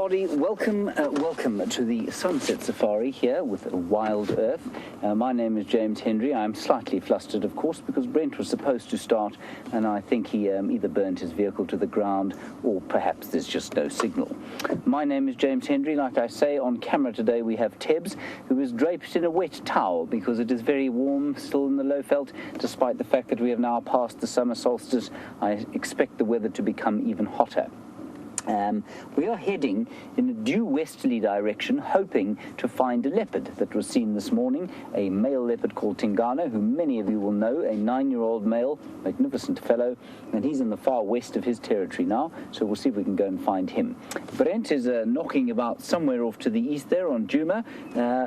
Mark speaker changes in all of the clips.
Speaker 1: everybody. Welcome to the Sunset Safari here with WildEarth. My name is James Hendry. I'm slightly flustered, of course, because Brent was supposed to start, and I think he either burned his vehicle to the ground or perhaps there's just no signal. My name is James Hendry. Like I say, on camera today we have Tebbs, who is draped in a wet towel because it is very warm still in the Lowveld, despite the fact that we have now passed the summer solstice. I expect the weather to become even hotter. We are heading in a due westerly direction, hoping to find a leopard that was seen this morning, a male leopard called Tingana, who many of you will know, a 9-year-old male, magnificent fellow, and he's in the far west of his territory now, so we'll see if we can go and find him. Brent is knocking about somewhere off to the east there on Djuma.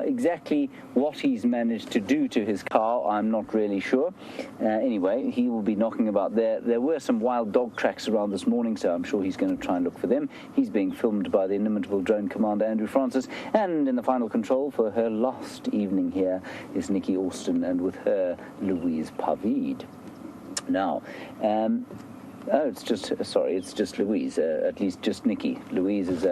Speaker 1: Exactly what he's managed to do to his car, I'm not really sure. Anyway, he will be knocking about there. There were some wild dog tracks around this morning, so I'm sure he's going to try and look for them. He's being filmed by the inimitable drone commander Andrew Francis, and in the final control for her last evening here is Nikki Austin, and with her Louise Pavid. Now, it's just Louise, at least just Nikki. Louise is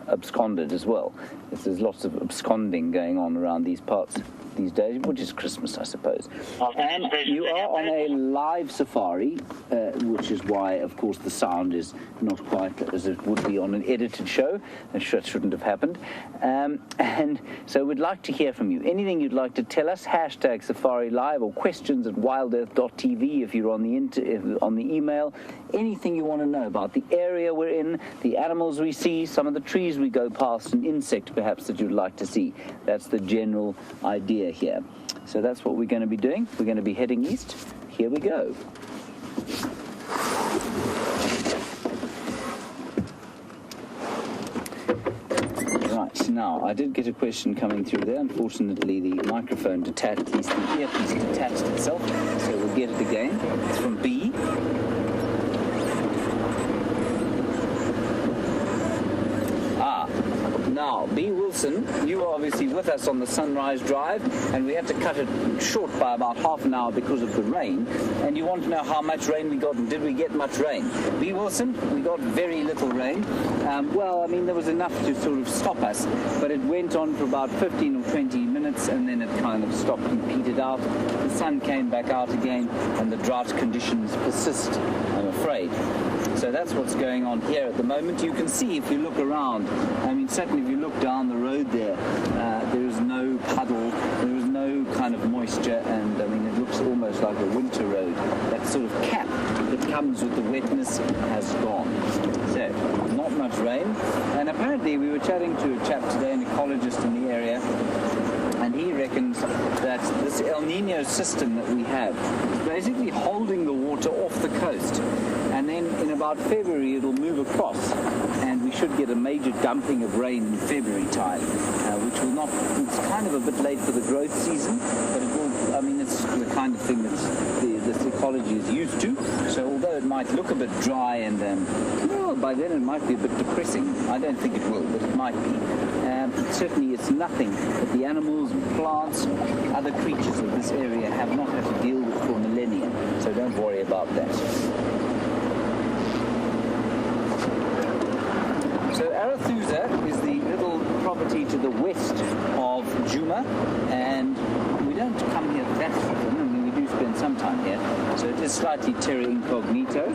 Speaker 1: absconded as well. There's lots of absconding going on around these parts these days, which is Christmas, I suppose. And you are on a live safari, which is why, of course, the sound is not quite as it would be on an edited show. That shouldn't have happened. And so we'd like to hear from you. Anything you'd like to tell us, hashtag SafariLIVE, or questions at wildearth.tv if you're on the email. Anything you want to know about the area we're in, the animals we see, some of the trees we go past, an insect perhaps that you'd like to see. That's the general idea here. So that's what we're going to be doing. We're going to be heading east. Here we go. Right, now I did get a question coming through there. Unfortunately, the microphone detached, at least the earpiece detached itself, so we'll get it again. It's from B. Now, B. Wilson, you were obviously with us on the Sunrise Drive, and we had to cut it short by about half an hour because of the rain. And you want to know how much rain we got, and did we get much rain? B. Wilson, we got very little rain. Well, I mean, there was enough to sort of stop us, but it went on for about 15 or 20 minutes, and then it kind of stopped and petered out. The sun came back out again, and the drought conditions persist, I'm afraid. So that's what's going on here at the moment. You can see if you look around, I mean, certainly if you look down the road there, there is no puddle, there is no kind of moisture, and I mean, it looks almost like a winter road. That sort of cap that comes with the wetness has gone. So, not much rain. And apparently we were chatting to a chap today, an ecologist in the area, and he reckons that this El Nino system that we have is basically holding the water off the coast. And then in about February it'll move across, and we should get a major dumping of rain in February time, which will not, it's kind of a bit late for the growth season, but it will, I mean, it's the kind of thing that this ecology is used to. So although it might look a bit dry and, well, by then it might be a bit depressing. I don't think it will, but it might be. Certainly it's nothing that the animals and plants and other creatures of this area have not had to deal with for millennia, so don't worry about that. So Arathusa is the little property to the west of Djuma, and we don't come here that often. I mean, we do spend some time here, so it is slightly terra incognito.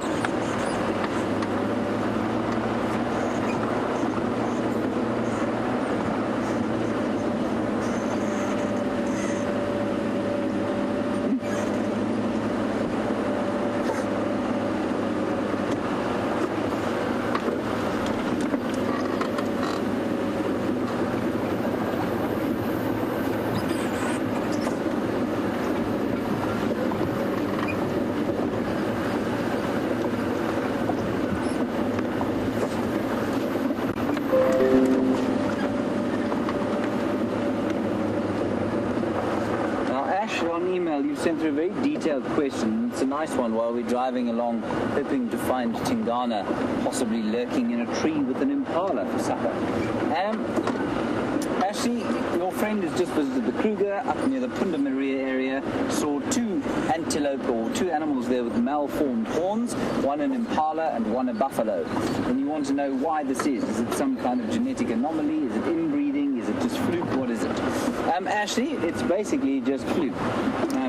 Speaker 1: You sent through a very detailed question. It's a nice one while we're driving along, hoping to find Tingana possibly lurking in a tree with an impala for supper. Ashley, your friend who's just visited the Kruger up near the Punda Maria area saw two antelope or two animals there with malformed horns, one an impala and one a buffalo. And you want to know why this is. Is it some kind of genetic anomaly? Is it inbreeding? Is it just fluke? What is it? Ashley, it's basically just fluke.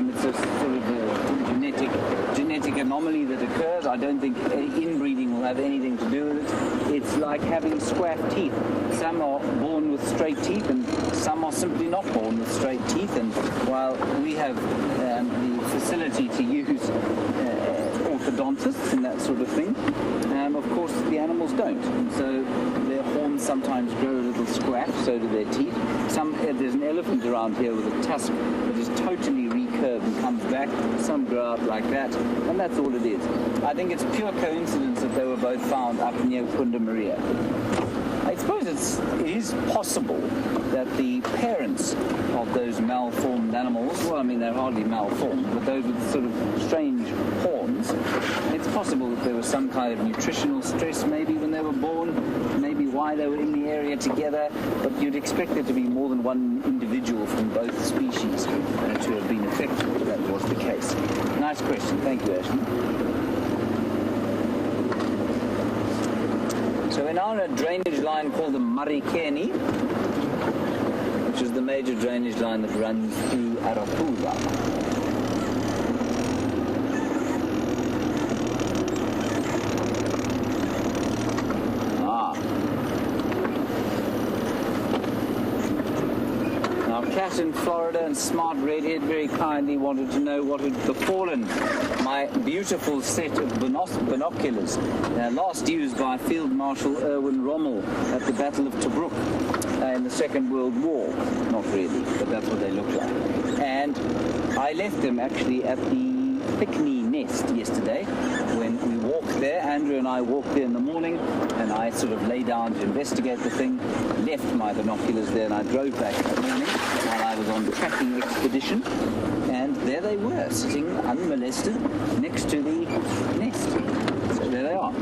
Speaker 1: It's a sort of a genetic anomaly that occurs. I don't think inbreeding will have anything to do with it. It's like having square teeth. Some are born with straight teeth and some are simply not born with straight teeth. And while we have the facility to use orthodontists and that sort of thing, of course the animals don't. And so their horns sometimes grow a little scrap, so do their teeth. There's an elephant around here with a tusk that is totally recurved and comes back. Some grow out like that, and that's all it is. I think it's pure coincidence that they were both found up near Punda Maria. I suppose it is possible that the parents of those malformed animals, well, I mean, they're hardly malformed, but those with sort of strange horns, it's possible that there was some kind of nutritional stress maybe when they were born, maybe why they were in the area together, but you'd expect there to be more than one individual from both species to have been affected if that was the case. Nice question. Thank you, Ashley. So we're now on a drainage line called the Marikeni, which is the major drainage line that runs through Arapuva. Cat in Florida and Smart Redhead very kindly wanted to know what had befallen my beautiful set of binoculars, last used by Field Marshal Erwin Rommel at the Battle of Tobruk in the Second World War. Not really, but that's what they look like. And I left them actually at the Pickney Nest yesterday when we walked there. Andrew and I walked there in the morning and I sort of lay down to investigate the thing, left my binoculars there and I drove back in the morning while I was on the tracking expedition, and there they were, sitting unmolested next to the nest. So there they are.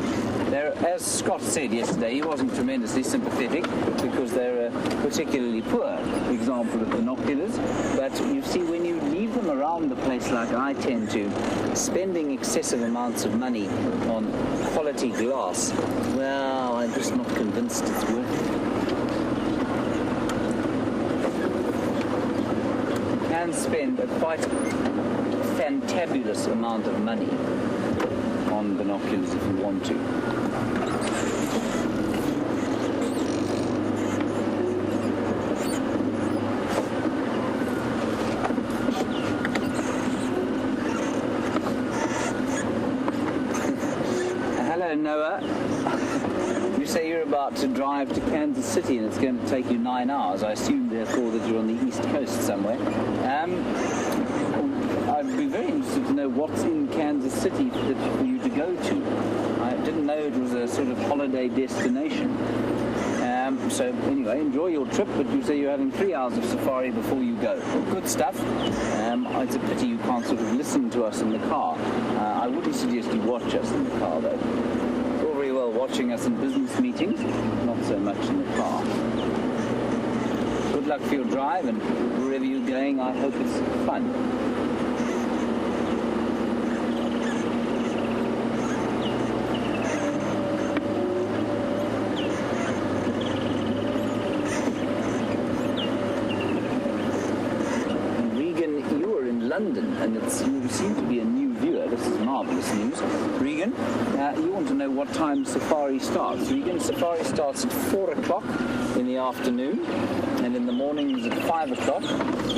Speaker 1: They're, as Scott said yesterday, he wasn't tremendously sympathetic because they're a particularly poor example of binoculars, but you see, when you leave them around the place like I tend to, spending excessive amounts of money on quality glass, well, I'm just not convinced it's worth it. You can spend a quite fantabulous amount of money on binoculars if you want to. Hello, Noah. You say you're about to drive to Kansas City and it's going to take you 9 hours. I assume, therefore, that you're on the East Coast somewhere. I'd be very interested to know what's in Kansas City for you to go to. I didn't know it was a sort of holiday destination. So anyway, enjoy your trip, but you say you're having 3 hours of safari before you go. Well, good stuff. It's a pity you can't sort of listen to us in the car. I wouldn't suggest you watch us in the car, though. It's all very well watching us in business meetings, not so much in the car. Good luck for your drive, and wherever you're going, I hope it's fun. London, and you seem to be a new viewer. This is marvellous news. Regan, you want to know what time safari starts. Regan, safari starts at 4 o'clock in the afternoon, and in the mornings at 5 o'clock,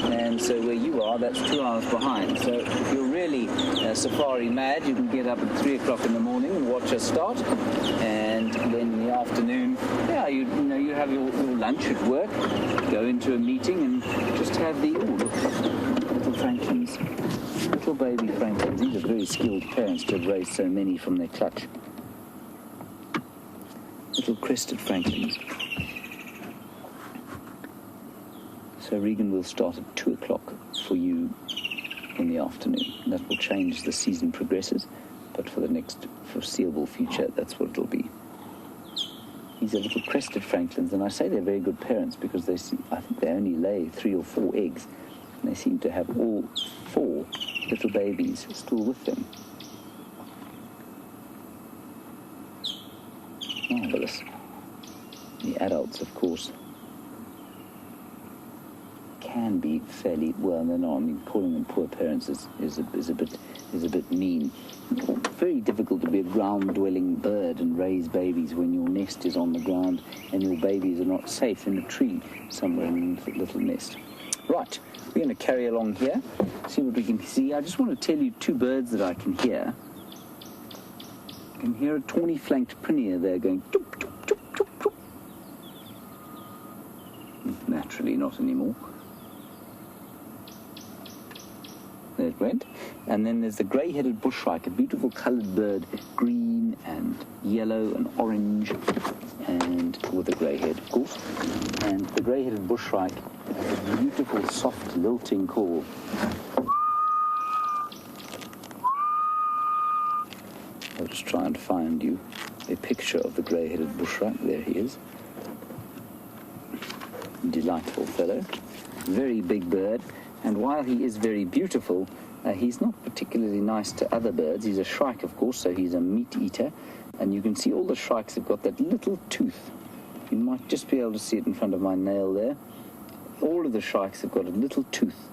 Speaker 1: and so where you are, that's 2 hours behind. So if you're really safari mad, you can get up at 3 o'clock in the morning and watch us start, and then in the afternoon, you have your lunch at work, go into a meeting, and just have the little Franklins, little baby Franklins. These are very skilled parents to have raised so many from their clutch. Little crested Franklins. So Regan will start at 2 o'clock for you in the afternoon. That will change as the season progresses, but for the next foreseeable future, that's what it'll be. These are little crested francolins, and I say they're very good parents because I think they only lay 3 or 4 eggs, and they seem to have all 4 little babies still with them. Marvelous. The adults, of course, can be fairly well. They're not. I mean, calling them poor parents is a bit mean. Very difficult to be a ground-dwelling bird and raise babies when your nest is on the ground and your babies are not safe in a tree somewhere in a little nest. Right, we're going to carry along here, see what we can see. I just want to tell you 2 birds that I can hear. I can hear a tawny-flanked prinia there going toop, toop, toop, toop, toop. Naturally not anymore. There it went. And then there's the grey-headed bushshrike, a beautiful coloured bird, green and yellow and orange, and with a grey head, of course. And the grey-headed bushshrike has a beautiful, soft, lilting call. I'll just try and find you a picture of the grey-headed bushshrike. There he is. Delightful fellow. Very big bird. And while he is very beautiful, he's not particularly nice to other birds. He's a shrike, of course, so he's a meat eater. And you can see all the shrikes have got that little tooth. You might just be able to see it in front of my nail there. All of the shrikes have got a little tooth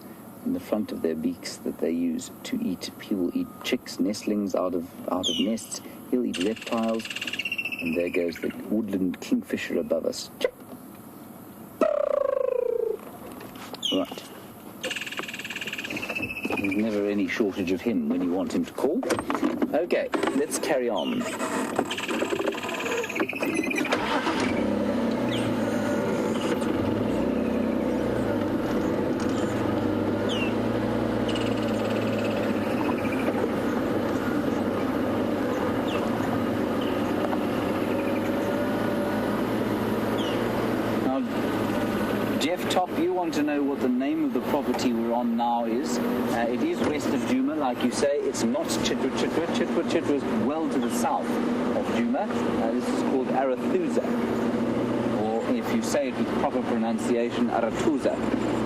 Speaker 1: in the front of their beaks that they use to eat. He will eat chicks, nestlings out of nests. He'll eat reptiles. And there goes the woodland kingfisher above us. Right. There's never any shortage of him when you want him to call. Okay, let's carry on. To know what the name of the property we're on now is. It is west of Djuma, like you say. It's not Chitwa. Chitwa is well to the south of Djuma. This is called Arathusa, or if you say it with proper pronunciation, Aratuza.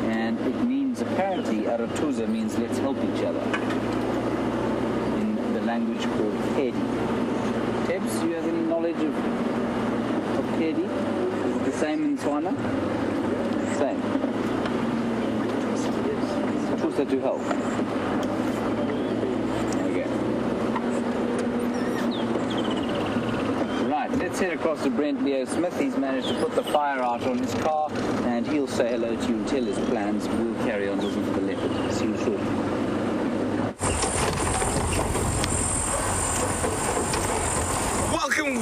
Speaker 1: And it means, apparently, Aratuza means let's help each other in the language called Pedi. Tebs, do you have any knowledge of Pedi? Is it the same in Tswana? Same. To help. Okay. Right, let's head across to Brent Leo Smith. He's managed to put the fire out on his car, and he'll say hello to you and tell his plans. We'll carry on looking for the leopard. See you shortly.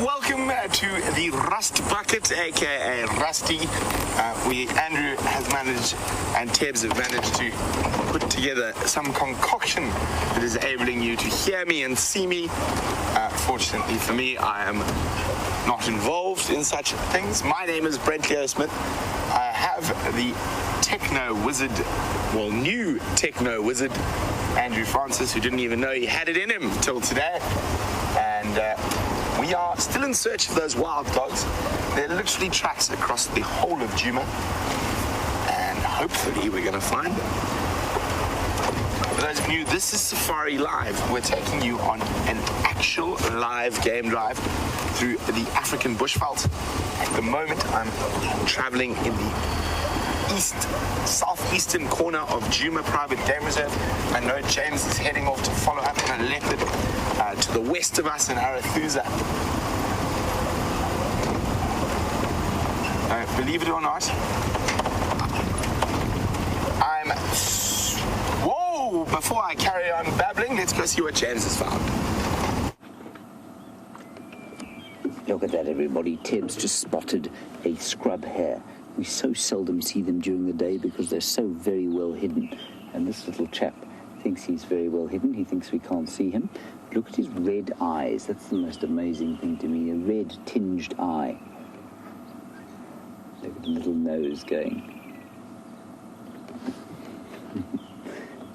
Speaker 2: Welcome to the Rust Bucket, aka Rusty. Andrew has managed, and Tebs have managed to put together some concoction that is enabling you to hear me and see me. Fortunately for me, I am not involved in such things. My name is Brent Leo Smith. I have the techno wizard, well, new techno wizard, Andrew Francis, who didn't even know he had it in him till today. And we are still in search of those wild dogs. There are literally tracks across the whole of Djuma, and hopefully we're going to find them. For those of you, this is SafariLIVE. We're taking you on an actual live game drive through the African bushveld. At the moment, I'm traveling in the southeastern corner of Djuma Private Game Reserve. I know James is heading off to follow up on a leopard to the west of us in Arathusa. Believe it or not, Whoa! Before I carry on babbling, let's go see what James has found.
Speaker 1: Look at that, everybody. Tebs just spotted a scrub hare. We so seldom see them during the day because they're so very well hidden. And this little chap thinks he's very well hidden. He thinks we can't see him. Look at his red eyes. That's the most amazing thing to me, a red tinged eye. Look at the little nose going.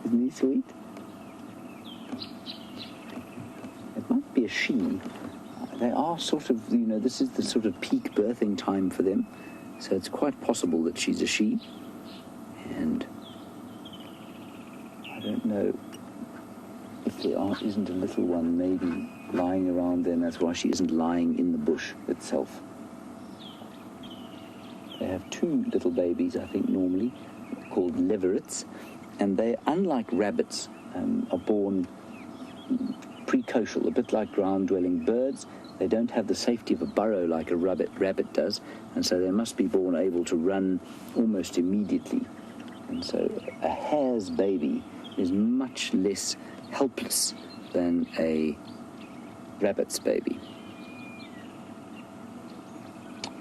Speaker 1: Isn't he sweet? It might be a she. they are sort of, this is the sort of peak birthing time for them. So it's quite possible that she's a she. And I don't know if there isn't a little one maybe lying around there, and that's why she isn't lying in the bush itself. They have 2 little babies, I think, normally, called leverets, and they, unlike rabbits, are born precocial, a bit like ground-dwelling birds. They don't have the safety of a burrow like a rabbit does, and so they must be born able to run almost immediately. And so a hare's baby is much less helpless than a rabbit's baby.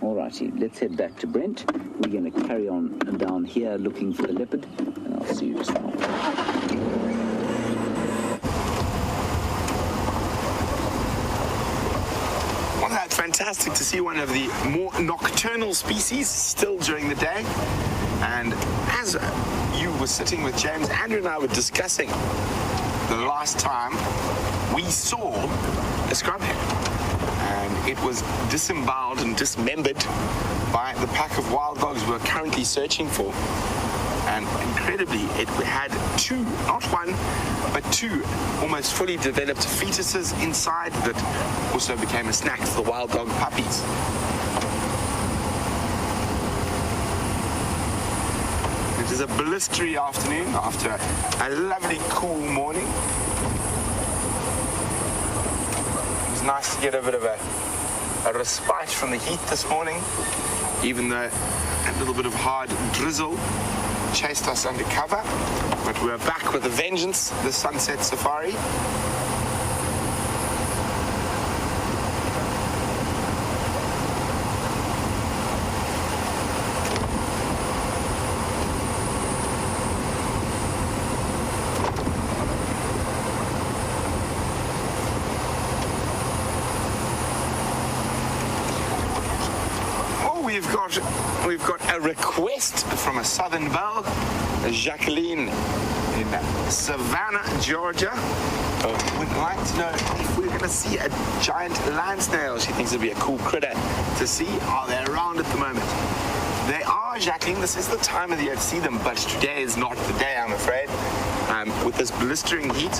Speaker 1: Alrighty, let's head back to Brent. We're going to carry on down here looking for the leopard, and I'll see you just now.
Speaker 2: Well, that's fantastic to see one of the more nocturnal species still during the day. And as you were sitting with James, Andrew and I were discussing the last time we saw a scrub hare. And it was disemboweled and dismembered by the pack of wild dogs we're currently searching for. And incredibly, it had 2, not 1, but 2 almost fully developed fetuses inside that also became a snack for the wild dog puppies. It is a blistery afternoon after a lovely cool morning. It was nice to get a bit of a respite from the heat this morning, even though a little bit of hard drizzle chased us under cover. But we're back with a vengeance, the sunset safari. We've got a request from a southern belle, Jacqueline in Savannah, Georgia. Would like to know if we're going to see a giant land snail. She thinks it'd be a cool critter to see. Are they around at the moment? They are, Jacqueline. This is the time of the year to see them, but today is not the day, I'm afraid. With this blistering heat,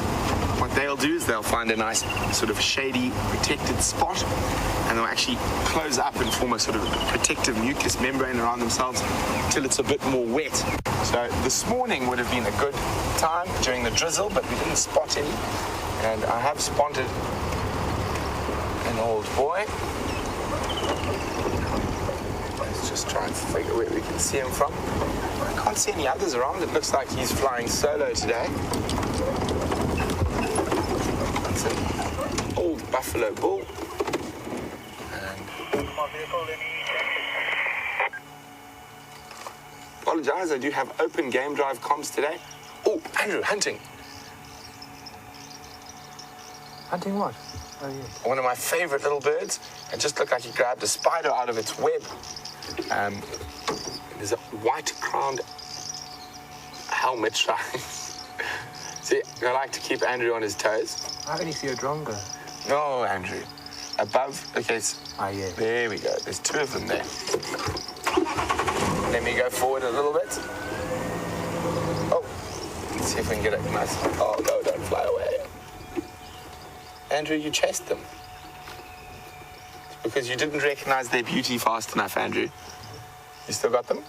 Speaker 2: what they'll do is they'll find a nice sort of shady, protected spot, and they'll actually close up and form a sort of protective mucus membrane around themselves until it's a bit more wet. So this morning would have been a good time during the drizzle, but we didn't spot any. And I have spotted an old boy. Let's just try and figure where we can see him from. I can't see any others around. It looks like he's flying solo today. It's an old buffalo bull. Apologize, I do have open game drive comms today. Oh, Andrew, hunting.
Speaker 3: Hunting what? Oh, yes.
Speaker 2: One of my favorite little birds. It just looked like he grabbed a spider out of its web. There's a white-crowned helmet shrike. See, I like to keep Andrew on his toes.
Speaker 3: I only see a drongo.
Speaker 2: No, Andrew. Above, okay,
Speaker 3: yeah.
Speaker 2: There we go. There's 2 of them there. Let me go forward a little bit. Oh, let's see if we can get it nice. Oh, no, don't fly away. Andrew, you chased them. It's because you didn't recognize their beauty fast enough, Andrew. You still got them?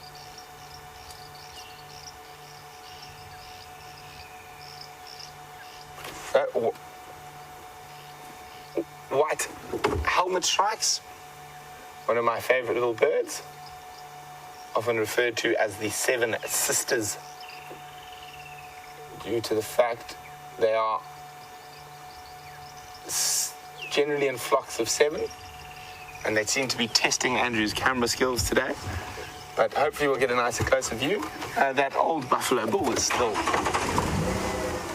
Speaker 2: White helmet shrikes, one of my favorite little birds, often referred to as the 7 sisters, due to the fact they are generally in flocks of 7, and they seem to be testing Andrew's camera skills today. But hopefully we'll get a nicer, closer view. That old buffalo bull is still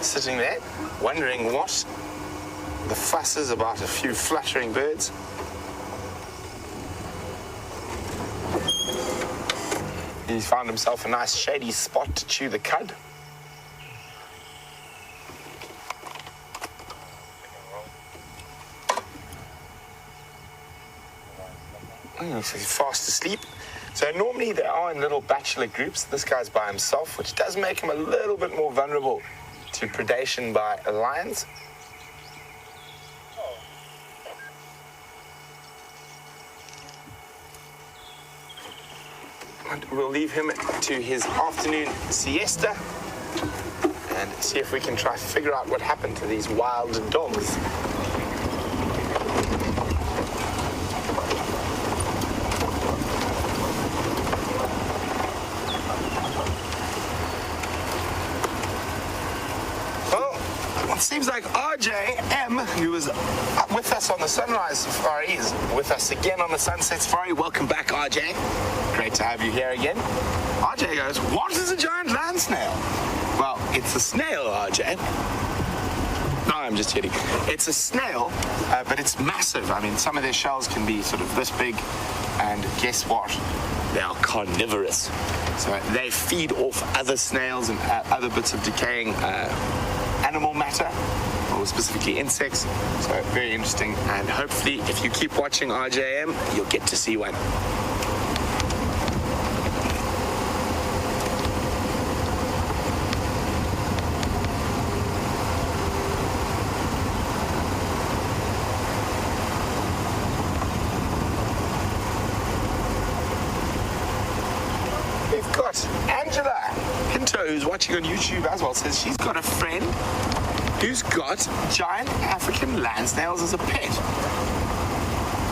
Speaker 2: sitting there, wondering what the fuss is about a few fluttering birds. He's found himself a nice shady spot to chew the cud. He's fast asleep. So normally they are in little bachelor groups. This guy's by himself, which does make him a little bit more vulnerable to predation by lions. And we'll leave him to his afternoon siesta and see if we can try to figure out what happened to these wild dogs. It seems like RJM, who was with us on the Sunrise Safari, is with us again on the Sunset Safari. Welcome back, RJ. Great to have you here again. RJ goes, what is a giant land snail? Well, it's a snail, RJ. No, I'm just kidding. It's a snail, but it's massive. I mean, some of their shells can be sort of this big, and guess what? They are carnivorous. So they feed off other snails and other bits of decaying animal matter, or specifically insects. So very interesting, and hopefully if you keep watching RJM, you'll get to see one. We've got Angela Pinto, who's watching on YouTube as well, says she's got a friend who's got giant African land snails as a pet.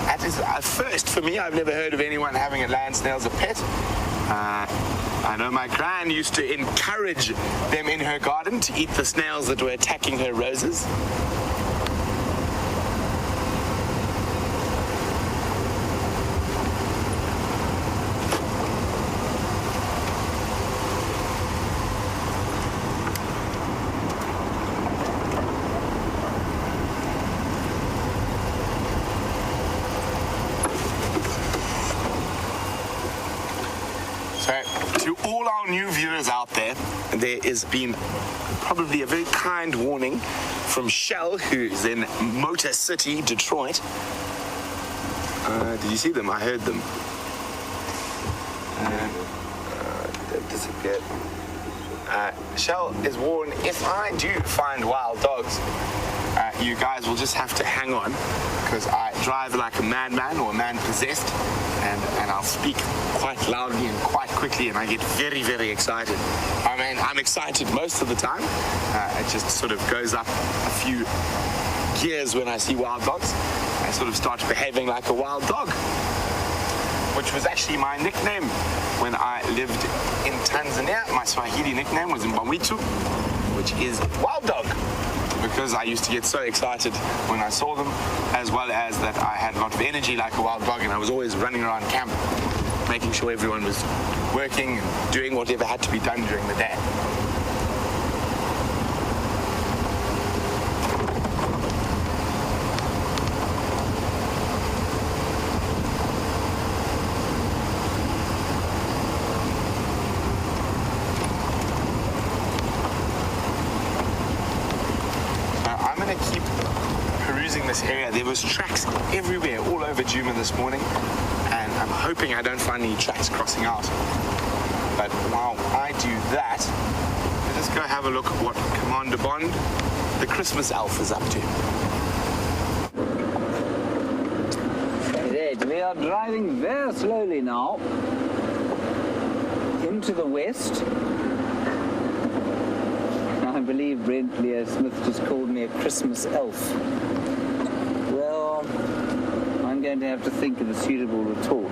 Speaker 2: That is a first for me. I've never heard of anyone having a land snail as a pet. I know my gran used to encourage them in her garden to eat the snails that were attacking her roses. To all our new viewers out there, there has been probably a very kind warning from Shell, who's in Motor City, Detroit. Did you see them? I heard them. They've disappeared. Shell is warned, if I do find wild dogs, you guys will just have to hang on, because I drive like a madman or a man possessed, and I'll speak quite loudly and quite quickly, and I get very, very excited. I mean, I'm excited most of the time. It just sort of goes up a few gears when I see wild dogs. I sort of start behaving like a wild dog, which was actually my nickname when I lived in Tanzania. My Swahili nickname was Mbamwitu, which is wild dog, because I used to get so excited when I saw them, as well as that I had a lot of energy like a wild dog, and I was always running around camp, making sure everyone was working and doing whatever had to be done during the day. Area. There was tracks everywhere, all over Djuma this morning, and I'm hoping I don't find any tracks crossing out. But while I do that, let's just go have a look at what Commander Bond, the Christmas elf, is up to.
Speaker 1: Right, we are driving very slowly now into the west. I believe Brent Leo Smith just called me a Christmas elf. Well, I'm going to have to think of a suitable retort.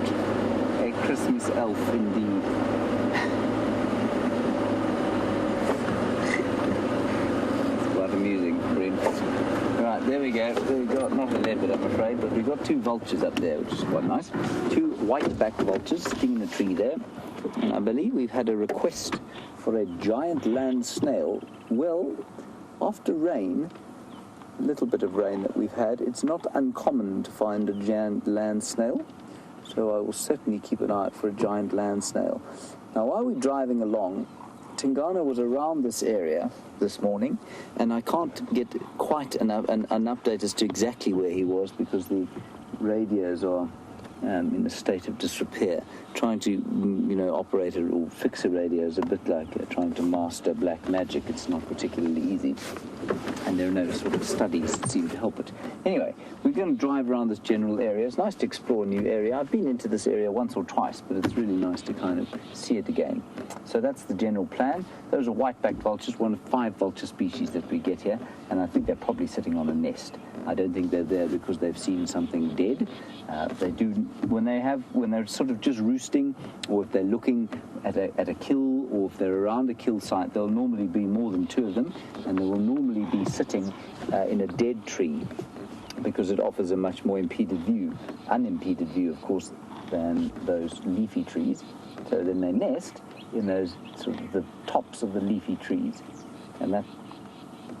Speaker 1: A Christmas elf, indeed. It's quite amusing, Brent. Right, there we go. We've got, not a leopard, I'm afraid, but we've got two vultures up there, which is quite nice. Two white-backed vultures sitting in a tree there. And I believe we've had a request for a giant land snail. Well, after rain, a little bit of rain that we've had, it's not uncommon to find a giant land snail, so I will certainly keep an eye out for a giant land snail. Now, while we're driving along, Tingana was around this area this morning, and I can't get quite an update as to exactly where he was, because the radios are in a state of disrepair. Trying to, operate or fix a radio is a bit like trying to master black magic. It's not particularly easy, and there are no sort of studies that seem to help it. Anyway, we're going to drive around this general area. It's nice to explore a new area. I've been into this area once or twice, but it's really nice to kind of see it again. So that's the general plan. Those are white-backed vultures, one of 5 vulture species that we get here, and I think they're probably sitting on a nest. I don't think they're there because they've seen something dead. They do when they're sort of just roosting, or if they're looking at a kill, or if they're around a kill site, there'll normally be more than 2 of them, and they will normally be sitting in a dead tree because it offers a much more unimpeded view, of course, than those leafy trees. So then they nest in those sort of the tops of the leafy trees, and that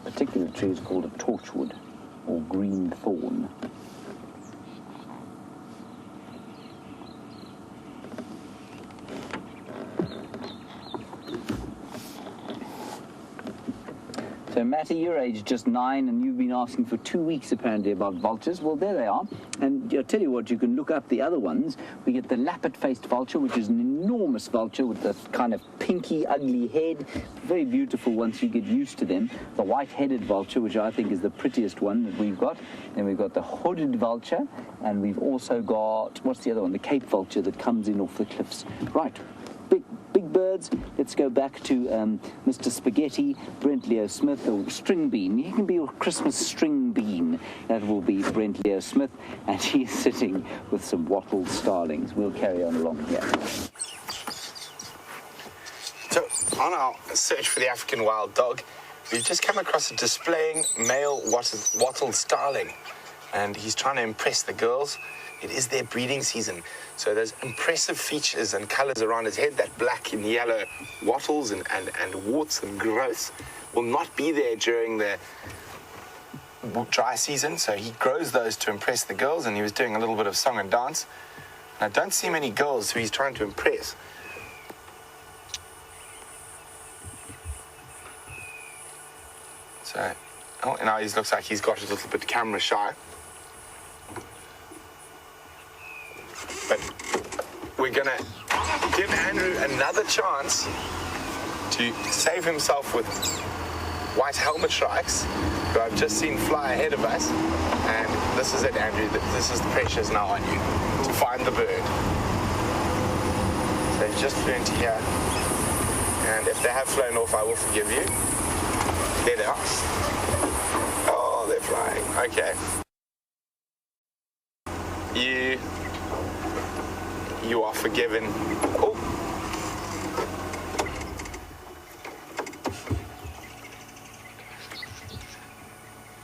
Speaker 1: particular tree is called a torchwood or green thorn. So, Matty, your age is just 9, and you've been asking for 2 weeks, apparently, about vultures. Well, there they are. And I'll tell you what, you can look up the other ones. We get the Leopard-faced vulture, which is an enormous vulture with this kind of pinky, ugly head. Very beautiful once you get used to them. The white-headed vulture, which I think is the prettiest one that we've got. Then we've got the hooded vulture, and we've also got, what's the other one? The Cape vulture that comes in off the cliffs. Right. Big birds. Let's go back to Mr. Spaghetti, Brent Leo Smith, or String Bean. He can be your Christmas string bean. That will be Brent Leo Smith, and he's sitting with some wattled starlings. We'll carry on along here.
Speaker 2: So, on our search for the African wild dog, we've just come across a displaying male wattled starling, and he's trying to impress the girls. It is their breeding season, so those impressive features and colours around his head, that black and yellow wattles and warts and growths, will not be there during the dry season, so he grows those to impress the girls, and he was doing a little bit of song and dance. And I don't see many girls who he's trying to impress. So, now he looks like he's got a little bit camera shy. But we're going to give Andrew another chance to save himself with white helmet shrikes, who I've just seen fly ahead of us. And this is it, Andrew. This is the pressure's now on you to find the bird. So he's just flew into here. And if they have flown off, I will forgive you. There they are. Oh, they're flying. Okay. You are forgiven. Oh.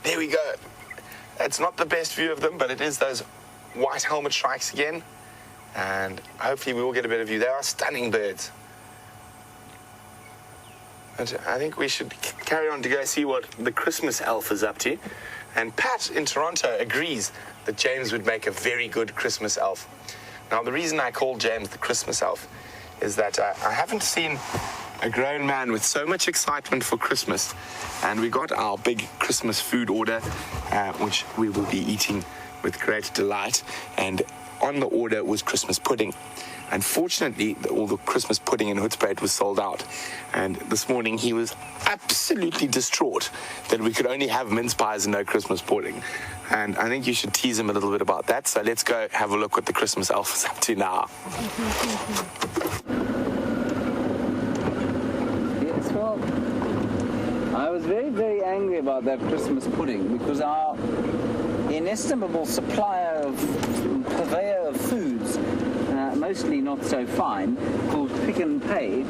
Speaker 2: There we go. That's not the best view of them, but it is those white helmet shrikes again. And hopefully we will get a better view. They are stunning birds. And I think we should carry on to go see what the Christmas elf is up to. And Pat in Toronto agrees that James would make a very good Christmas elf. Now, the reason I call James the Christmas elf is that I haven't seen a grown man with so much excitement for Christmas. And we got our big Christmas food order, which we will be eating with great delight. And on the order was Christmas pudding. Unfortunately, all the Christmas pudding in Hoedspruit was sold out. And this morning he was absolutely distraught that we could only have mince pies and no Christmas pudding. And I think you should tease him a little bit about that. So let's go have a look what the Christmas elf is up to now.
Speaker 1: Yes, well, I was very, very angry about that Christmas pudding because our inestimable purveyor of foods, mostly not so fine, called Pick and Pay,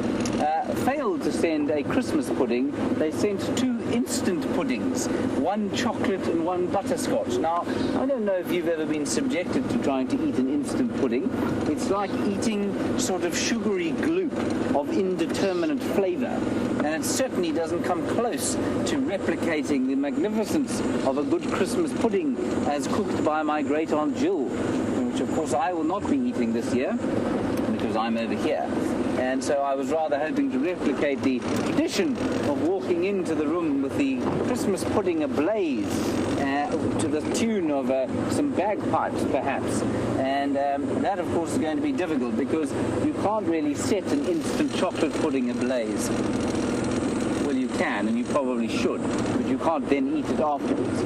Speaker 1: failed to send a Christmas pudding. They sent 2 instant puddings, 1 chocolate and 1 butterscotch. Now, I don't know if you've ever been subjected to trying to eat an instant pudding. It's like eating sort of sugary gloop of indeterminate flavour, and it certainly doesn't come close to replicating the magnificence of a good Christmas pudding as cooked by my great Aunt Jill, which of course I will not be eating this year because I'm over here. And so I was rather hoping to replicate the tradition of walking into the room with the Christmas pudding ablaze to the tune of some bagpipes perhaps, And that, of course, is going to be difficult because you can't really set an instant chocolate pudding ablaze. Well, you can, and you probably should, but you can't then eat it afterwards.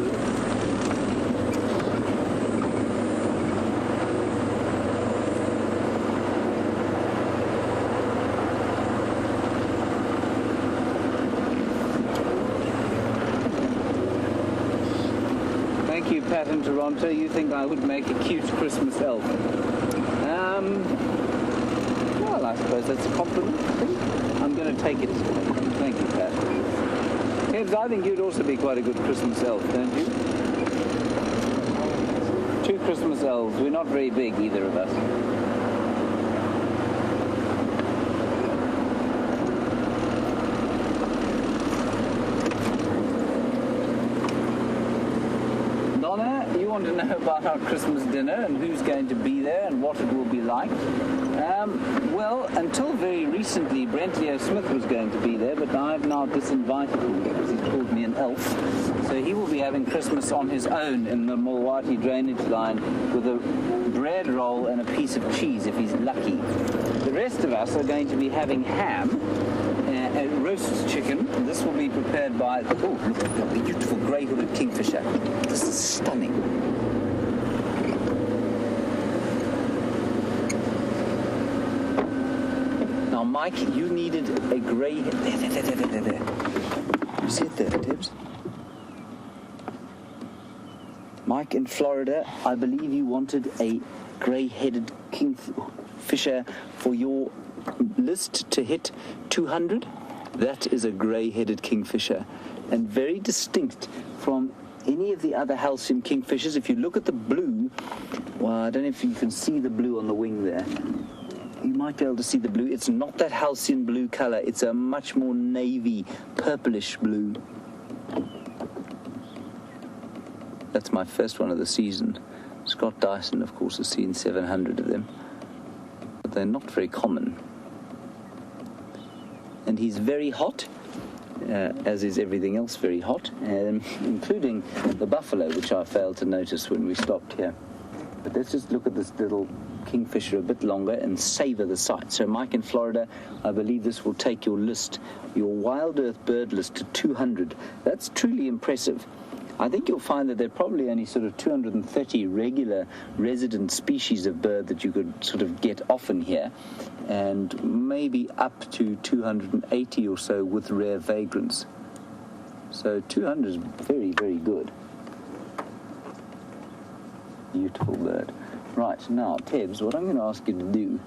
Speaker 1: Thank you, Pat in Toronto. You think I would make a cute Christmas elf? Well, I suppose that's a compliment, I think. I'm going to take it. Thank you, Pat. Kebs, I think you'd also be quite a good Christmas elf, don't you? 2 Christmas elves. We're not very big, either of us. You want to know about our Christmas dinner and who's going to be there and what it will be like. Well, until very recently, Brent Leo Smith was going to be there, but I've now disinvited him because he's called me an elf. So he will be having Christmas on his own in the Mulwati drainage line with a bread roll and a piece of cheese if he's lucky. The rest of us are going to be having ham, a roast chicken. This will be prepared by, oh, look at the beautiful grey-hooded kingfisher. This is stunning. Now, Mike, you needed a grey... There. You see it there, Tibbs? Mike in Florida, I believe you wanted a grey-headed kingfisher for your list to hit 200. That is a grey-headed kingfisher, and very distinct from any of the other halcyon kingfishers. If you look at the blue, well, I don't know if you can see the blue on the wing there. You might be able to see the blue. It's not that halcyon blue color. It's a much more navy, purplish blue. That's my first one of the season. Scott Dyson, of course, has seen 700 of them, but they're not very common. And he's very hot, as is everything else very hot, including the buffalo, which I failed to notice when we stopped here. But let's just look at this little kingfisher a bit longer and savor the sight. So, Mike in Florida, I believe this will take your list, your WildEarth bird list, to 200. That's truly impressive. I think you'll find that there are probably only sort of 230 regular resident species of bird that you could sort of get often here, and maybe up to 280 or so with rare vagrants. So 200 is very, very good. Beautiful bird. Right, now, Tibbs, what I'm going to ask you to do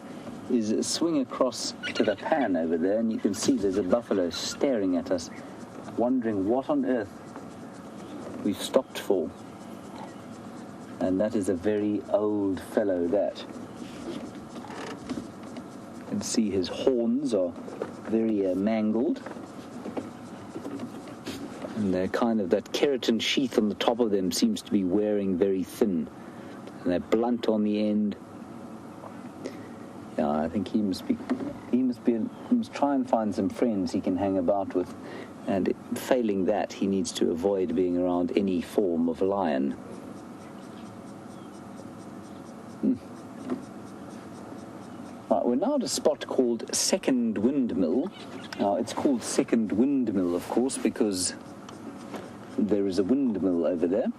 Speaker 1: is swing across to the pan over there, and you can see there's a buffalo staring at us, wondering what on earth we've stopped for. And that is a very old fellow, that. You can see his horns are very mangled. And they're kind of, that keratin sheath on the top of them seems to be wearing very thin. And they're blunt on the end. Yeah, I think he must try and find some friends he can hang about with. And failing that, he needs to avoid being around any form of lion. Right, we're now at a spot called Second Windmill. Now, it's called Second Windmill, of course, because there is a windmill over there.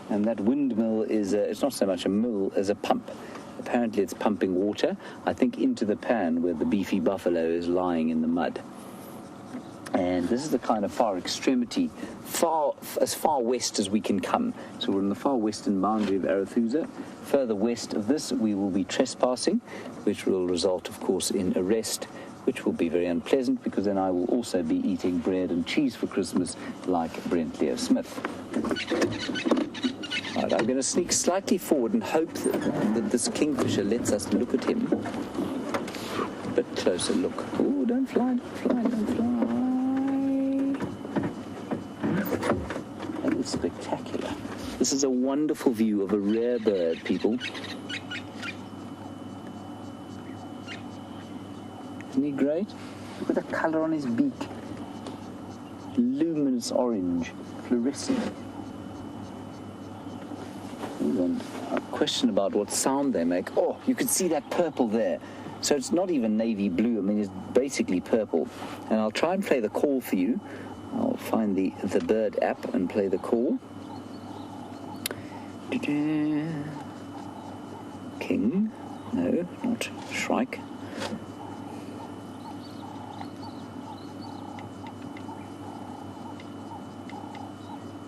Speaker 1: And that windmill is, it's not so much a mill as a pump. Apparently it's pumping water, I think, into the pan where the beefy buffalo is lying in the mud. And this is the kind of far extremity, as far west as we can come. So we're on the far western boundary of Arethusa. Further west of this, we will be trespassing, which will result, of course, in arrest, which will be very unpleasant, because then I will also be eating bread and cheese for Christmas, like Brent Leo Smith. Right, I'm going to sneak slightly forward and hope that this kingfisher lets us look at him. A bit closer look. Oh, don't fly, don't fly, don't fly. That is spectacular. This is a wonderful view of a rare bird, people. Isn't he great? Look at the colour on his beak. Luminous orange, fluorescent. And a question about what sound they make. Oh, you can see that purple there. So it's not even navy blue. I mean, it's basically purple. And I'll try and play the call for you. I'll find the bird app and play the call. King? No, not Shrike.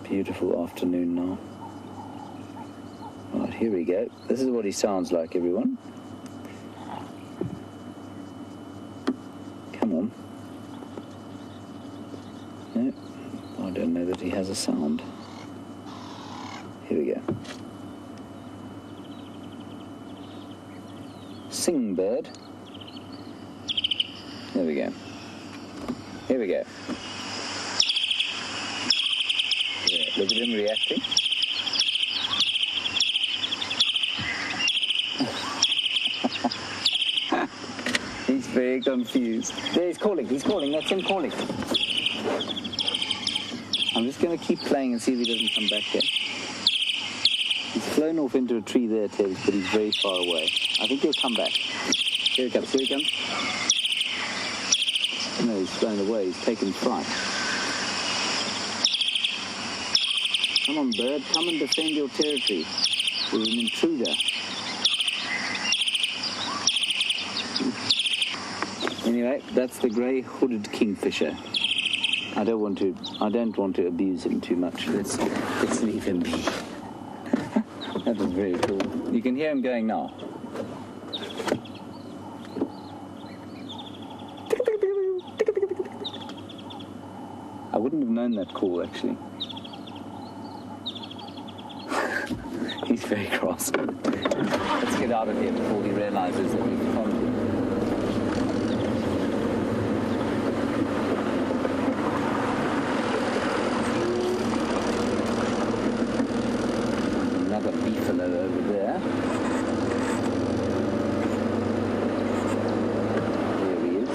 Speaker 1: Beautiful afternoon now. Right, here we go. This is what he sounds like, everyone. Come on. No, I don't know that he has a sound. Here we go. Sing, bird. There we go. Here we go. Yeah, look at him reacting. He's very confused. There, he's calling, that's him calling. I'm just going to keep playing and see if he doesn't come back here. He's flown off into a tree there, Ted, but he's very far away. I think he'll come back. Here he comes, here he comes. No, he's flown away, he's taken fright. Come on, bird, come and defend your territory. There's an intruder. Anyway, that's the grey-hooded kingfisher. I don't want to abuse him too much. Let's leave him be. That was very cool. You can hear him going now. I wouldn't have known that call, actually. He's very cross. Let's get out of here before he realizes that we've found him. Another beefalo over there. Here he is.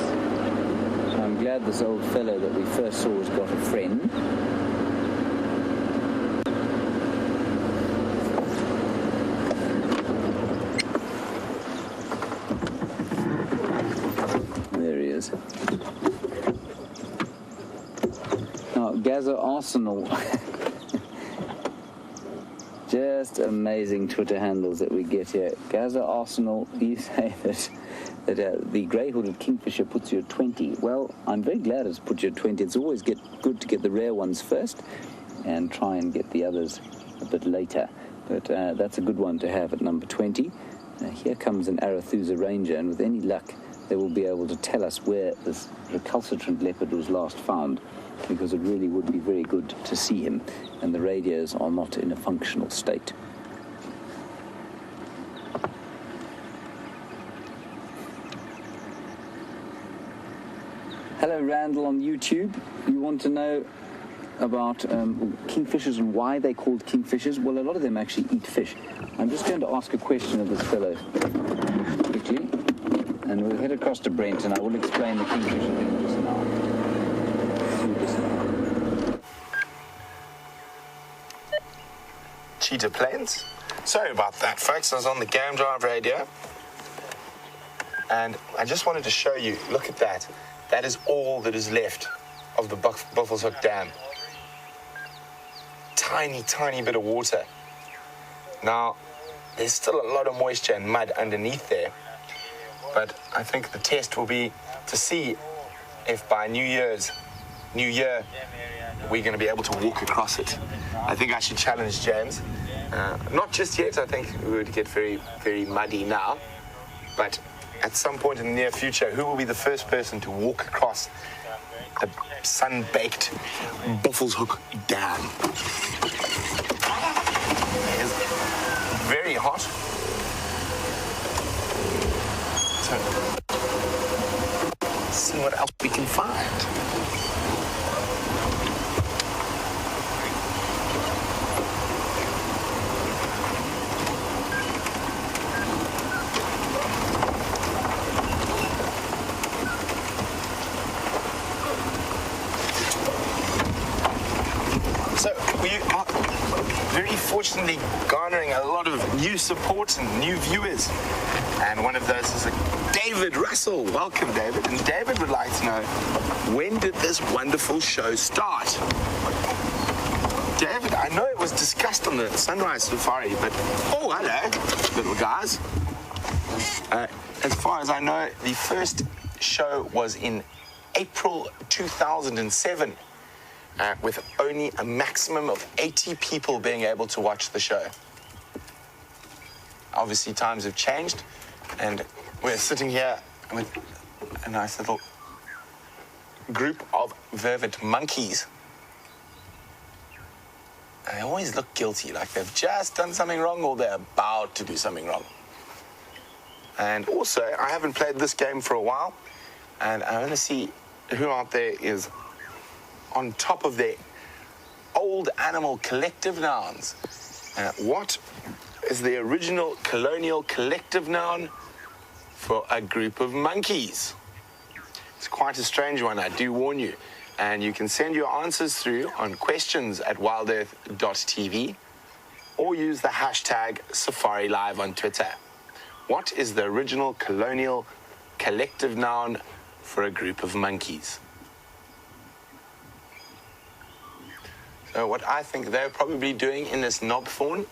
Speaker 1: So I'm glad this old fellow that we first saw has got a friend. Now, Gaza Arsenal. Just amazing Twitter handles that we get here. Gaza Arsenal, you say that the grey-hooded kingfisher puts you at 20. Well, I'm very glad it's put you at 20. It's always good to get the rare ones first and try and get the others a bit later. But that's a good one to have at number 20. Here comes an Arethusa Ranger, and with any luck, they will be able to tell us where this recalcitrant leopard was last found, because it really would be very good to see him, and the radios are not in a functional state. Hello, Randall on YouTube. You want to know about kingfishers and why they're called kingfishers? Well, a lot of them actually eat fish. I'm just going to ask a question of this fellow quickly, and we'll head across to Brent, and I will explain the kingfisher thing just now.
Speaker 2: Cheetah plains. Sorry about that, folks. I was on the game drive radio, and I just wanted to show you. Look at that. That is all that is left of the Buffalo's Hook Dam. Tiny, tiny bit of water. Now, there's still a lot of moisture and mud underneath there, but I think the test will be to see if by New Year, we're going to be able to walk across it. I think I should challenge James. Not just yet. I think we would get very, very muddy now, but at some point in the near future, who will be the first person to walk across the sun-baked Buffalo's Hook Dam? It's very hot. So, let's see what else we can find. very fortunately garnering a lot of new support and new viewers. And one of those is David Russell. Welcome, David. And David would like to know, when did this wonderful show start? David, I know it was discussed on the Sunrise Safari, but oh, hello, little guys. As far as I know, the first show was in April 2007, with only a maximum of 80 people being able to watch the show. Obviously, times have changed, and we're sitting here with a nice little group of Vervet monkeys. They always look guilty, like they've just done something wrong or they're about to do something wrong. And also, I haven't played this game for a while, and I want to see who out there is on top of their old animal collective nouns. What is the original colonial collective noun for a group of monkeys? It's quite a strange one, I do warn you. And you can send your answers through on questions@wildearth.tv or use the hashtag SafariLIVE on Twitter. What is the original colonial collective noun for a group of monkeys? So what I think they're probably doing in this knobthorn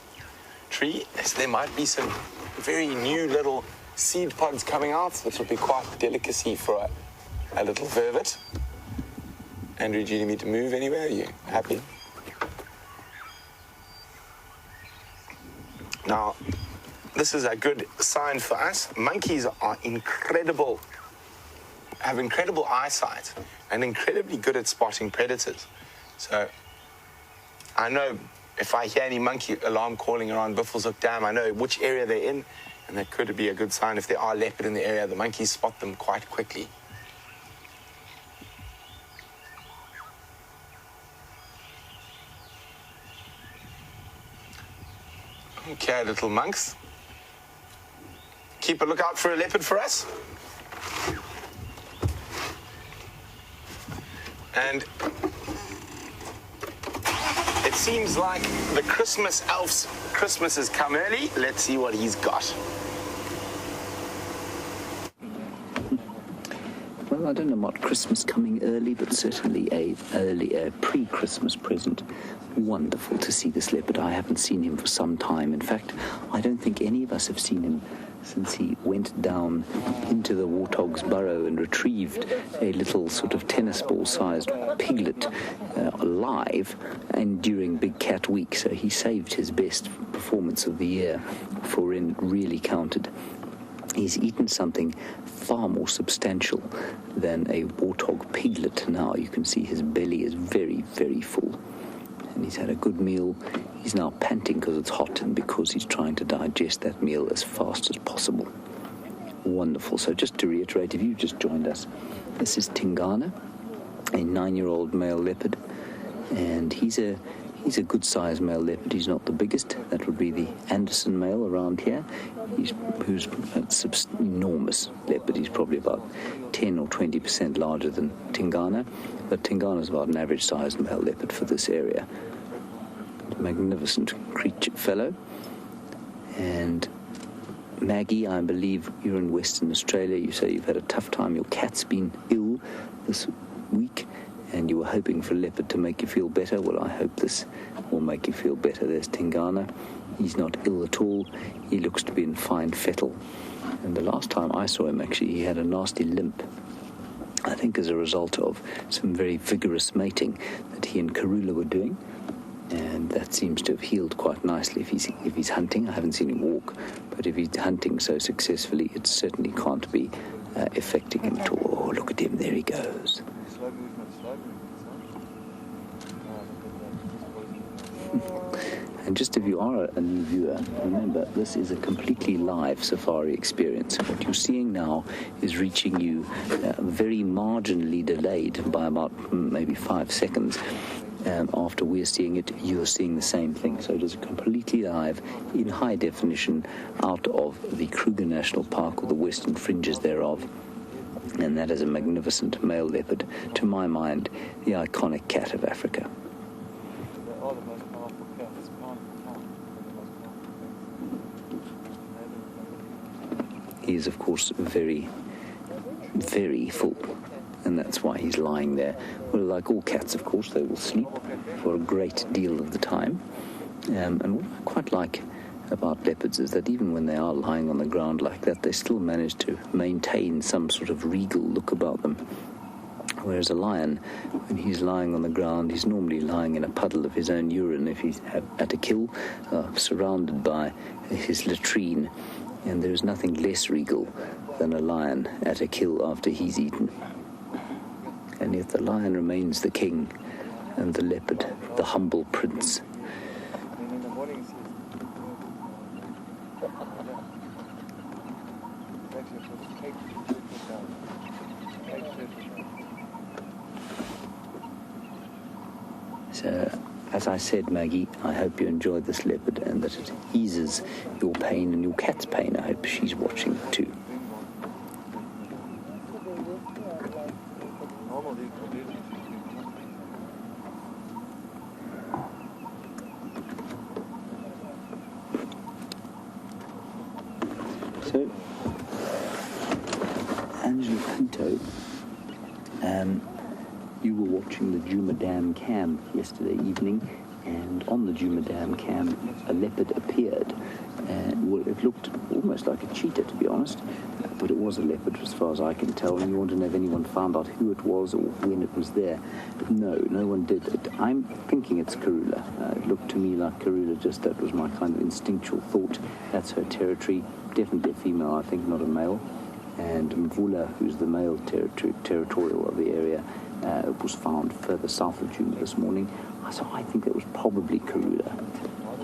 Speaker 2: tree is there might be some very new little seed pods coming out. This would be quite a delicacy for a little vervet. Andrew, do you need me to move anywhere? Are you happy? Now, this is a good sign for us. Monkeys are incredible, have incredible eyesight and incredibly good at spotting predators. So I know if I hear any monkey alarm calling around Buffelshoek Dam, I know which area they're in, and that could be a good sign. If there are leopard in the area, the monkeys spot them quite quickly. Okay, little monks. Keep a lookout for a leopard for us. And it seems like the Christmas elf's Christmas has come early. Let's see what he's got.
Speaker 1: Well, I don't know what Christmas coming early, but certainly a pre-Christmas present. Wonderful to see this leopard. I haven't seen him for some time. In fact, I don't think any of us have seen him since he went down into the warthog's burrow and retrieved a little sort of tennis ball-sized piglet alive, and during Big Cat Week. So he saved his best performance of the year for it really counted. He's eaten something far more substantial than a warthog piglet now. You can see his belly is very, very full. And he's had a good meal. He's now panting because it's hot and because he's trying to digest that meal as fast as possible. Wonderful. So just to reiterate, if you've just joined us, this is Tingana, a 9-year-old male leopard. And he's a good-sized male leopard. He's not the biggest. That would be the Anderson male around here, who's an enormous leopard. He's probably about 10 or 20% larger than Tingana, but Tingana's about an average-sized male leopard for this area. A magnificent creature fellow. And Maggie, I believe you're in Western Australia. You say you've had a tough time. Your cat's been ill this week, and you were hoping for leopard to make you feel better. Well, I hope this will make you feel better. There's Tingana. He's not ill at all. He looks to be in fine fettle. And the last time I saw him, actually, he had a nasty limp, I think as a result of some very vigorous mating that he and Karula were doing. And that seems to have healed quite nicely if he's hunting. I haven't seen him walk, but if he's hunting so successfully, it certainly can't be affecting him at all. Oh, look at him. There he goes. And just if you are a new viewer, remember, this is a completely live safari experience. What you're seeing now is reaching you very marginally delayed by about maybe 5 seconds. After we're seeing it, you're seeing the same thing. So it is completely live, in high definition, out of the Kruger National Park, or the western fringes thereof. And that is a magnificent male leopard, to my mind, the iconic cat of Africa.
Speaker 3: They are the most powerful cats.
Speaker 1: he is, of course, very, very full. And that's why he's lying there. Well, like all cats, of course, they will sleep for a great deal of the time. And what I quite like about leopards is that even when they are lying on the ground like that, they still manage to maintain some sort of regal look about them. Whereas a lion, when he's lying on the ground, he's normally lying in a puddle of his own urine if he's at a kill, surrounded by his latrine. And there is nothing less regal than a lion at a kill after he's eaten. And yet the lion remains the king, and the leopard the humble prince. So, as I said, Maggie, I hope you enjoyed this leopard and that it eases your pain and your cat's pain. I hope she's watching too. So, Angela Pinto, you were watching the Jumadam cam yesterday evening, and on the Jumadam cam, a leopard appeared. Well, it looked almost like a cheetah, to be honest, but it was a leopard as far as I can tell. And you want to know if anyone found out who it was or when it was there? No one did. I'm thinking it's Karula. It looked to me like Karula, just that was my kind of instinctual thought. That's her territory. Definitely a female, I think, not a male. And Mvula, who's the male territorial of the area, was found further south of Juma this morning. So I think that was probably Karula.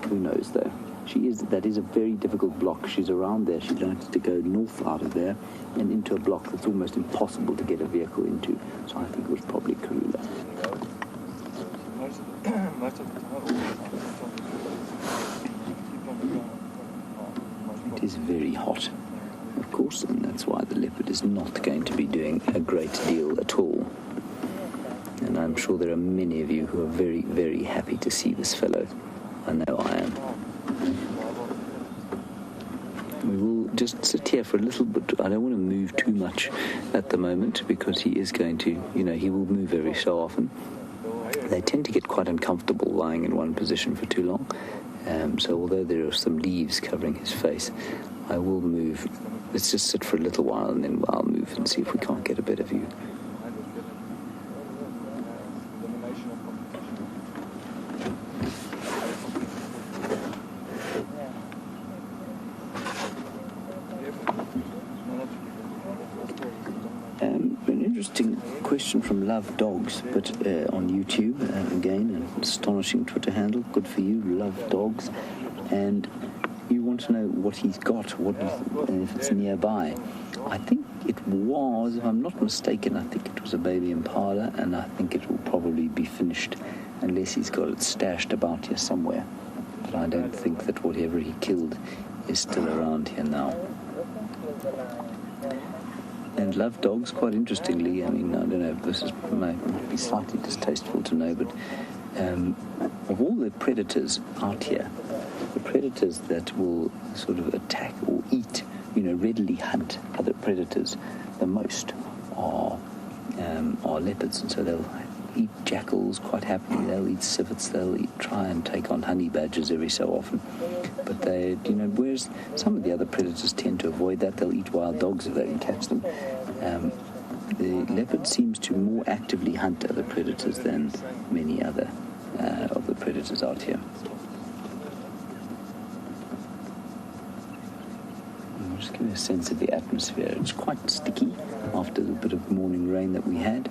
Speaker 1: Who knows, though? That is a very difficult block. She's around there. She likes to go north out of there and into a block that's almost impossible to get a vehicle into. So I think it was probably Karula. It is very hot, of course, and that's why the leopard is not going to be doing a great deal at all. And I'm sure there are many of you who are very, very happy to see this fellow. I know I am. We will just sit here for a little bit. I don't want to move too much at the moment because he is going to, he will move every so often. They tend to get quite uncomfortable lying in one position for too long. So although there are some leaves covering his face, I will move. Let's just sit for a little while and then I'll move and see if we can't get a better view. An interesting question from Love Dogs, but on YouTube, again, an astonishing Twitter handle. Good for you, Love Dogs. And you want to know what he's got, if it's nearby. I think it was, if I'm not mistaken, I think it was a baby impala, and I think it will probably be finished unless he's got it stashed about here somewhere. But I don't think that whatever he killed is still around here now. And Love Dogs, quite interestingly, I mean, I don't know if this might be slightly distasteful to know, but of all the predators out here, the predators that will sort of attack or eat, readily hunt other predators the most are leopards. And so they'll eat jackals quite happily, they'll eat civets, they'll try and take on honey badgers every so often. But they, whereas some of the other predators tend to avoid that, they'll eat wild dogs if they can catch them. The leopard seems to more actively hunt other predators than many other of the predators out here. I'll just give you a sense of the atmosphere. It's quite sticky after the bit of morning rain that we had.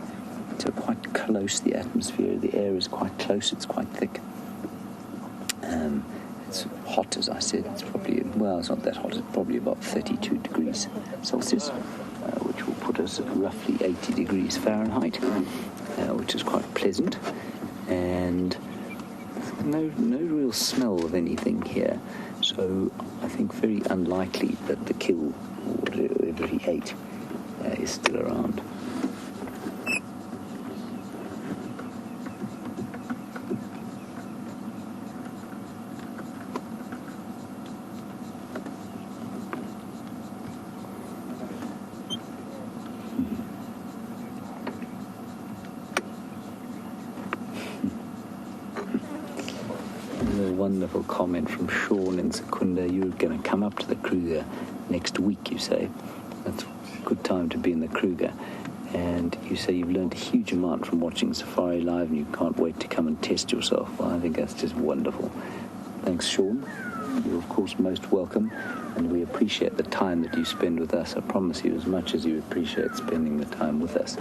Speaker 1: So quite close, the atmosphere, the air is quite close, it's quite thick. It's hot, as I said. It's probably, it's not that hot. It's probably about 32 degrees Celsius, which will put us at roughly 80 degrees Fahrenheit, which is quite pleasant. And no real smell of anything here. So I think very unlikely that the kill, or whatever he ate, is still around. wonderful comment from Sean in Secunda. You're going to come up to the Kruger next week, you say. That's a good time to be in the Kruger. And you say you've learned a huge amount from watching Safari Live and you can't wait to come and test yourself. Well, I think that's just wonderful. Thanks, Sean. You're, of course, most welcome, and we appreciate the time that you spend with us. I promise you, as much as you appreciate spending the time with us.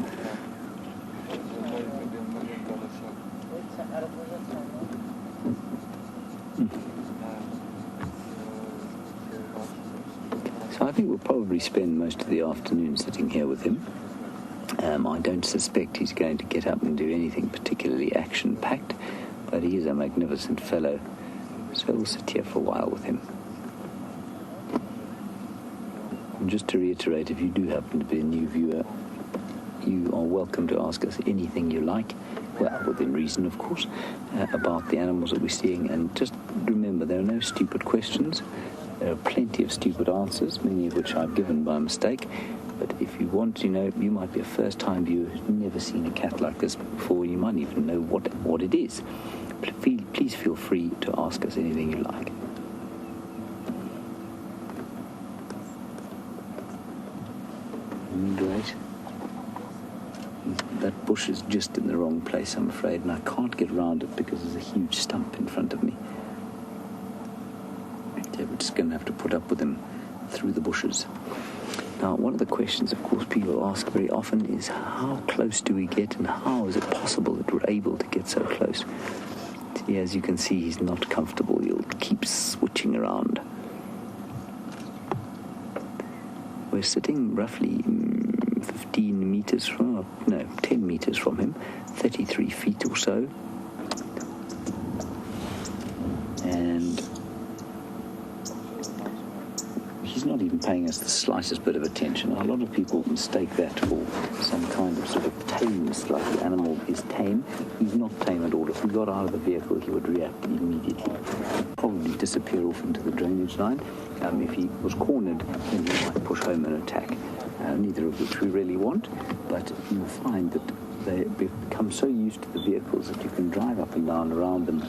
Speaker 1: So I think we'll probably spend most of the afternoon sitting here with him. I don't suspect he's going to get up and do anything particularly action-packed, but he is a magnificent fellow. So we'll sit here for a while with him. And just to reiterate, if you do happen to be a new viewer, you are welcome to ask us anything you like, well, within reason, of course, about the animals that we're seeing. And just remember, there are no stupid questions. There are plenty of stupid answers, many of which I've given by mistake. But if you want to know, you might be a first-time viewer who's never seen a cat like this before. You might even know what it is. Please feel free to ask us anything you like. Great. That bush is just in the wrong place, I'm afraid, and I can't get around it because there's a huge stump in front of me. So we're just going to have to put up with him through the bushes. Now, one of the questions, of course, people ask very often is how close do we get and how is it possible that we're able to get so close? See, as you can see, he's not comfortable. He'll keep switching around. We're sitting roughly 10 meters from him, 33 feet or so. And he's not even paying us the slightest bit of attention. A lot of people mistake that for some kind of sort of tameness, like the animal is tame. He's not tame at all. If we got out of the vehicle, he would react immediately. Probably disappear off into the drainage line. If he was cornered, then he might push home and attack, neither of which we really want. But you'll find that they become so used to the vehicles that you can drive up and down around them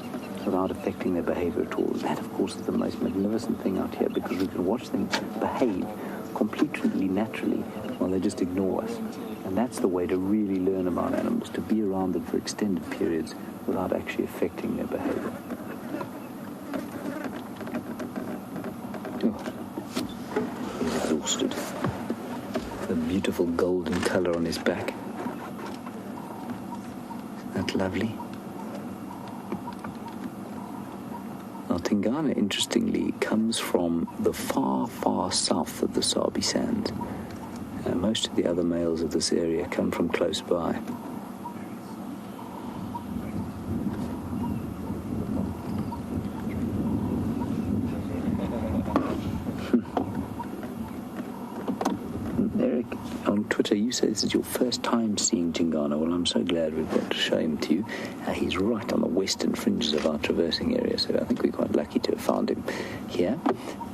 Speaker 1: without affecting their behavior at all. That, of course, is the most magnificent thing out here, because we can watch them behave completely naturally while they just ignore us. And that's the way to really learn about animals, to be around them for extended periods without actually affecting their behavior. Oh, he's exhausted. The beautiful golden color on his back. That's lovely. Now, Tingana, interestingly, comes from the far, far south of the Sabi Sands. Most of the other males of this area come from close by. Eric, on Twitter, you say this is your first time seeing Tingana. Well, I'm so glad we've got to show him to you. He's right on the western fringes of our traversing area, so I think we're quite lucky to have found him here.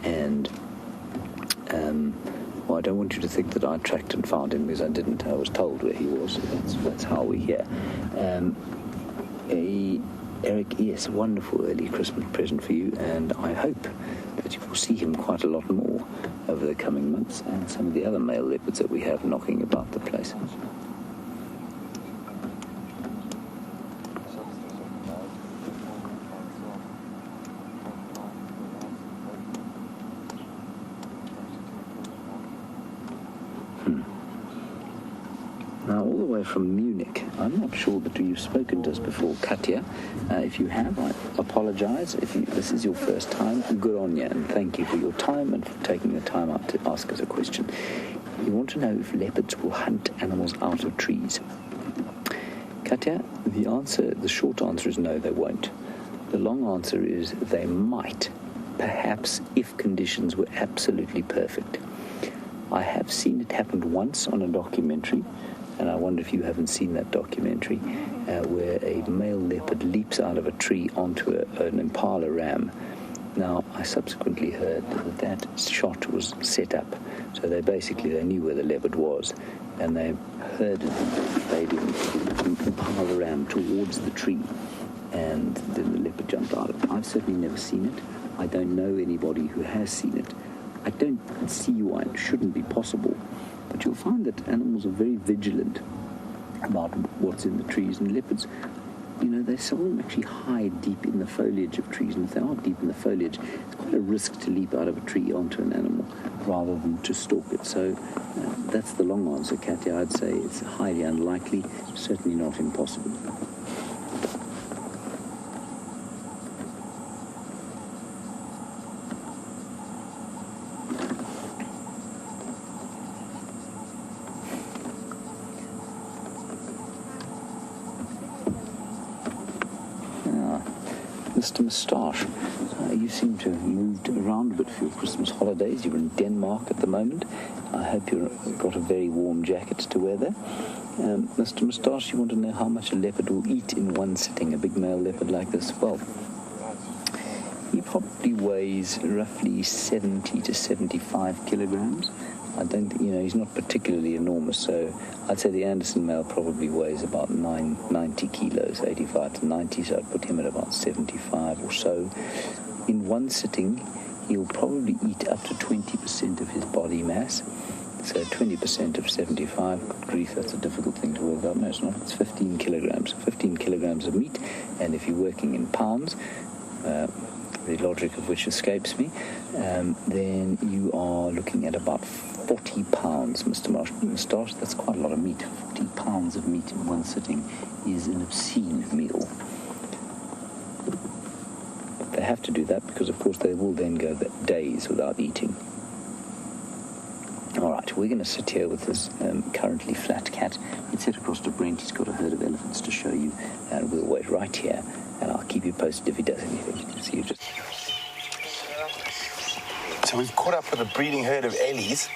Speaker 1: And, well, I don't want you to think that I tracked and found him, because I didn't. I was told where he was, so that's how we're here. Eric, yes, a wonderful early Christmas present for you, and I hope that you will see him quite a lot more over the coming months, and some of the other male leopards that we have knocking about the place. Now, all the way from Munich, I'm not sure that you've spoken to us before, Katya. If you have, I apologize. If this is your first time, good on you, and thank you for your time and for taking the time out to ask us a question. You want to know if leopards will hunt animals out of trees. Katya, the short answer is no, they won't. The long answer is they might, perhaps, if conditions were absolutely perfect. I have seen it happen once on a documentary, and I wonder if you haven't seen that documentary, where a male leopard leaps out of a tree onto an impala ram. Now, I subsequently heard that shot was set up, so they knew where the leopard was, and they herded the impala ram towards the tree, and then the leopard jumped out of it. I've certainly never seen it. I don't know anybody who has seen it. I don't see why it shouldn't be possible, but you'll find that animals are very vigilant about what's in the trees, and leopards, you know, they seldom actually hide deep in the foliage of trees, and if they are deep in the foliage, it's quite a risk to leap out of a tree onto an animal rather than to stalk it. So that's the long answer, Katya. I'd say it's highly unlikely, certainly not impossible. Mr. Moustache, you seem to have moved around a bit for your Christmas holidays. You're in Denmark at the moment. I hope you've got a very warm jacket to wear there. Mr. Moustache, you want to know how much a leopard will eat in one sitting, a big male leopard like this? Well, he probably weighs roughly 70 to 75 kilograms. I don't, he's not particularly enormous, so I'd say the Anderson male probably weighs about 90 kilos, 85 to 90, so I'd put him at about 75 or so. In one sitting, he'll probably eat up to 20% of his body mass. So 20% of 75, good grief, that's a difficult thing to work out. No, it's not. It's 15 kilograms. 15 kilograms of meat, and if you're working in pounds, the logic of which escapes me, then you are looking at about 40 pounds, Mr. Moustache. That's quite a lot of meat. 40 pounds of meat in one sitting is an obscene meal. But they have to do that because, of course, they will then go days without eating. All right, we're going to sit here with this currently flat cat. Let's head across to Brent. He's got a herd of elephants to show you, and we'll wait right here, and I'll keep you posted if he does anything. See you just...
Speaker 2: So we've caught up with a breeding herd of ellies,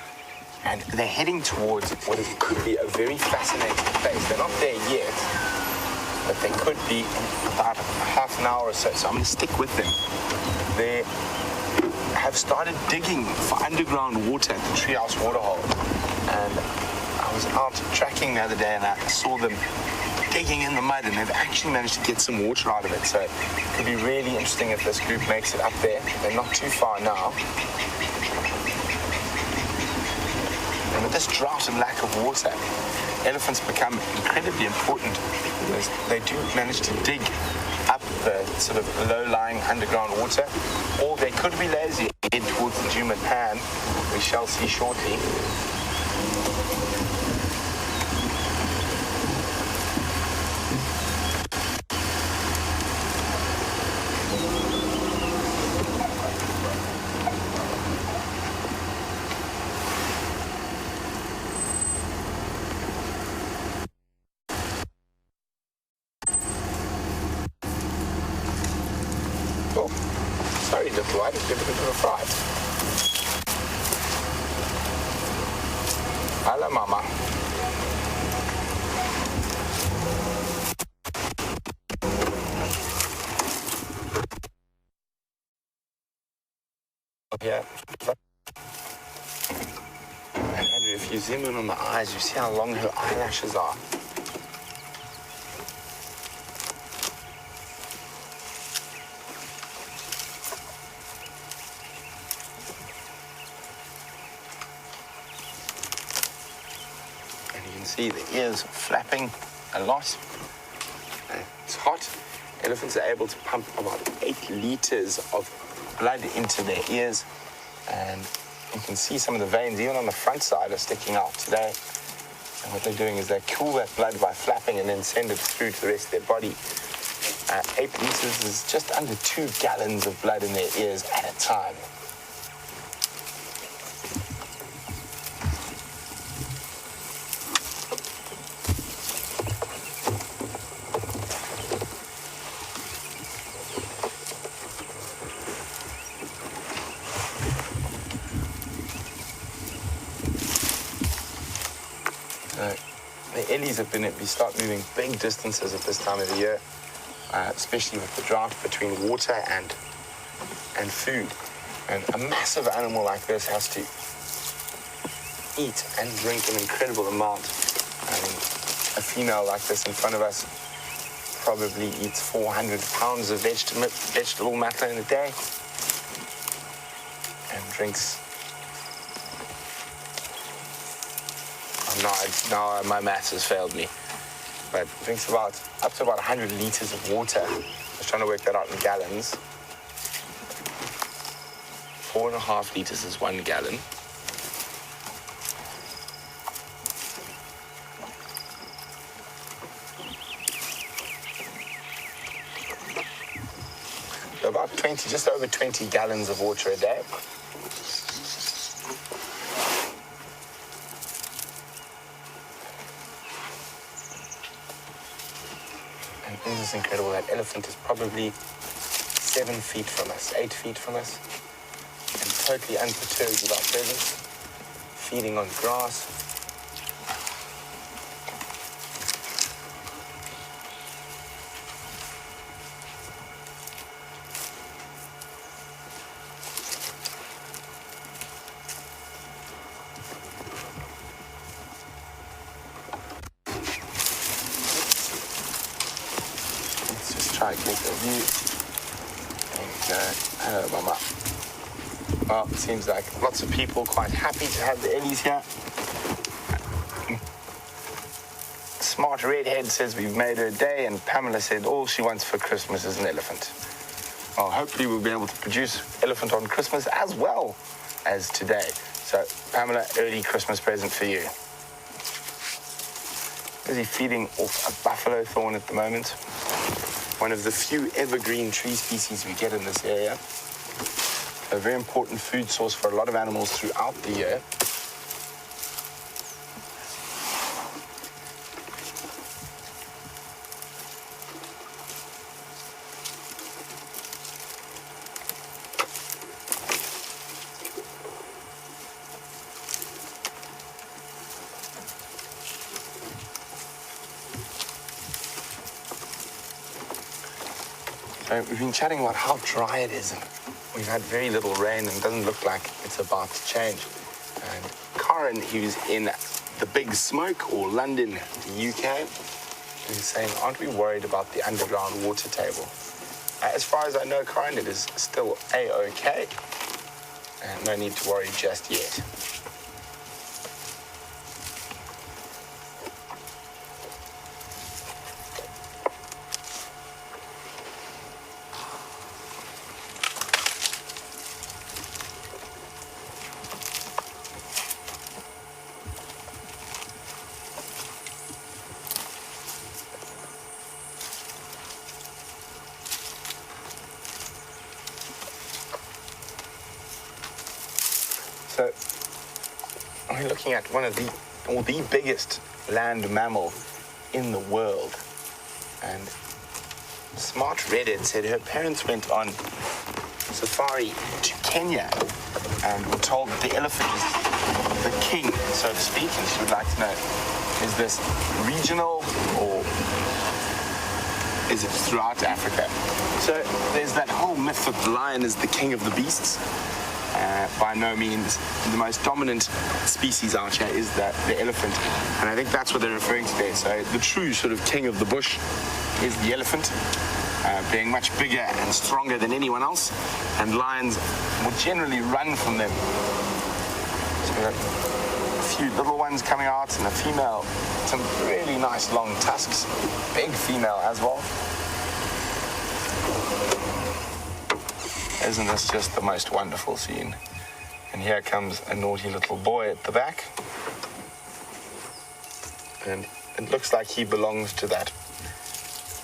Speaker 2: and they're heading towards what could be a very fascinating place. They're not there yet, but they could be in about half an hour or so. So I'm going to stick with them. They have started digging for underground water at the treehouse waterhole, and I was out tracking the other day and I saw them digging in the mud, and they've actually managed to get some water out of it. So it could be really interesting if this group makes it up there. They're not too far now. And with this drought and lack of water, elephants become incredibly important because they do manage to dig up the sort of low-lying underground water, or they could be lazy and head towards the Juma Pan. We shall see shortly. Sorry, little one, give it a bit of a fright. Hello, Mama. Yeah. Andrew, if you zoom in on the eyes, you see how long her eyelashes are. See the ears flapping a lot. It's hot. Elephants are able to pump about 8 liters of blood into their ears, and you can see some of the veins even on the front side are sticking out today. And what they're doing is they cool that blood by flapping and then send it through to the rest of their body. 8 liters is just under 2 gallons of blood in their ears at a time. The ellies we start moving big distances at this time of the year, especially with the drought between water and food. And a massive animal like this has to eat and drink an incredible amount. A female like this in front of us probably eats 400 pounds of vegetable matter in a day, and drinks. Now my maths has failed me, but drinks up to about 100 liters of water. I was trying to work that out in gallons. 4.5 liters is 1 gallon. So about just over 20 gallons of water a day. And isn't this incredible? That elephant is probably 7 feet from us, 8 feet from us, and totally unperturbed with our presence, feeding on grass. Let's just try to get the view. Hello, Mama. Well, it seems like lots of people quite happy to have the Ellies here. Smart Redhead says we've made her day, and Pamela said all she wants for Christmas is an elephant. Well, hopefully we'll be able to produce elephant on Christmas as well as today. So, Pamela, early Christmas present for you. Busy feeding off a buffalo thorn at the moment. One of the few evergreen tree species we get in this area. A very important food source for a lot of animals throughout the year. So we've been chatting about how dry it is. We've had very little rain and it doesn't look like it's about to change. And Karen, who's in the Big Smoke, or London, the UK, is saying, aren't we worried about the underground water table? As far as I know, Karen, it is still A-OK. And no need to worry just yet. So we're looking at one of the biggest land mammal in the world. And Smart Redhead said her parents went on safari to Kenya and were told that the elephant is the king, so to speak, and she would like to know, is this regional or is it throughout Africa? So there's that whole myth that the lion is the king of the beasts. By no means. The most dominant species out here is the elephant, and I think that's what they're referring to there. So the true sort of king of the bush is the elephant, being much bigger and stronger than anyone else, and lions will generally run from them. So we've got a few little ones coming out, and a female, some really nice long tusks, big female as well. Isn't this just the most wonderful scene? And here comes a naughty little boy at the back. And it looks like he belongs to that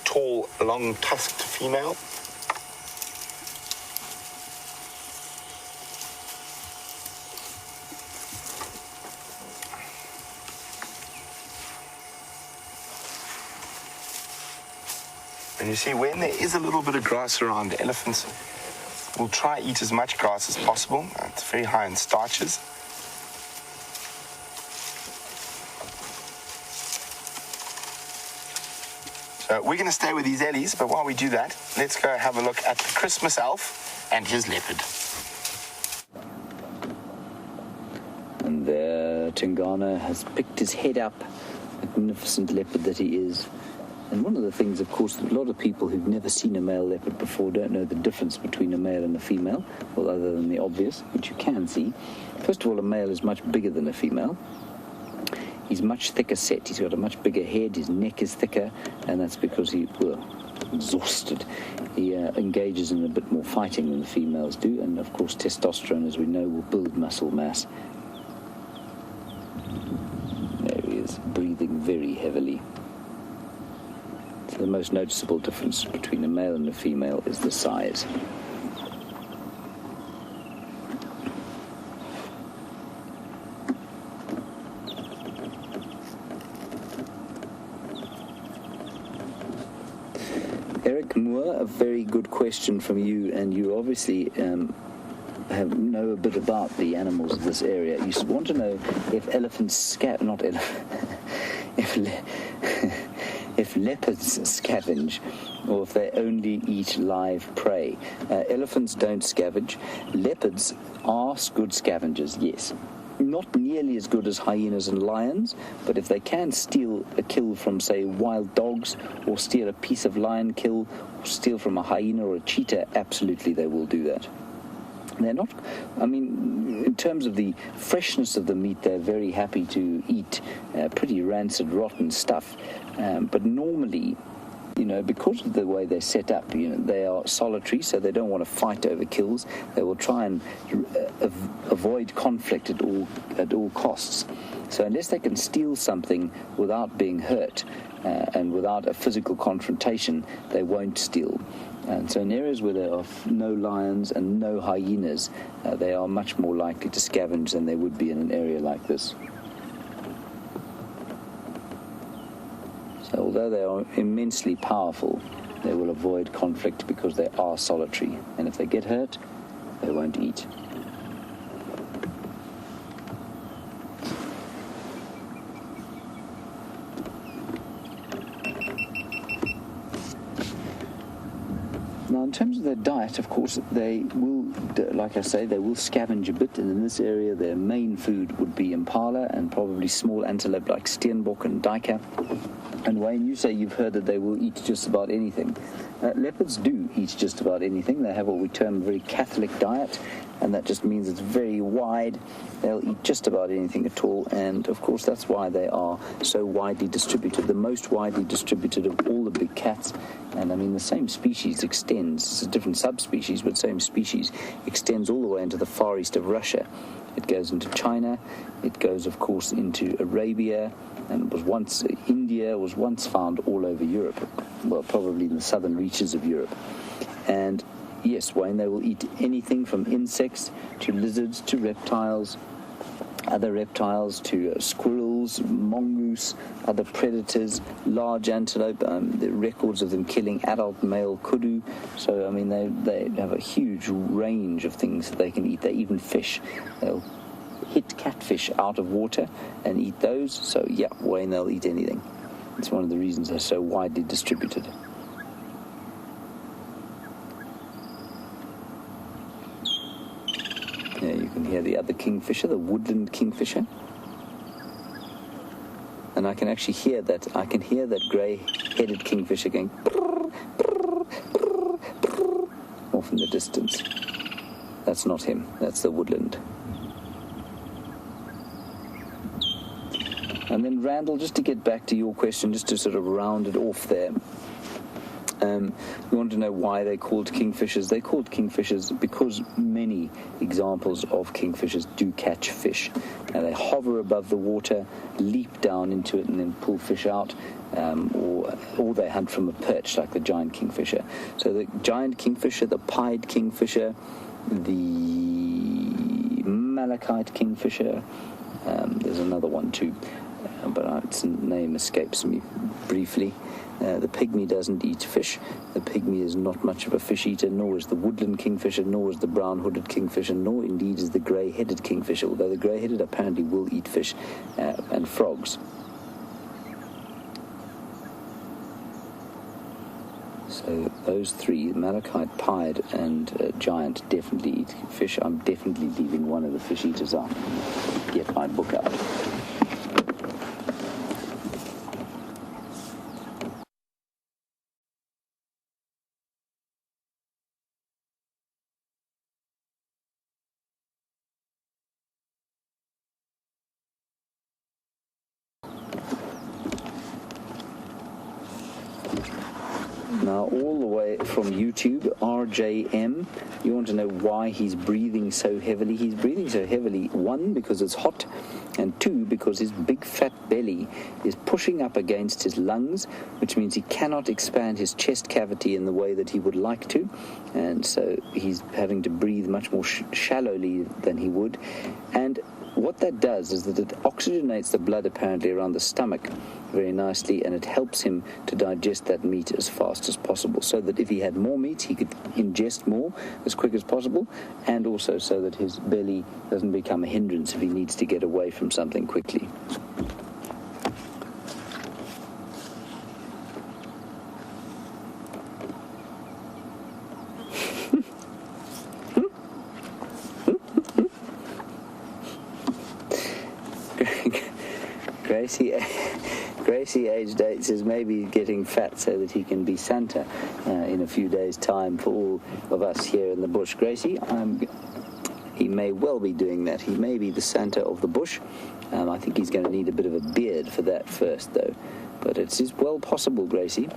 Speaker 2: tall, long-tusked female. And you see, when there is a little bit of grass around, elephants will try eat as much grass as possible. It's very high in starches. So we're going to stay with these Ellies, but while we do that, let's go have a look at the Christmas elf and his leopard.
Speaker 1: And there Tingana has picked his head up, magnificent leopard that he is, And one of the things, of course, that a lot of people who've never seen a male leopard before don't know the difference between a male and a female, well, other than the obvious, which you can see. First of all, a male is much bigger than a female. He's much thicker set. He's got a much bigger head. His neck is thicker, and that's because he's exhausted. He engages in a bit more fighting than the females do, and of course testosterone, as we know, will build muscle mass. There he is, breathing very heavily. So the most noticeable difference between a male and a female is the size. Eric Moore, a very good question from you, and you obviously know a bit about the animals of this area. You want to know if elephants if leopards scavenge, or if they only eat live prey. Elephants don't scavenge. Leopards are good scavengers, yes. Not nearly as good as hyenas and lions, but if they can steal a kill from, say, wild dogs, or steal a piece of lion kill, or steal from a hyena or a cheetah, absolutely they will do that. They're not, in terms of the freshness of the meat, they're very happy to eat pretty rancid, rotten stuff. But normally, because of the way they're set up, they are solitary, so they don't want to fight over kills. They will try and avoid conflict at all costs. So unless they can steal something without being hurt and without a physical confrontation, they won't steal. And so in areas where there are no lions and no hyenas, they are much more likely to scavenge than they would be in an area like this. So although they are immensely powerful, they will avoid conflict because they are solitary. And if they get hurt, they won't eat. Now, in terms of their diet, of course, they will, like I say, they will scavenge a bit, and in this area their main food would be impala and probably small antelope like steenbok and duiker. And Wayne, you say you've heard that they will eat just about anything. Leopards do eat just about anything. They have what we term a very Catholic diet, and that just means it's very wide. They'll eat just about anything at all, and of course that's why they are so widely distributed, the most widely distributed of all the big cats. And the same species extends, it's a different subspecies, but same species extends all the way into the far east of Russia. It goes into China, it goes of course into Arabia, and India was once found all over Europe, well, probably in the southern reaches of Europe. And yes, Wayne, they will eat anything from insects to lizards to reptiles, other reptiles to squirrels, mongoose, other predators, large antelope. The records of them killing adult male kudu. So, they have a huge range of things that they can eat. They even fish. They'll hit catfish out of water and eat those. So, yeah, Wayne, they'll eat anything. It's one of the reasons they're so widely distributed. Yeah, you can hear the other kingfisher, the woodland kingfisher. And I can actually hear that. I can hear that grey-headed kingfisher going brrr, brrr, brrr, brrr, off in the distance. That's not him. That's the woodland. And then, Randall, just to get back to your question, just to sort of round it off there, you want to know why they're called kingfishers. They're called kingfishers because many examples of kingfishers do catch fish. Now, they hover above the water, leap down into it, and then pull fish out, or they hunt from a perch like the giant kingfisher. So the giant kingfisher, the pied kingfisher, the malachite kingfisher, there's another one too, but its name escapes me briefly. The pygmy doesn't eat fish. The pygmy is not much of a fish eater, nor is the woodland kingfisher, nor is the brown-hooded kingfisher, nor indeed is the grey-headed kingfisher, although the grey-headed apparently will eat fish and frogs. So those three, malachite, pied, and giant, definitely eat fish. I'm definitely leaving one of the fish eaters out. Get my book out. Now, all the way from YouTube, RJM, you want to know why he's breathing so heavily. He's breathing so heavily, one, because it's hot, and two, because his big fat belly is pushing up against his lungs, which means he cannot expand his chest cavity in the way that he would like to, and so he's having to breathe much more shallowly than he would. And what that does is that it oxygenates the blood apparently around the stomach very nicely, and it helps him to digest that meat as fast as possible, so that if he had more meat, he could ingest more as quick as possible, and also so that his belly doesn't become a hindrance if he needs to get away from something quickly. Gracie, aged 8, says maybe getting fat so that he can be Santa in a few days' time for all of us here in the bush. Gracie, he may well be doing that. He may be the Santa of the bush. I think he's going to need a bit of a beard for that first, though. But it is well possible, Gracie.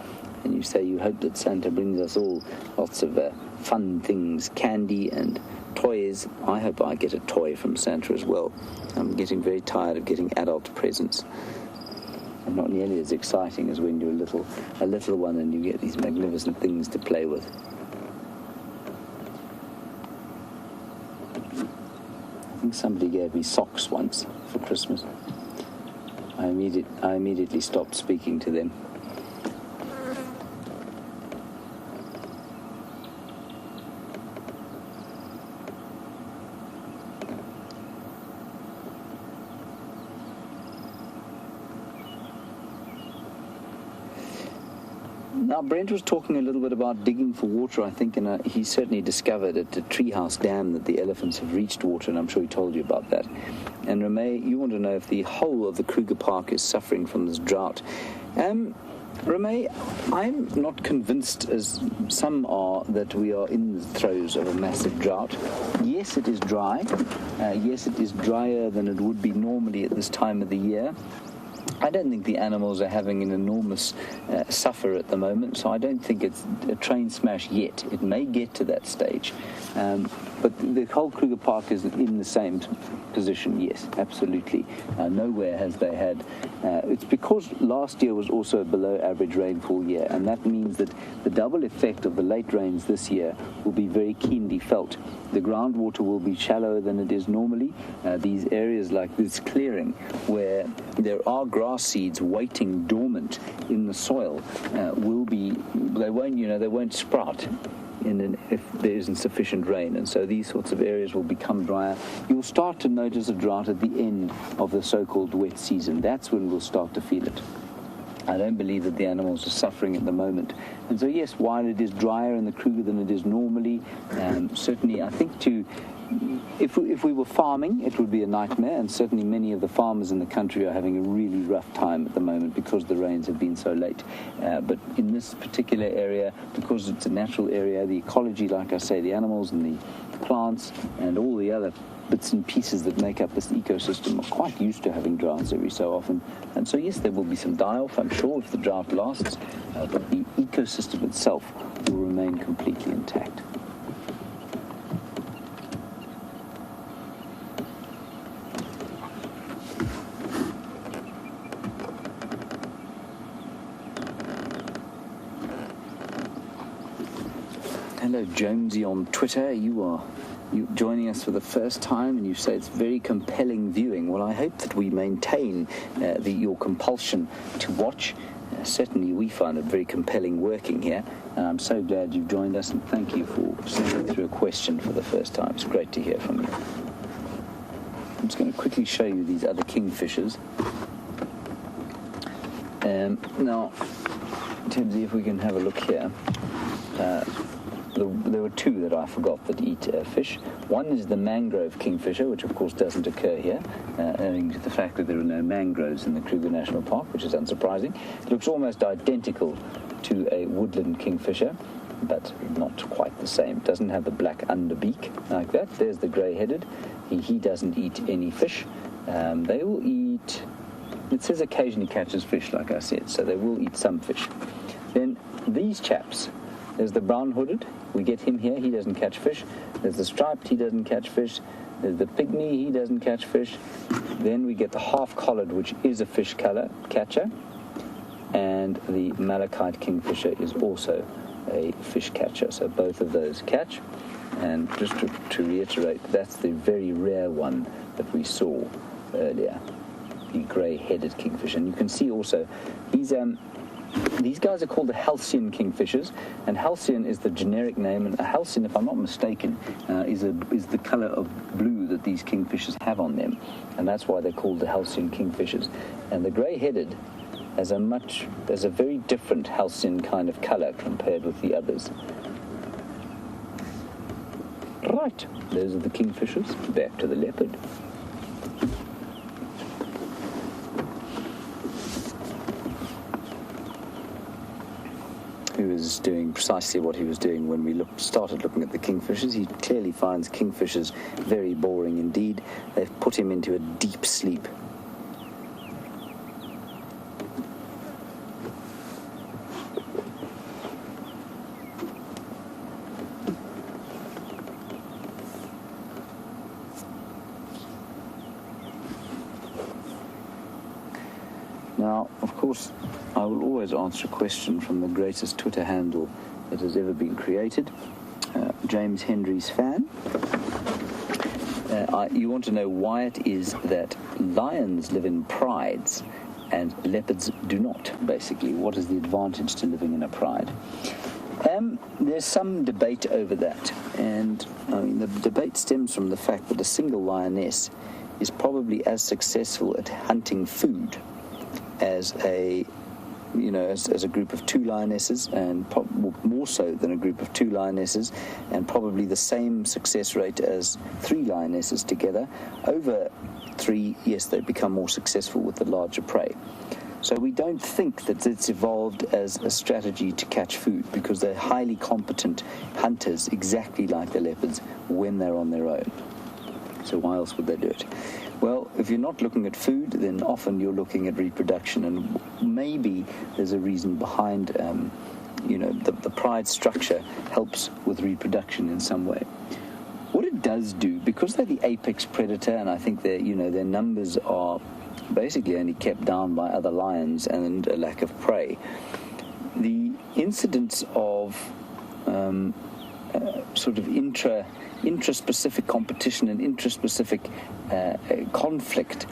Speaker 1: And you say you hope that Santa brings us all lots of fun things, candy and toys. I hope I get a toy from Santa as well. I'm getting very tired of getting adult presents. And not nearly as exciting as when you're a little one and you get these magnificent things to play with. I think somebody gave me socks once for Christmas. I immediately stopped speaking to them. Now, Brent was talking a little bit about digging for water, I think, and he certainly discovered at the Treehouse Dam that the elephants have reached water, and I'm sure he told you about that. And Ramey, you want to know if the whole of the Kruger Park is suffering from this drought. Ramey, I'm not convinced, as some are, that we are in the throes of a massive drought. Yes, it is dry. Yes, it is drier than it would be normally at this time of the year. I don't think the animals are having an enormous suffer at the moment, so I don't think it's a train smash yet. It may get to that stage. But the whole Kruger Park is in the same position, yes, absolutely. Nowhere has they had... it's because last year was also a below-average rainfall year, and that means that the double effect of the late rains this year will be very keenly felt. The groundwater will be shallower than it is normally. These areas like this clearing, where there are grass seeds waiting dormant in the soil, they won't sprout if there isn't sufficient rain, and so these sorts of areas will become drier. You'll start to notice a drought at the end of the so-called wet season. That's when we'll start to feel it. I don't believe that the animals are suffering at the moment. And so, yes, while it is drier in the Kruger than it is normally, certainly I think if we were farming, it would be a nightmare, and certainly many of the farmers in the country are having a really rough time at the moment because the rains have been so late. But in this particular area, because it's a natural area, the ecology, like I say, the animals and the plants and all the other bits and pieces that make up this ecosystem are quite used to having droughts every so often. And so, yes, there will be some die-off, I'm sure, if the drought lasts, but the ecosystem itself will remain completely intact. Hello, Jonesy on Twitter. You joining us for the first time, and you say it's very compelling viewing. Well, I hope that we maintain your compulsion to watch. Certainly, we find it very compelling working here, and I'm so glad you've joined us, and thank you for sending through a question for the first time. It's great to hear from you. I'm just going to quickly show you these other kingfishers. Now, Timsy, if we can have a look here. There were two that I forgot that eat fish. One is the mangrove kingfisher, which of course doesn't occur here, owing to the fact that there are no mangroves in the Kruger National Park, which is unsurprising. It looks almost identical to a woodland kingfisher, but not quite the same. It doesn't have the black underbeak like that. There's the grey-headed. He doesn't eat any fish. They will eat... It says occasionally catches fish, like I said, so they will eat some fish. Then these chaps, there's the brown-hooded. We get him here. He doesn't catch fish. There's the striped. He doesn't catch fish. There's the pygmy. He doesn't catch fish. Then we get the half-collared, which is a fish catcher. And the malachite kingfisher is also a fish catcher. So both of those catch. And just to reiterate, that's the very rare one that we saw earlier, the grey-headed kingfisher. And you can see also these guys are called the halcyon kingfishers, and halcyon is the generic name, and a halcyon, if I'm not mistaken, is the colour of blue that these kingfishers have on them, and that's why they're called the halcyon kingfishers. And the grey-headed has a very different halcyon kind of colour compared with the others. Right, those are the kingfishers. Back to the leopard. Who is doing precisely what he was doing when we started looking at the kingfishers. He clearly finds kingfishers very boring indeed. They've put him into a deep sleep. Now, of course, I will always answer a question from the greatest Twitter handle that has ever been created, James Hendry's fan. You want to know why it is that lions live in prides and leopards do not, basically. What is the advantage to living in a pride? There's some debate over that, and I mean, the debate stems from the fact that a single lioness is probably as successful at hunting food as a group of two lionesses, and more so than a group of two lionesses, and probably the same success rate as three lionesses together. Over three, yes, they become more successful with the larger prey. So we don't think that it's evolved as a strategy to catch food, because they're highly competent hunters, exactly like the leopards, when they're on their own. So why else would they do it? Well, if you're not looking at food, then often you're looking at reproduction, and maybe there's a reason behind, the pride structure helps with reproduction in some way. What it does do, because they're the apex predator, and I think their numbers are basically only kept down by other lions and a lack of prey, the incidence of sort of intraspecific competition and intraspecific conflict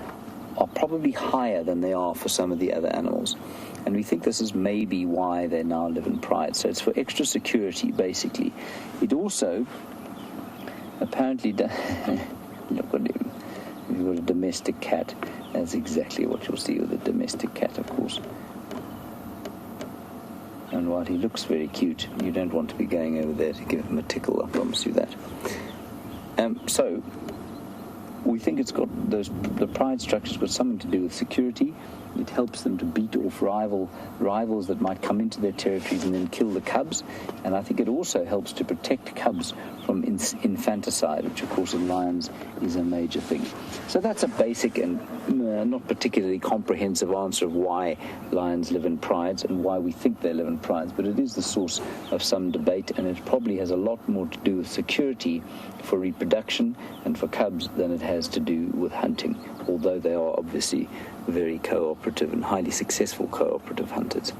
Speaker 1: are probably higher than they are for some of the other animals. And we think this is maybe why they now live in pride. So it's for extra security, basically. It also apparently look at him. You've got a domestic cat. That's exactly what you'll see with a domestic cat, of course. And while he looks very cute, you don't want to be going over there to give him a tickle, I promise you that. So, we think it's got the pride structure's got something to do with security. It helps them to beat off rivals that might come into their territories and then kill the cubs. And I think it also helps to protect cubs from infanticide, which of course in lions is a major thing. So that's a basic and not particularly comprehensive answer of why lions live in prides and why we think they live in prides, but it is the source of some debate, and it probably has a lot more to do with security for reproduction and for cubs than it has to do with hunting, although they are obviously very cooperative and highly successful cooperative hunters.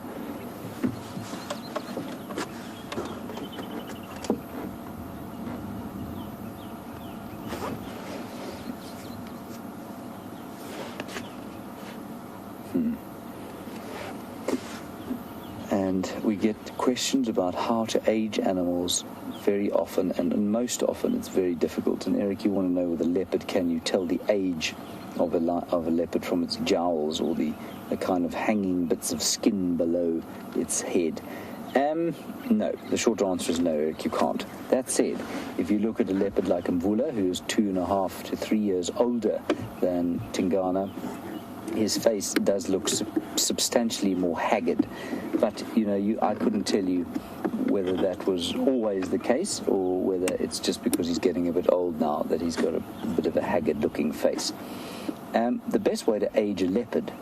Speaker 1: And we get questions about how to age animals very often, and most often it's very difficult. And Eric, you want to know with a leopard, can you tell the age of a leopard from its jowls or the kind of hanging bits of skin below its head? No, the short answer is no, Eric, you can't. That said, if you look at a leopard like Mvula, who is 2.5 to 3 years older than Tingana, his face does look substantially more haggard. But, I couldn't tell you whether that was always the case or whether it's just because he's getting a bit old now that he's got a bit of a haggard-looking face. The best way to age a leopard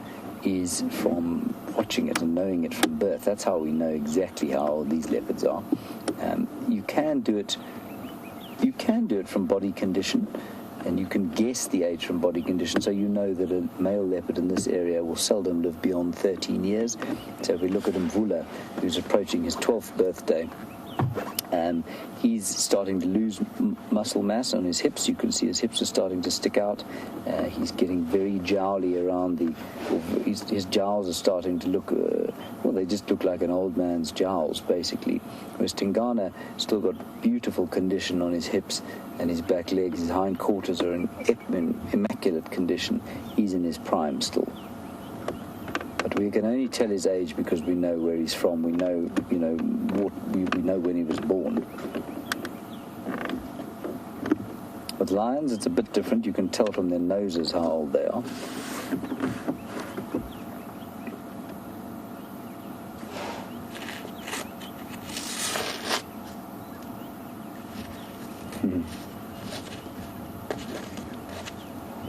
Speaker 1: is from watching it and knowing it from birth. That's how we know exactly how old these leopards are. You can do it from body condition, and you can guess the age from body condition, so you know that a male leopard in this area will seldom live beyond 13 years. So if we look at Vulture, who's approaching his 12th birthday, he's starting to lose muscle mass on his hips. You can see his hips are starting to stick out. He's getting very jowly around his jowls are starting to look, they just look like an old man's jowls, basically. Whereas Tingana still got beautiful condition on his hips and his back legs. His hind quarters are in immaculate condition. He's in his prime still. But we can only tell his age because we know where he's from. We know, we know when he was born. With lions, it's a bit different. You can tell from their noses how old they are.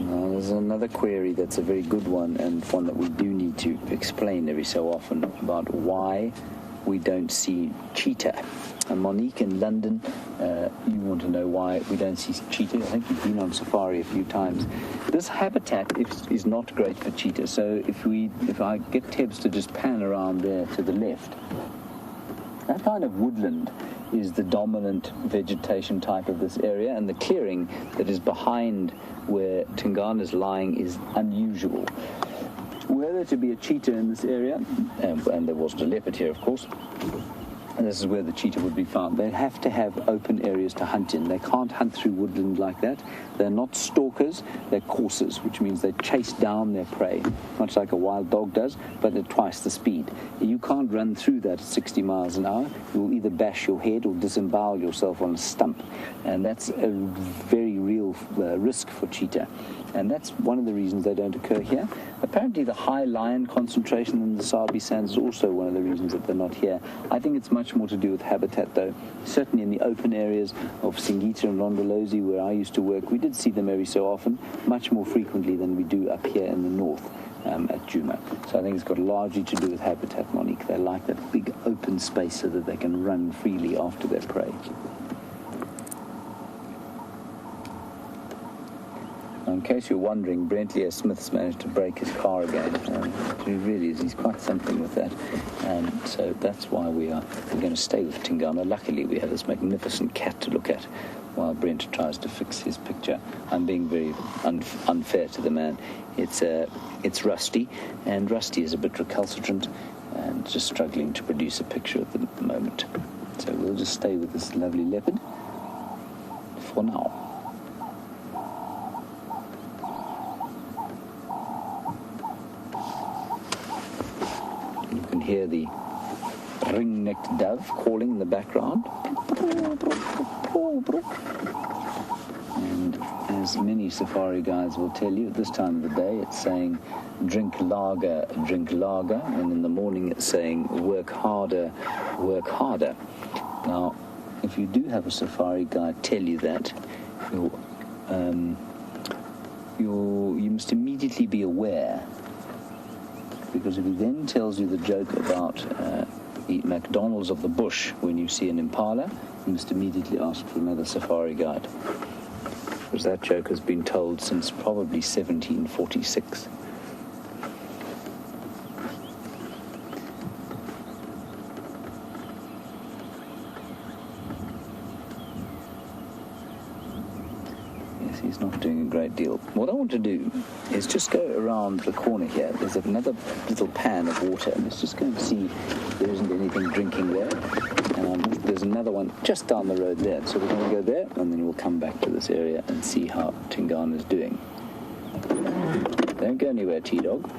Speaker 1: Now, there's another query that's a very good one, and one that we do need to explain every so often, about why we don't see cheetah. And Monique in London, you want to know why we don't see cheetah. I think you've been on safari a few times. This habitat is not great for cheetah. So if I get Tebs to just pan around there to the left, that kind of woodland is the dominant vegetation type of this area, and the clearing that is behind where Tingana is lying is unusual. Were there to be a cheetah in this area, and there wasn't a leopard here, of course, and this is where the cheetah would be found, they'd have to have open areas to hunt in. They can't hunt through woodland like that. They're not stalkers, they're coursers, which means they chase down their prey, much like a wild dog does, but at twice the speed. You can't run through that at 60 miles an hour. You'll either bash your head or disembowel yourself on a stump, and that's a very real risk for cheetah. And that's one of the reasons they don't occur here. Apparently the high lion concentration in the Sabi Sands is also one of the reasons that they're not here. I think it's much more to do with habitat, though. Certainly in the open areas of Singita and Londolozi, where I used to work, we did see them every so often, much more frequently than we do up here in the north at Djuma. So I think it's got largely to do with habitat, Monique. They like that big open space so that they can run freely after their prey. In case you're wondering, Brent Smith's managed to break his car again. He really is. He's quite something with that. So that's why we're going to stay with Tingana. Luckily, we have this magnificent cat to look at while Brent tries to fix his picture. I'm being very unfair to the man. It's Rusty, and Rusty is a bit recalcitrant and just struggling to produce a picture at the moment. So we'll just stay with this lovely leopard for now. Hear the ring-necked dove calling in the background. And as many safari guides will tell you, at this time of the day it's saying drink lager, and in the morning it's saying work harder, work harder. Now, if you do have a safari guide tell you that, you must immediately be aware, because if he then tells you the joke about the McDonald's of the bush when you see an impala, you must immediately ask for another safari guide, because that joke has been told since probably 1746. He's not doing a great deal. What I want to do is just go around the corner here. There's another little pan of water, and let's just go and see if there isn't anything drinking there. And there's another one just down the road there. So we're going to go there, and then we'll come back to this area and see how Tingana is doing. Don't go anywhere, T-Dog.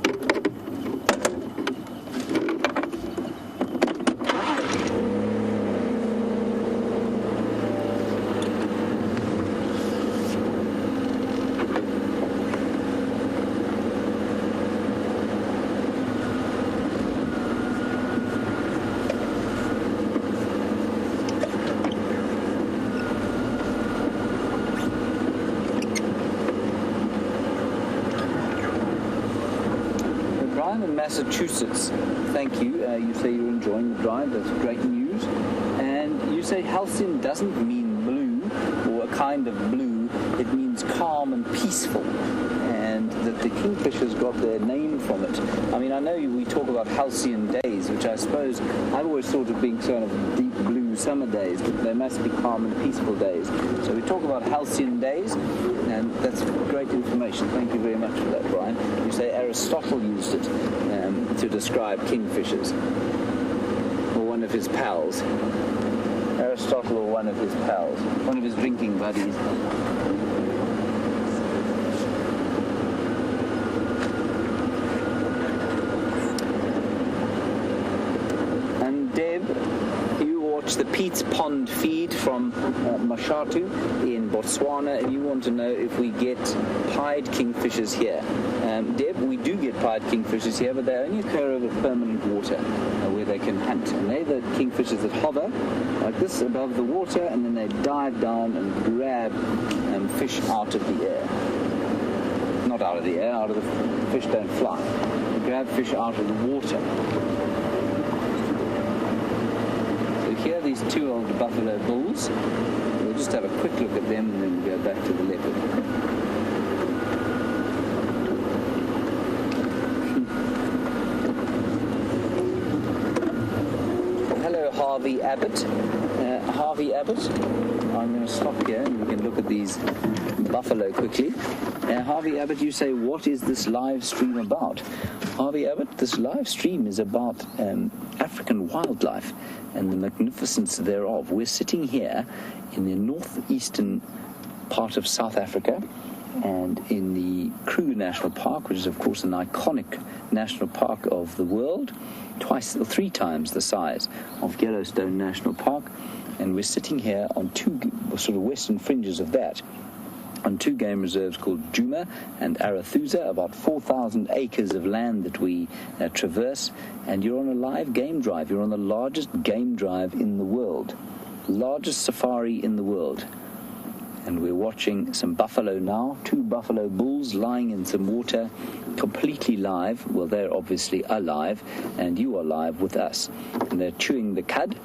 Speaker 1: Massachusetts. Thank you. You say you're enjoying the drive. That's great news. And you say halcyon doesn't mean blue or a kind of blue. It means calm and peaceful. And that the Kingfishers got their name from it. I mean, I know we talk about halcyon days, which I suppose I've always thought of being sort of deep blue summer days, but they must be calm and peaceful days. So we talk about halcyon days, and that's great information. Thank you very much for that, Brian. You say Aristotle used it to describe kingfishers, or one of his pals. Aristotle or one of his pals, one of his drinking buddies. The Pete's Pond feed from Mashatu in Botswana, and you want to know if we get pied kingfishers here. Deb, we do get pied kingfishers here, but they only occur over permanent water where they can hunt. And they're the kingfishers that hover like this above the water, and then they dive down and grab fish out of the air. Not out of the air, out of the fish don't fly. They grab fish out of the water. Here are these two old buffalo bulls. We'll just have a quick look at them and then we'll go back to the leopard. Hello, Harvey Abbott. Harvey Abbott, I'm going to stop here and we can look at these buffalo quickly. Harvey Abbott, you say, what is this live stream about? Harvey Abbott, this live stream is about African wildlife and the magnificence thereof. We're sitting here in the northeastern part of South Africa and in the Kruger National Park, which is, of course, an iconic national park of the world, twice or three times the size of Yellowstone National Park. And we're sitting here on two sort of western fringes of that, on two game reserves called Djuma and Arathusa, about 4,000 acres of land that we traverse, and you're on a live game drive. You're on the largest game drive in the world, largest safari in the world. And we're watching some buffalo now, two buffalo bulls lying in some water, completely live. Well, they're obviously alive, and you are live with us. And they're chewing the cud,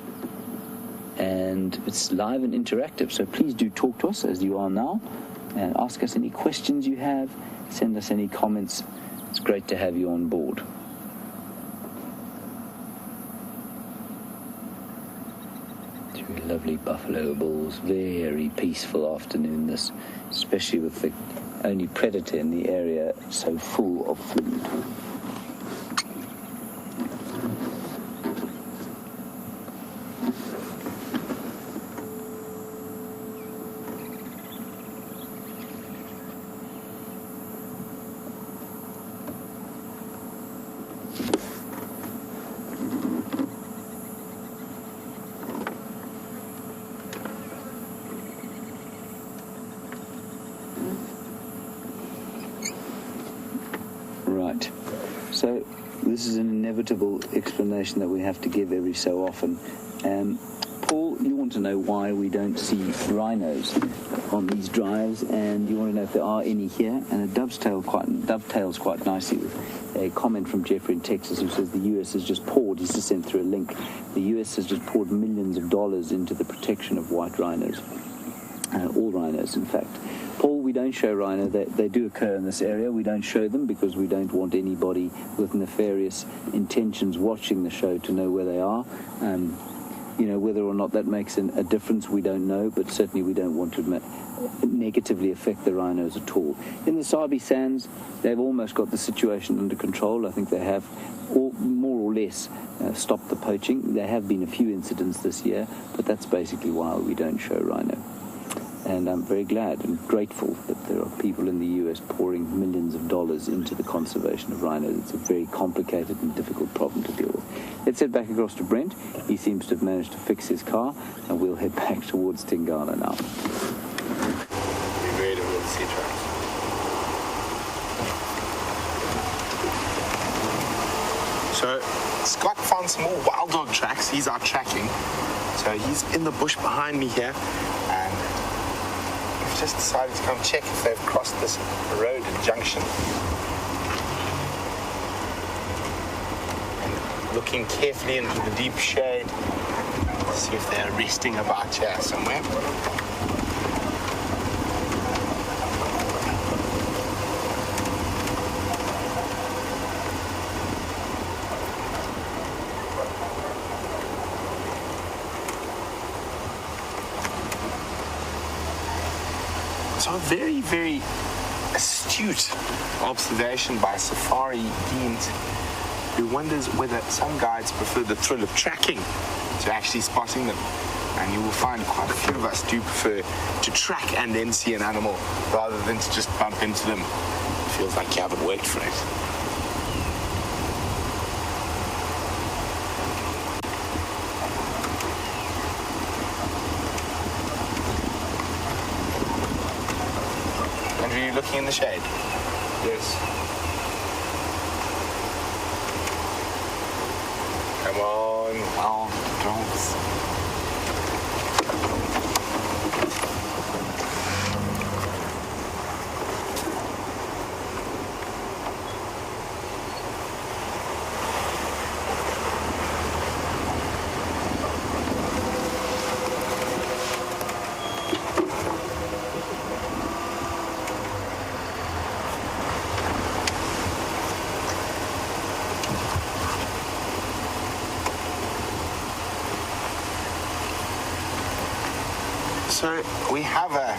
Speaker 1: and it's live and interactive. So please do talk to us as you are now. And ask us any questions you have, send us any comments. It's great to have you on board. Two lovely buffalo bulls, very peaceful afternoon this, especially with the only predator in the area so full of food. Right, so this is an inevitable explanation that we have to give every so often. Paul, you want to know why we don't see rhinos on these drives, and you want to know if there are any here, and it dovetails quite nicely with a comment from Jeffrey in Texas who says the US has just poured, he's just sent through a link, the US has just poured millions of dollars into the protection of white rhinos, all rhinos in fact. Paul, we don't show rhino. They do occur in this area. We don't show them because we don't want anybody with nefarious intentions watching the show to know where they are. Whether or not that makes a difference, we don't know, but certainly we don't want to negatively affect the rhinos at all. In the Sabi Sands, they've almost got the situation under control. I think they have more or less stopped the poaching. There have been a few incidents this year, but that's basically why we don't show rhino. And I'm very glad and grateful that there are people in the US pouring millions of dollars into the conservation of rhinos. It's a very complicated and difficult problem to deal with. Let's head back across to Brent. He seems to have managed to fix his car, and we'll head back towards Tingana now.
Speaker 2: Be ready to go to sea tracks. So Scott found some more wild dog tracks. He's out tracking. So he's in the bush behind me here, and we've just decided to come check if they've crossed this road junction. looking carefully into the deep shade. See if they're resting about here somewhere. So a very, very astute observation by Safari Deans, who wonders whether some guides prefer the thrill of tracking to actually spotting them. And you will find quite a few of us do prefer to track and then see an animal rather than to just bump into them. It feels like you haven't worked for it. Andrew, are you looking in the shade?
Speaker 3: Yes.
Speaker 2: Come on, wild dogs. So we have a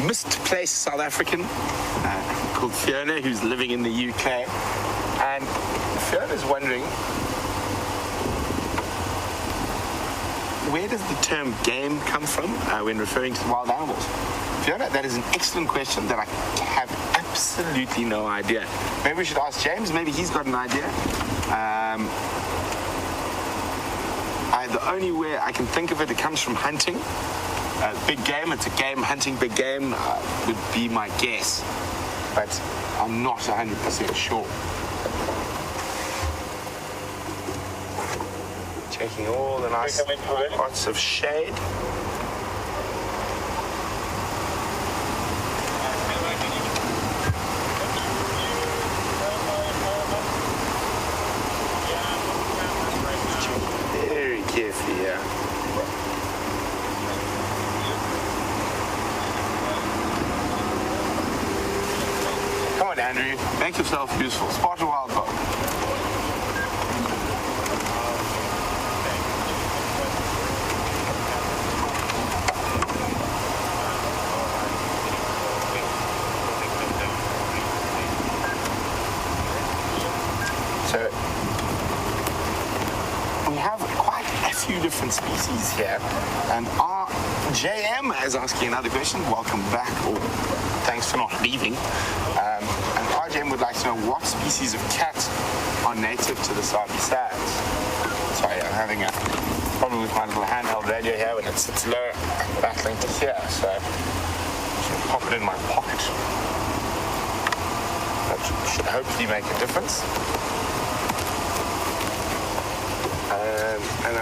Speaker 2: misplaced South African called Fiona, who's living in the UK. And Fiona's wondering, where does the term game come from when referring to wild animals? Fiona, that is an excellent question that I have absolutely no idea. Maybe we should ask James, maybe he's got an idea. The only way I can think of it, it comes from hunting. Big game, it's a game, hunting big game would be my guess, but I'm not 100% sure. Checking all the nice spots of shade. Very carefully, yeah. Andrew, make yourself useful. Spot a wild dog. So we have quite a few different species here, and our JM is asking another question. Welcome back, or thanks for not leaving. And RJM would like to know what species of cat are native to the Sabi Sands. Sorry, I'm having a problem with my little handheld radio here when it sits low, battling to here, so I'm just going to pop it in my pocket. That should hopefully make a difference. And I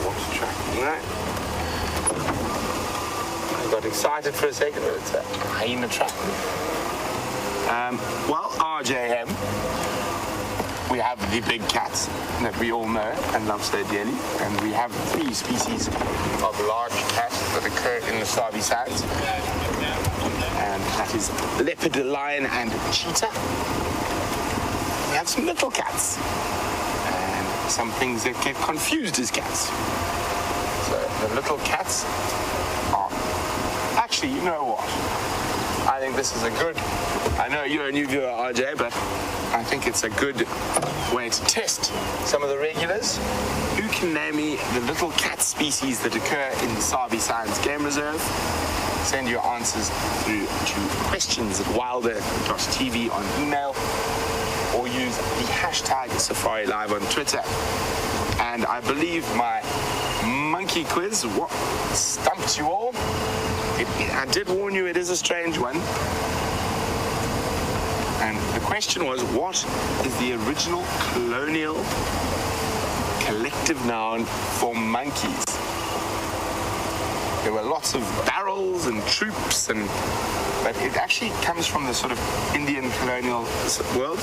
Speaker 2: want to track that. I got excited for a second, but it's a hyena trap. Well, RJM, we have the big cats that we all know and love so dearly, and we have 3 species of large cats that occur in the Sabi Sands, and that is leopard, lion, and cheetah. We have some little cats, and some things that get confused as cats. So the little cats are, actually, you know what? I think this is a good, I know you're a new viewer, RJ, but I think it's a good way to test some of the regulars. Who can name me the little cat species that occur in the Sabi Sands Game Reserve? Send your answers through to questions@wildearth.tv on email, or use the hashtag SafariLIVE on Twitter. And I believe my monkey quiz stumped you all. I did warn you, it is a strange one. And the question was, what is the original colonial collective noun for monkeys? there were lots of barrels and troops, but it actually comes from the sort of Indian colonial world,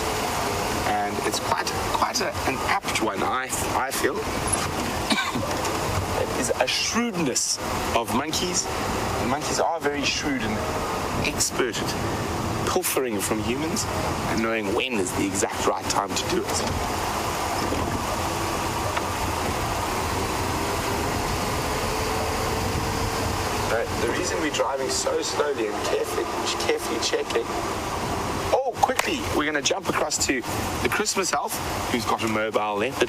Speaker 2: and it's quite an apt one, I feel. It is a shrewdness of monkeys, and monkeys are very shrewd and expert at pilfering from humans and knowing when is the exact right time to do it. The reason we're driving so slowly and carefully checking. Oh, quickly, we're going to jump across to the Christmas elf, who's got a mobile leopard.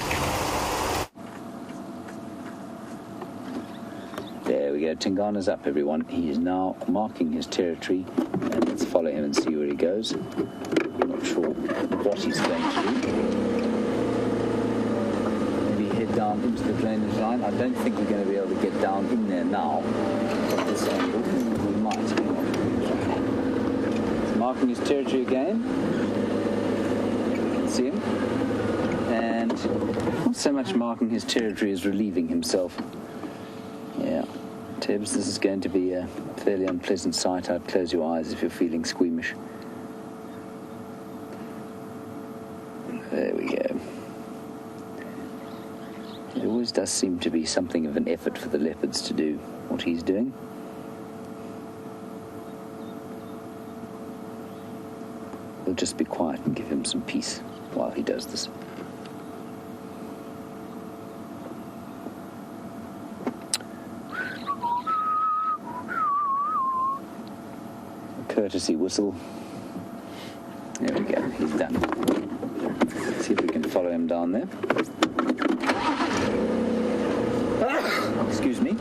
Speaker 1: There we go. Tingana's up, everyone. He is now marking his territory, and let's follow him and see where he goes. I'm not sure what he's going to do. Maybe head down into the drainage line. I don't think we're going to be able to get down in there now. At this angle, we might. He's marking his territory again. You can see him. And not so much marking his territory as relieving himself. Yeah, Tibbs, this is going to be a fairly unpleasant sight. I'd close your eyes if you're feeling squeamish. There we go. It always does seem to be something of an effort for the leopards to do what he's doing. We'll just be quiet and give him some peace while he does this. Courtesy whistle. There we go, he's done. Let's see if we can follow him down there. Excuse me.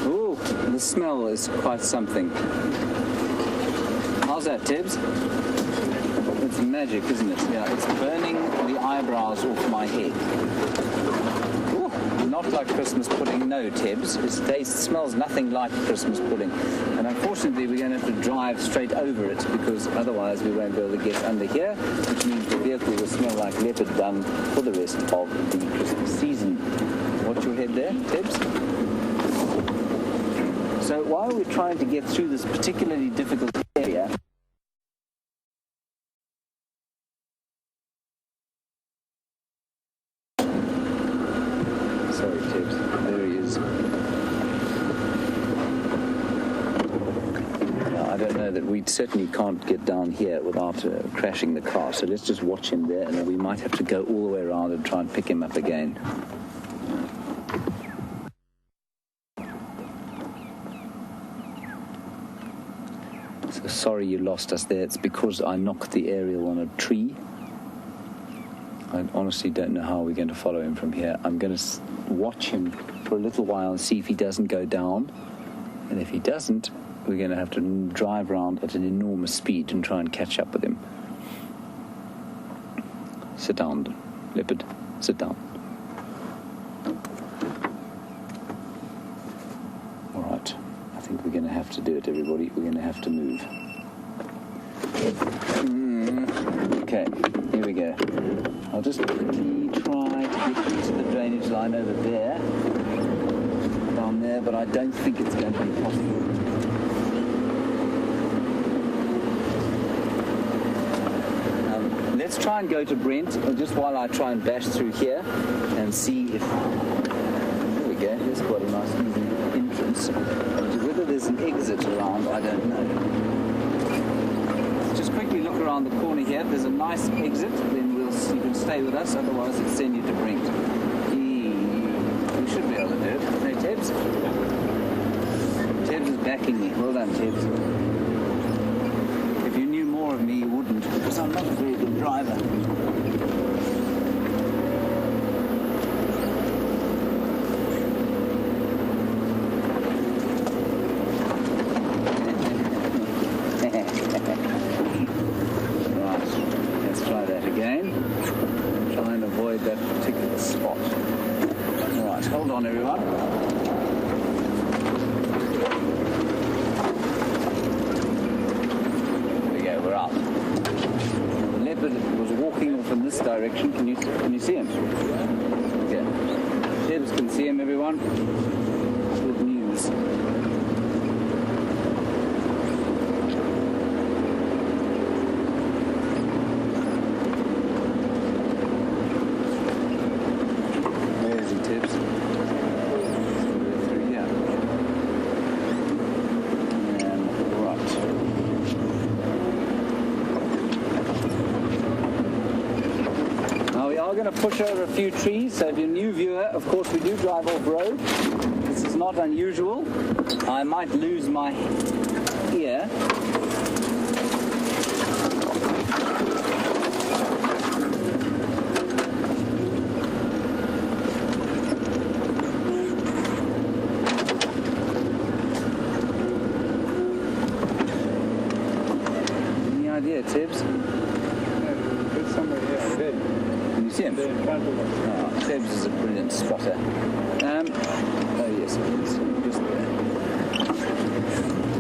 Speaker 1: Ooh, the smell is quite something. How's that, Tibbs? It's magic, isn't it? Yeah, it's burning the eyebrows off my head. Not like Christmas pudding, no, Tibbs. It smells nothing like Christmas pudding. And unfortunately, we're going to have to drive straight over it because otherwise we won't be able to get under here, which means the vehicle will smell like leopard dung for the rest of the Christmas season. Watch your head there, Tibbs. So while we're trying to get through this particularly difficult area, sorry, Tibbs. There he is. Now, I don't know that we certainly can't get down here without crashing the car, so let's just watch him there, and then we might have to go all the way around and try and pick him up again. So sorry you lost us there. It's because I knocked the aerial on a tree. I honestly don't know how we're going to follow him from here. I'm going to watch him for a little while and see if he doesn't go down. And if he doesn't, we're going to have to drive around at an enormous speed and try and catch up with him. Sit down, leopard. Sit down. All right. I think we're going to have to do it, everybody. We're going to have to move. Okay, here we go. I'll just quickly try to get to the drainage line over there, down there, but I don't think it's going to be possible. Let's try and go to Brent, just while I try and bash through here and see if... There we go, here's quite a nice easy entrance. Whether there's an exit around, I don't know. Just quickly look around the corner here. If there's a nice exit, then you can stay with us, otherwise it'll send you to Brent. We should be able to do it. No, Tibbs? Tibbs is backing me. Well done, Tibbs. If you knew more of me, you wouldn't, because I'm not a very good driver. Hold on, everyone. There we go, we're out. The leopard was walking off in this direction. Can you see him? Okay. Tibbs can see him, everyone. Good news. Where is he, Tibbs? Through here. We're going to push over a few trees, so if you're a new viewer, of course we do drive off-road. This is not unusual. I might lose my ear. Any idea, Tibbs?
Speaker 3: There's somewhere here. There.
Speaker 1: Can you see him?
Speaker 3: There in front of us.
Speaker 1: Oh, Tibbs is a brilliant spotter. Oh yes, I can see him just there.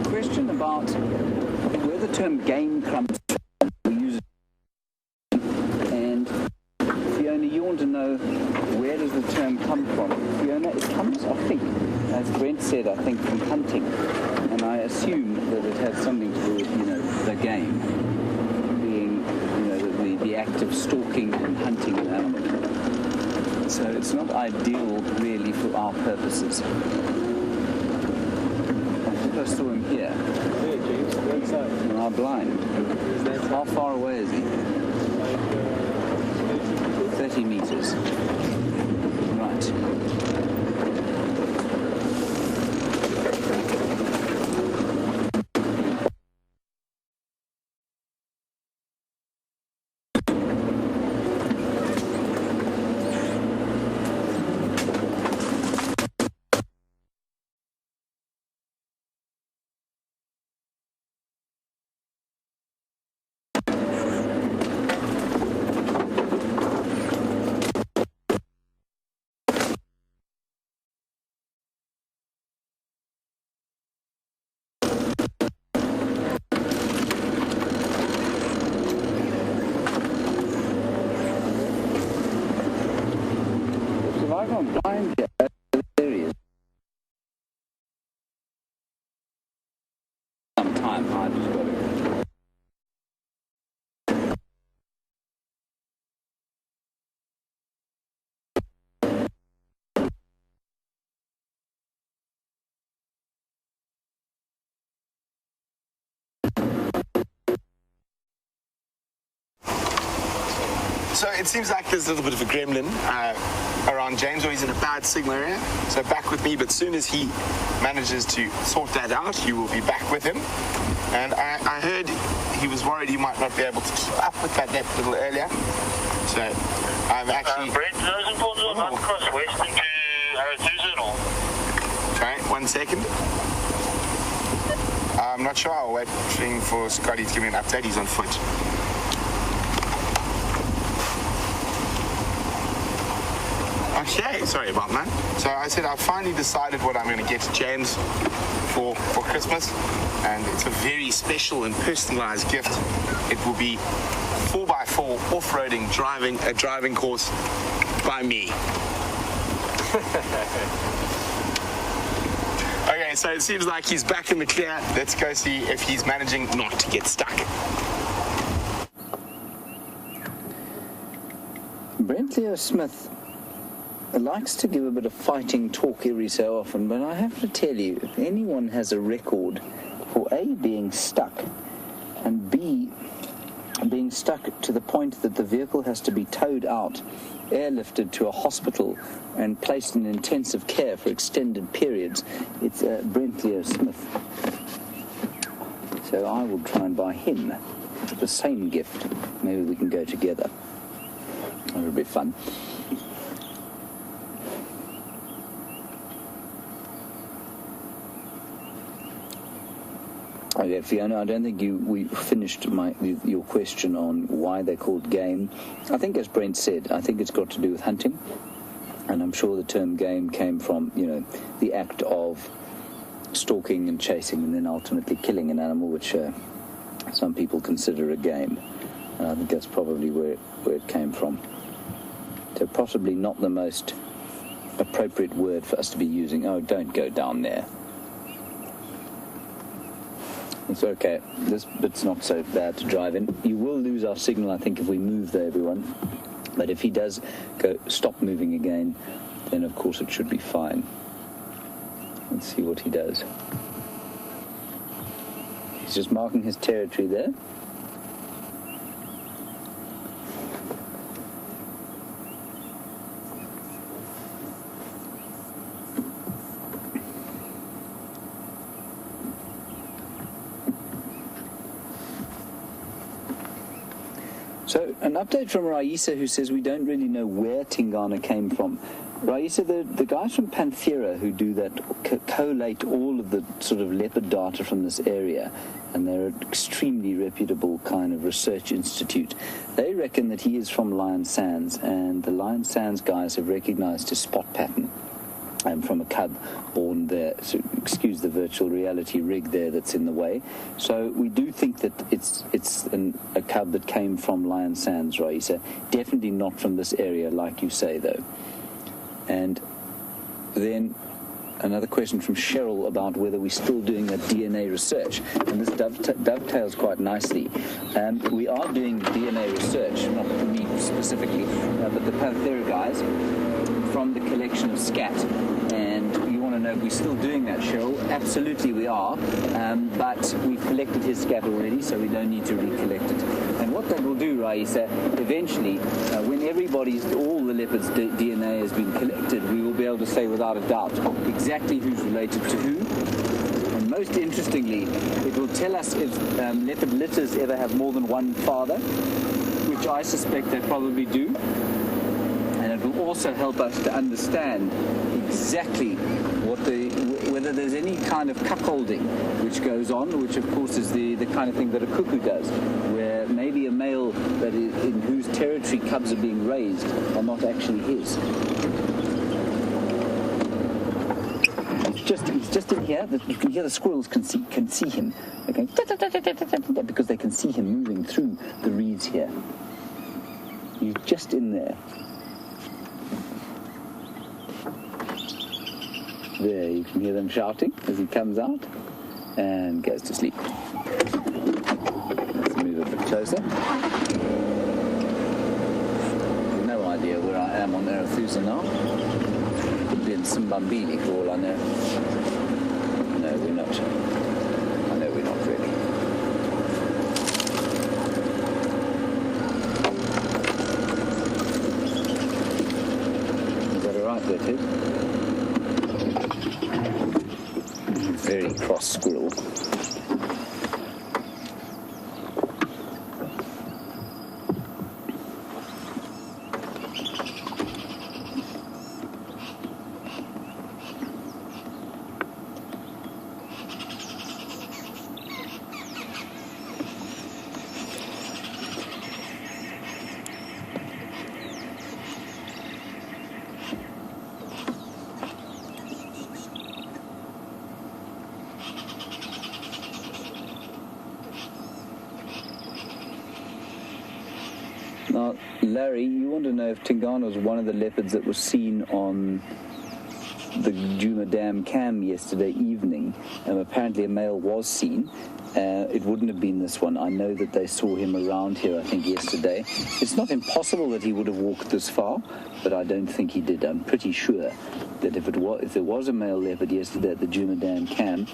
Speaker 1: Question about where the term game comes from. We use it, and Fiona, you want to know where does the term come from? Fiona, it comes, I think, as Brent said, I think from hunting, and I assume that it has something to do with the game. The act of stalking and hunting an animal. So it's not ideal, really, for our purposes. I think I saw him here.
Speaker 3: Here, James. Right side.
Speaker 1: In our blind. How far away is he?
Speaker 3: Like
Speaker 1: 30 meters. Right. I'm blind here. There he is. Some time I've just got to.
Speaker 2: So it seems like there's a little bit of a gremlin around James, or he's in a bad signal area. So back with me, but soon as he manages to sort that out, you will be back with him. And I heard he was worried he might not be able to keep up with that depth a little earlier. So I've actually...
Speaker 4: Brent, those important on not cross west into Arathusa or?
Speaker 2: Okay, 1 second. I'm not sure. I'll waiting for Scotty to give me an update. He's on foot. Okay, sorry about that. So I said I've finally decided what I'm going to get James for Christmas, and it's a very special and personalized gift. It will be 4x4 off-roading driving course by me. Okay, so it seems like he's back in the clear. Let's go see if he's managing not to get stuck.
Speaker 1: Brent Leo Smith likes to give a bit of fighting talk every so often, but I have to tell you, if anyone has a record for A, being stuck, and B, being stuck to the point that the vehicle has to be towed out, airlifted to a hospital, and placed in intensive care for extended periods, it's Brent Leo Smith. So I will try and buy him the same gift. Maybe we can go together. That'll be fun. Okay, Fiona, I don't think we finished your question on why they're called game. I think, as Brent said, I think it's got to do with hunting, and I'm sure the term game came from, the act of stalking and chasing and then ultimately killing an animal, which some people consider a game. And I think that's probably where it came from. So possibly not the most appropriate word for us to be using. Oh, don't go down there. It's okay. This bit's not so bad to drive in. You will lose our signal, I think, if we move there, everyone. But if he does stop moving again, then of course it should be fine. Let's see what he does. He's just marking his territory there. So, an update from Raisa, who says we don't really know where Tingana came from. Raisa, the guys from Panthera who do that, collate all of the sort of leopard data from this area, and they're an extremely reputable kind of research institute. They reckon that he is from Lion Sands, and the Lion Sands guys have recognized his spot pattern. From a cub born there, so excuse the virtual reality rig there that's in the way. So we do think that it's a cub that came from Lion Sands, Raisa. Definitely not from this area, like you say, though. And then another question from Cheryl about whether we're still doing that DNA research. And this dovetails quite nicely. We are doing DNA research, not me specifically, but the Panthera guys, from the collection of scat. And you want to know if we're still doing that, Cheryl? Absolutely we are, but we've collected his scat already, so we don't need to recollect it. And what that will do, Raisa, eventually, when all the leopard's DNA has been collected, we will be able to say without a doubt exactly who's related to who. And most interestingly, it will tell us if leopard litters ever have more than one father, which I suspect they probably do. And it will also help us to understand exactly whether there's any kind of cuckolding which goes on, which of course is the kind of thing that a cuckoo does, where maybe a male that is, in whose territory cubs are being raised are not actually his. He's just in here. You can hear the squirrels can see him. They're going because they can see him moving through the reeds here. He's just in there. There, you can hear them shouting as he comes out and goes to sleep. Let's move a bit closer. No idea where I am on Arethusa now. Could be in Simbambili for all I know. No, we're not. I know we're not really. Is that alright there, Ted? Very cross squirrel. Now, Larry, you want to know if Tingana was one of the leopards that was seen on the Juma Dam cam yesterday evening. Apparently a male was seen. It wouldn't have been this one. I know that they saw him around here, I think, yesterday. It's not impossible that he would have walked this far, but I don't think he did. I'm pretty sure that if there was a male leopard yesterday at the Juma Dam cam,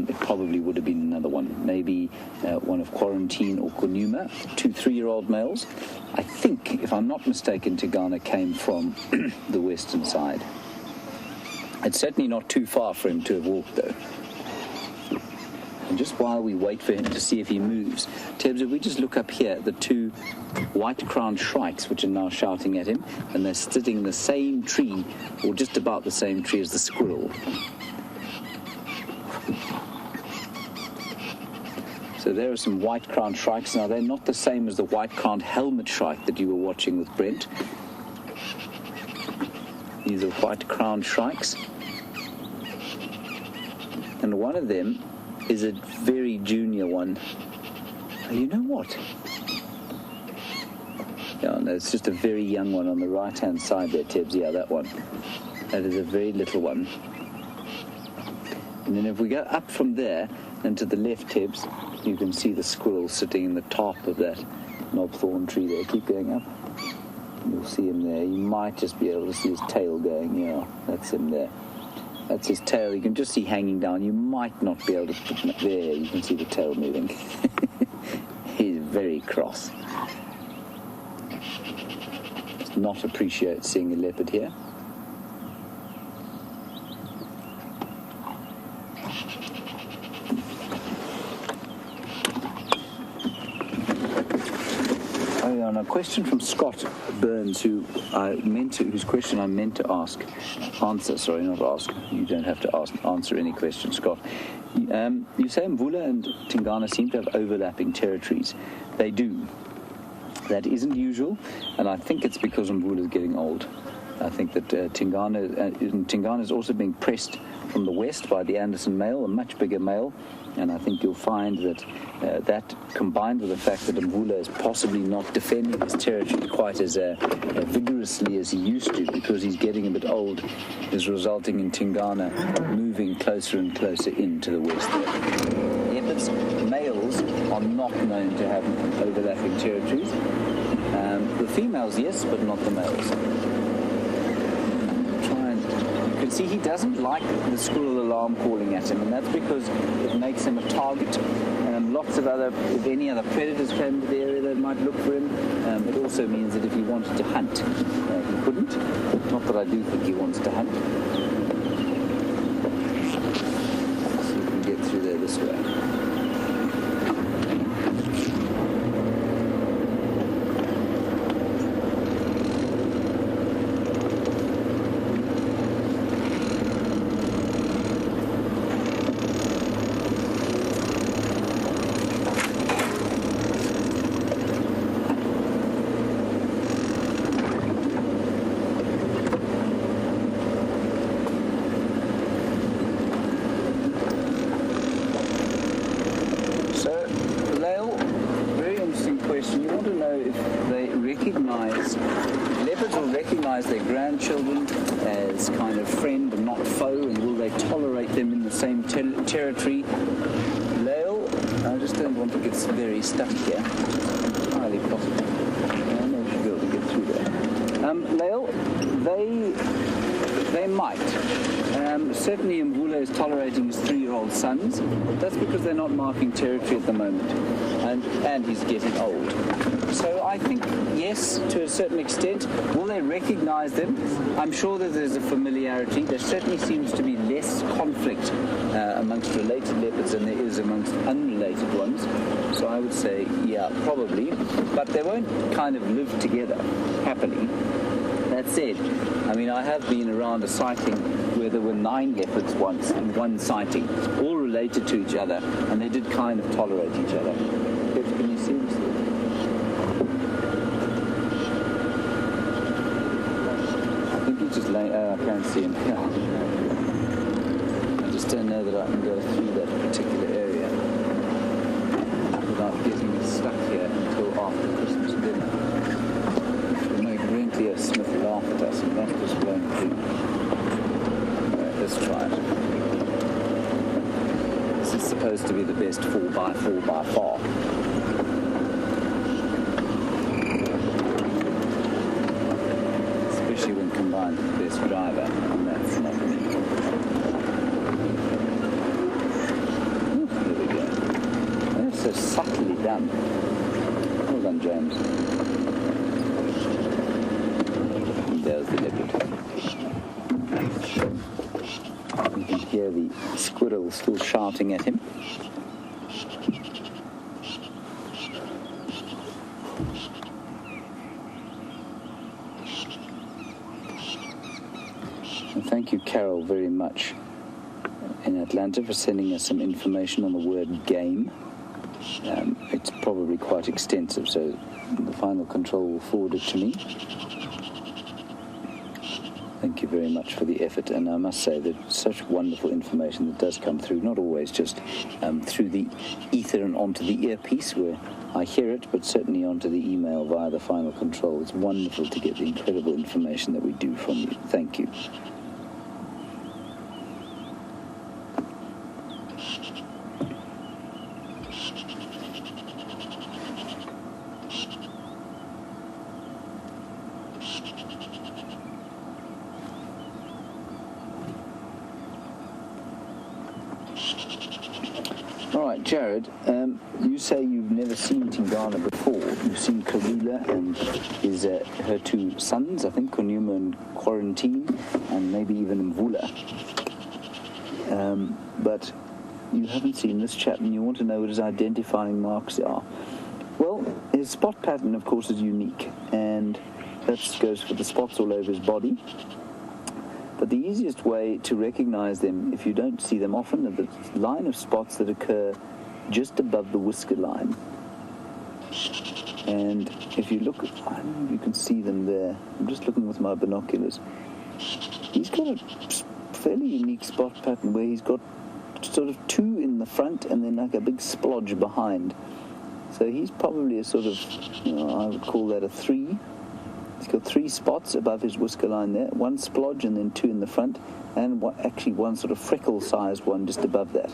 Speaker 1: it probably would have been another one. Maybe one of Quarantine or Kunuma, 2 3-year-old males. I think, if I'm not mistaken, Tingana came from the western side. It's certainly not too far for him to have walked, though. And just while we wait for him to see if he moves, Tibbs, if we just look up here, the 2 white-crowned shrikes, which are now shouting at him, and they're sitting in the same tree, or just about the same tree as the squirrel. So there are some white-crowned shrikes. Now, they're not the same as the white-crowned helmet shrike that you were watching with Brent. These are white-crowned shrikes. And one of them is a very junior one. Oh, you know what? Yeah, no, it's just a very young one on the right-hand side there, Tibbs. Yeah, that one. That is a very little one. And then if we go up from there and to the left, Tibbs, you can see the squirrel sitting in the top of that knobthorn tree there. Keep going up. You'll see him there. You might just be able to see his tail going. Yeah, that's him there. That's his tail. You can just see hanging down. You might not be able to... There, you can see the tail moving. He's very cross. Does not appreciate seeing a leopard here. A question from Scott Burns, whose question I meant to answer. Sorry, not ask. You don't have to answer any question, Scott. You say Mvula and Tingana seem to have overlapping territories. They do. That isn't usual, and I think it's because Mvula is getting old. I think that Tingana is also being pressed from the west by the Anderson male, a much bigger male. And I think you'll find that that combined with the fact that Mvula is possibly not defending his territory quite as vigorously as he used to because he's getting a bit old, is resulting in Tingana moving closer and closer into the west. Leopards, males, are not known to have overlapping territories. The females, yes, but not the males. You can see he doesn't like the squirrel alarm calling at him, and that's because it makes him a target. If any other predators came into the area, they might look for him. It also means that if he wanted to hunt, he couldn't. Not that I do think he wants to hunt. Let's see if we can get through there this way. Leopards will recognize their grandchildren as kind of friend and not foe, and will they tolerate them in the same territory? Lael, I just don't want to get very stuck here. It's highly possible. I know we should be able to get through there. Lael, they might. Certainly Mvula is tolerating his 3-year-old sons. That's because they're not marking territory at the moment. And he's getting old. So I think, yes, to a certain extent. Will they recognize them? I'm sure that there's a familiarity. There certainly seems to be less conflict amongst related leopards than there is amongst unrelated ones. So I would say, yeah, probably. But they won't kind of live together happily. That said, I mean, I have been around a sighting where there were 9 leopards once in one sighting, all related to each other, and they did kind of tolerate each other. Can you see this? I think he's just laying... I can't see him. Yeah. I just don't know that I can go through that particular area without getting stuck here until after Christmas dinner. Leo Smith laughed at us, and that was blowing through. Let's try it. This is supposed to be the best 4x4 by far. Especially when combined with the best driver, and that's not me. There we go. That's so subtly done. Well done, James. There's the leopard. You can hear the squirrel still shouting at him. And thank you, Carol, very much in Atlanta for sending us some information on the word game. It's probably quite extensive, so the final control will forward it to me. Thank you very much for the effort, and I must say that such wonderful information that does come through, not always just through the ether and onto the earpiece where I hear it, but certainly onto the email via the final control. It's wonderful to get the incredible information that we do from you. Thank you. All right, Jared, you say you've never seen Tingana before. You've seen Karula and her two sons, I think, Konuma and Quarantine, and maybe even Mvula. But you haven't seen this chap, and you want to know what his identifying marks are. Well, his spot pattern, of course, is unique, and that goes for the spots all over his body. But the easiest way to recognize them, if you don't see them often, are the line of spots that occur just above the whisker line. And if you look, I don't know if you can see them there. I'm just looking with my binoculars. He's got a fairly unique spot pattern where he's got sort of two in the front and then like a big splodge behind. So he's probably a sort of, I would call that a 3. He's got 3 spots above his whisker line there, 1 splodge and then 2 in the front, and one sort of freckle-sized one just above that.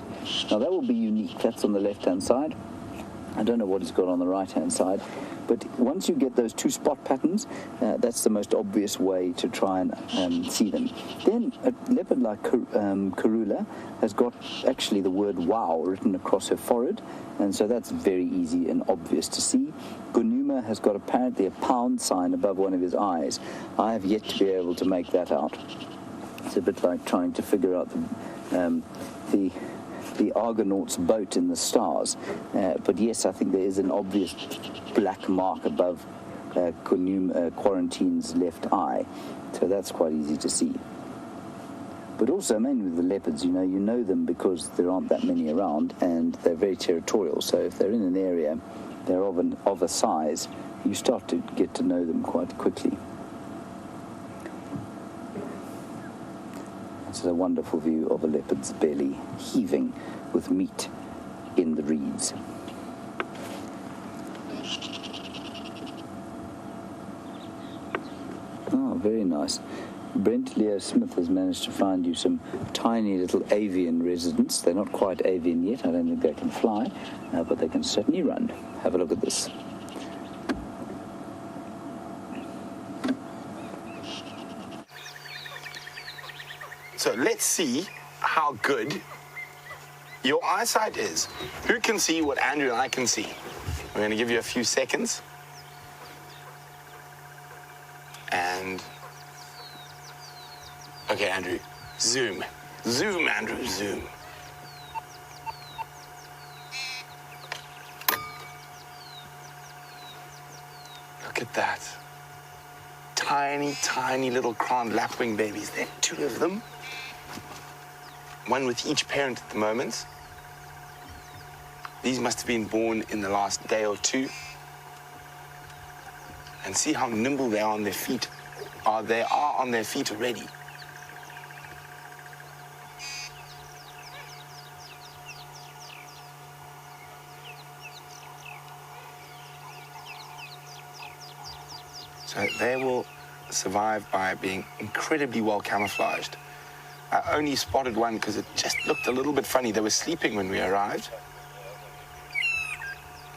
Speaker 1: Now that will be unique. That's on the left-hand side. I don't know what he's got on the right-hand side, but once you get those 2 spot patterns, that's the most obvious way to try and see them. Then a leopard like Karula has got actually the word wow written across her forehead, and so that's very easy and obvious to see. Konuma has got apparently a pound sign above one of his eyes. I have yet to be able to make that out. It's a bit like trying to figure out the Argonaut's boat in the stars. But yes, I think there is an obvious black mark above Quarantine's left eye. So that's quite easy to see. But also, mainly with the leopards, you know them because there aren't that many around, and they're very territorial. So if they're in an area, they're of a size, you start to get to know them quite quickly. It's a wonderful view of a leopard's belly heaving with meat in the reeds. Oh, very nice. Brent Leo Smith has managed to find you some tiny little avian residents. They're not quite avian yet. I don't think they can fly, but they can certainly run. Have a look at this.
Speaker 2: So let's see how good your eyesight is. Who can see what Andrew and I can see? We're going to give you a few seconds. And... okay, Andrew, zoom. Zoom, Andrew, zoom. Look at that. Tiny, tiny little crowned lapwing babies. There are 2 of them. One with each parent at the moment. These must have been born in the last day or 2. And see how nimble they are on their feet. They are on their feet already. So they will survive by being incredibly well camouflaged. I only spotted one because it just looked a little bit funny. They were sleeping when we arrived.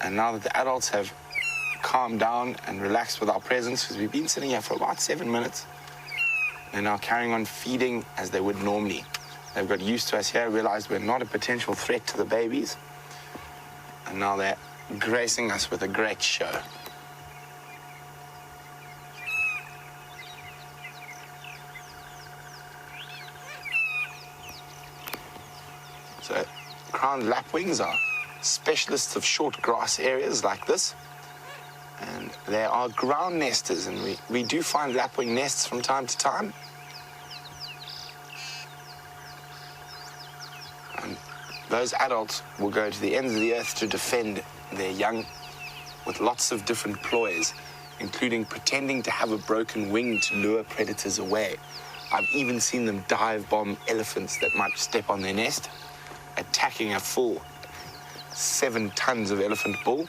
Speaker 2: And now that the adults have calmed down and relaxed with our presence, because we've been sitting here for about 7 minutes, they're now carrying on feeding as they would normally. They've got used to us here, realized we're not a potential threat to the babies, and now they're gracing us with a great show. So, crowned lapwings are specialists of short grass areas like this, and they are ground nesters, and we do find lapwing nests from time to time. And those adults will go to the ends of the earth to defend their young with lots of different ploys, including pretending to have a broken wing to lure predators away. I've even seen them dive bomb elephants that might step on their nest, attacking a full 7 tons of elephant bull.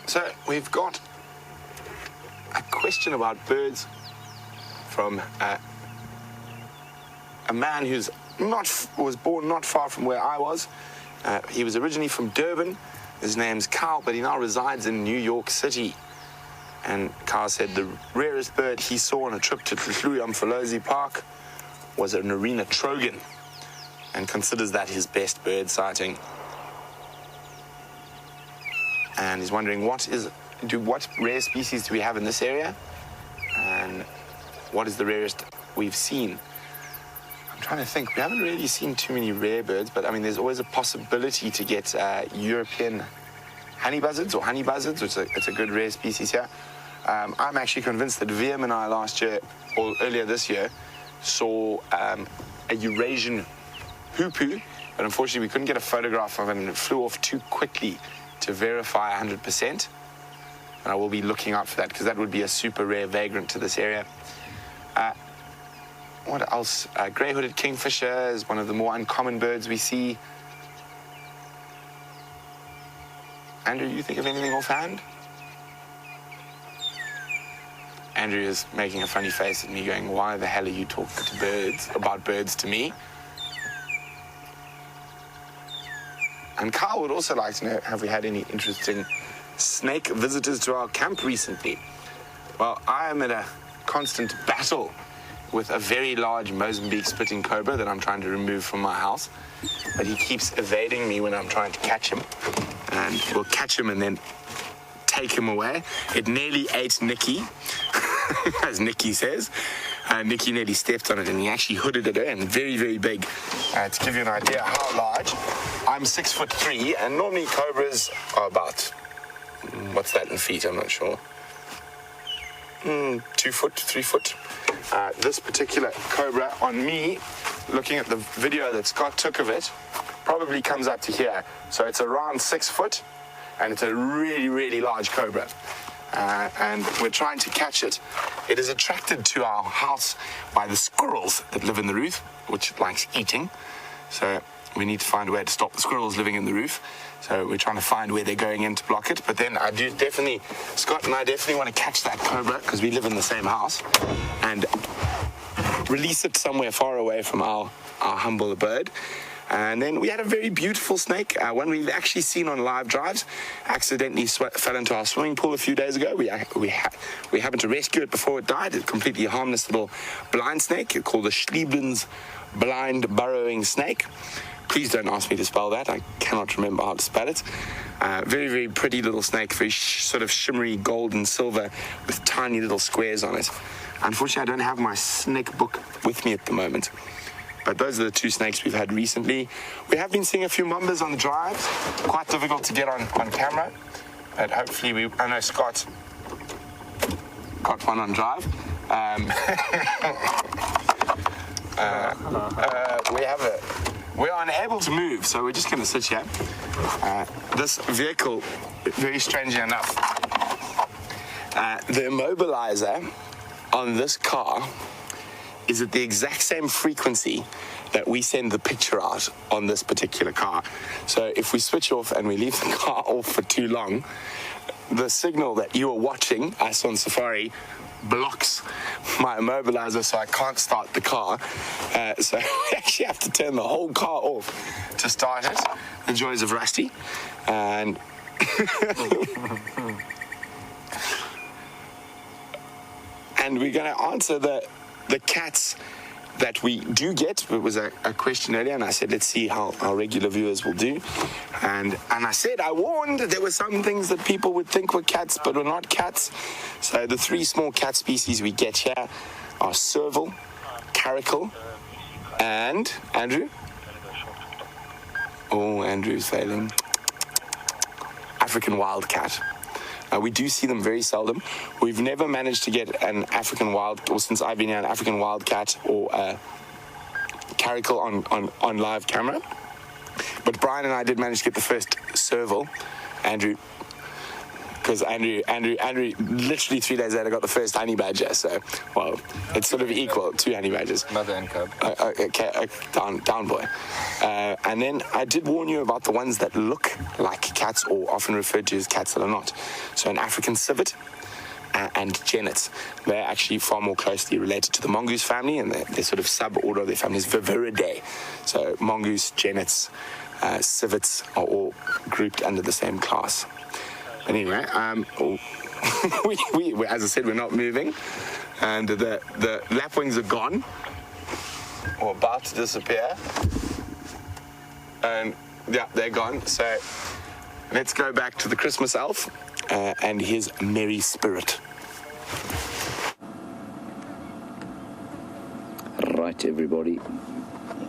Speaker 2: So we've got a question about birds from a man who's was born not far from where I was. He was originally from Durban. His name's Kyle, but he now resides in New York City. And Kyle said the rarest bird he saw on a trip to Tlhluya-Mfolozi Park was an arena trogon, and considers that his best bird sighting. And he's wondering what rare species do we have in this area, and what is the rarest we've seen. I'm trying to think. We haven't really seen too many rare birds, but I mean, there's always a possibility to get European honey buzzards or honey buzzards, which it's a good rare species here. I'm actually convinced that VM and I last year, or earlier this year, saw a Eurasian hoopoo, but unfortunately we couldn't get a photograph of it, and it flew off too quickly to verify 100%. And I will be looking out for that, because that would be a super rare vagrant to this area. What else? Grey-hooded kingfisher is one of the more uncommon birds we see. Andrew, you think of anything offhand? Andrew is making a funny face at me going, why the hell are you talking to birds, about birds to me? And Kyle would also like to know, have we had any interesting snake visitors to our camp recently? Well, I am in a constant battle with a very large Mozambique spitting cobra that I'm trying to remove from my house. But he keeps evading me when I'm trying to catch him. And we'll catch him and then take him away. It nearly ate Nikki, as Nikki says. Nikki nearly stepped on it, and he actually hooded it in, very, very big. To give you an idea how large, I'm 6'3", and normally cobras are about, what's that in feet? I'm not sure. 2 foot, 3 foot. This particular cobra on me, looking at the video that Scott took of it, probably comes up to here. So it's around 6 foot, and it's a really, really large cobra. And we're trying to catch it. It is attracted to our house by the squirrels that live in the roof, which it likes eating. So we need to find a way to stop the squirrels living in the roof. So we're trying to find where they're going in to block it. But then Scott and I definitely want to catch that cobra, because we live in the same house, and release it somewhere far away from our humble abode. And then we had a very beautiful snake, one we've actually seen on live drives. Accidentally fell into our swimming pool a few days ago. We happened to rescue it before it died. A completely harmless little blind snake called the Schlieblen's blind burrowing snake. Please don't ask me to spell that. I cannot remember how to spell it. Very, very pretty little snake, very sort of shimmery gold and silver with tiny little squares on it. Unfortunately, I don't have my snake book with me at the moment. But those are the 2 snakes we've had recently. We have been seeing a few mambas on the drives. Quite difficult to get on camera. But hopefully I know Scott got one on drive. We are unable to move, so we're just going to sit here. This vehicle, very strangely enough, the immobilizer on this car is at the exact same frequency that we send the picture out on this particular car. So if we switch off and we leave the car off for too long, the signal that you are watching us on Safari blocks my immobilizer, so I can't start the car. So we actually have to turn the whole car off to start it. The joys of Rusty. And and we're going to answer the cat's that we do get. It was a question earlier, and I said, let's see how our regular viewers will do. And I said, I warned there were some things that people would think were cats, but were not cats. So the 3 small cat species we get here are serval, caracal, and Andrew. Oh, Andrew's failing. African wildcat. We do see them very seldom. We've never managed to get an African or since I've been here, an African wildcat or a caracal on live camera. But Brian and I did manage to get the first serval, Andrew, because Andrew literally 3 days later got the first honey badger. So, well, it's sort of equal, 2 honey badgers.
Speaker 5: Mother and cub.
Speaker 2: Okay, down boy. And then I did warn you about the ones that look like cats or often referred to as cats that are not. So an African civet and genets. They're actually far more closely related to the mongoose family, and their sort of sub-order of their family is Vervet. So mongoose, genets, civets are all grouped under the same class. Anyway, we as I said, we're not moving, and the lapwings are gone, or about to disappear, and yeah, they're gone. So let's go back to the Christmas elf and his merry spirit.
Speaker 1: Right, everybody,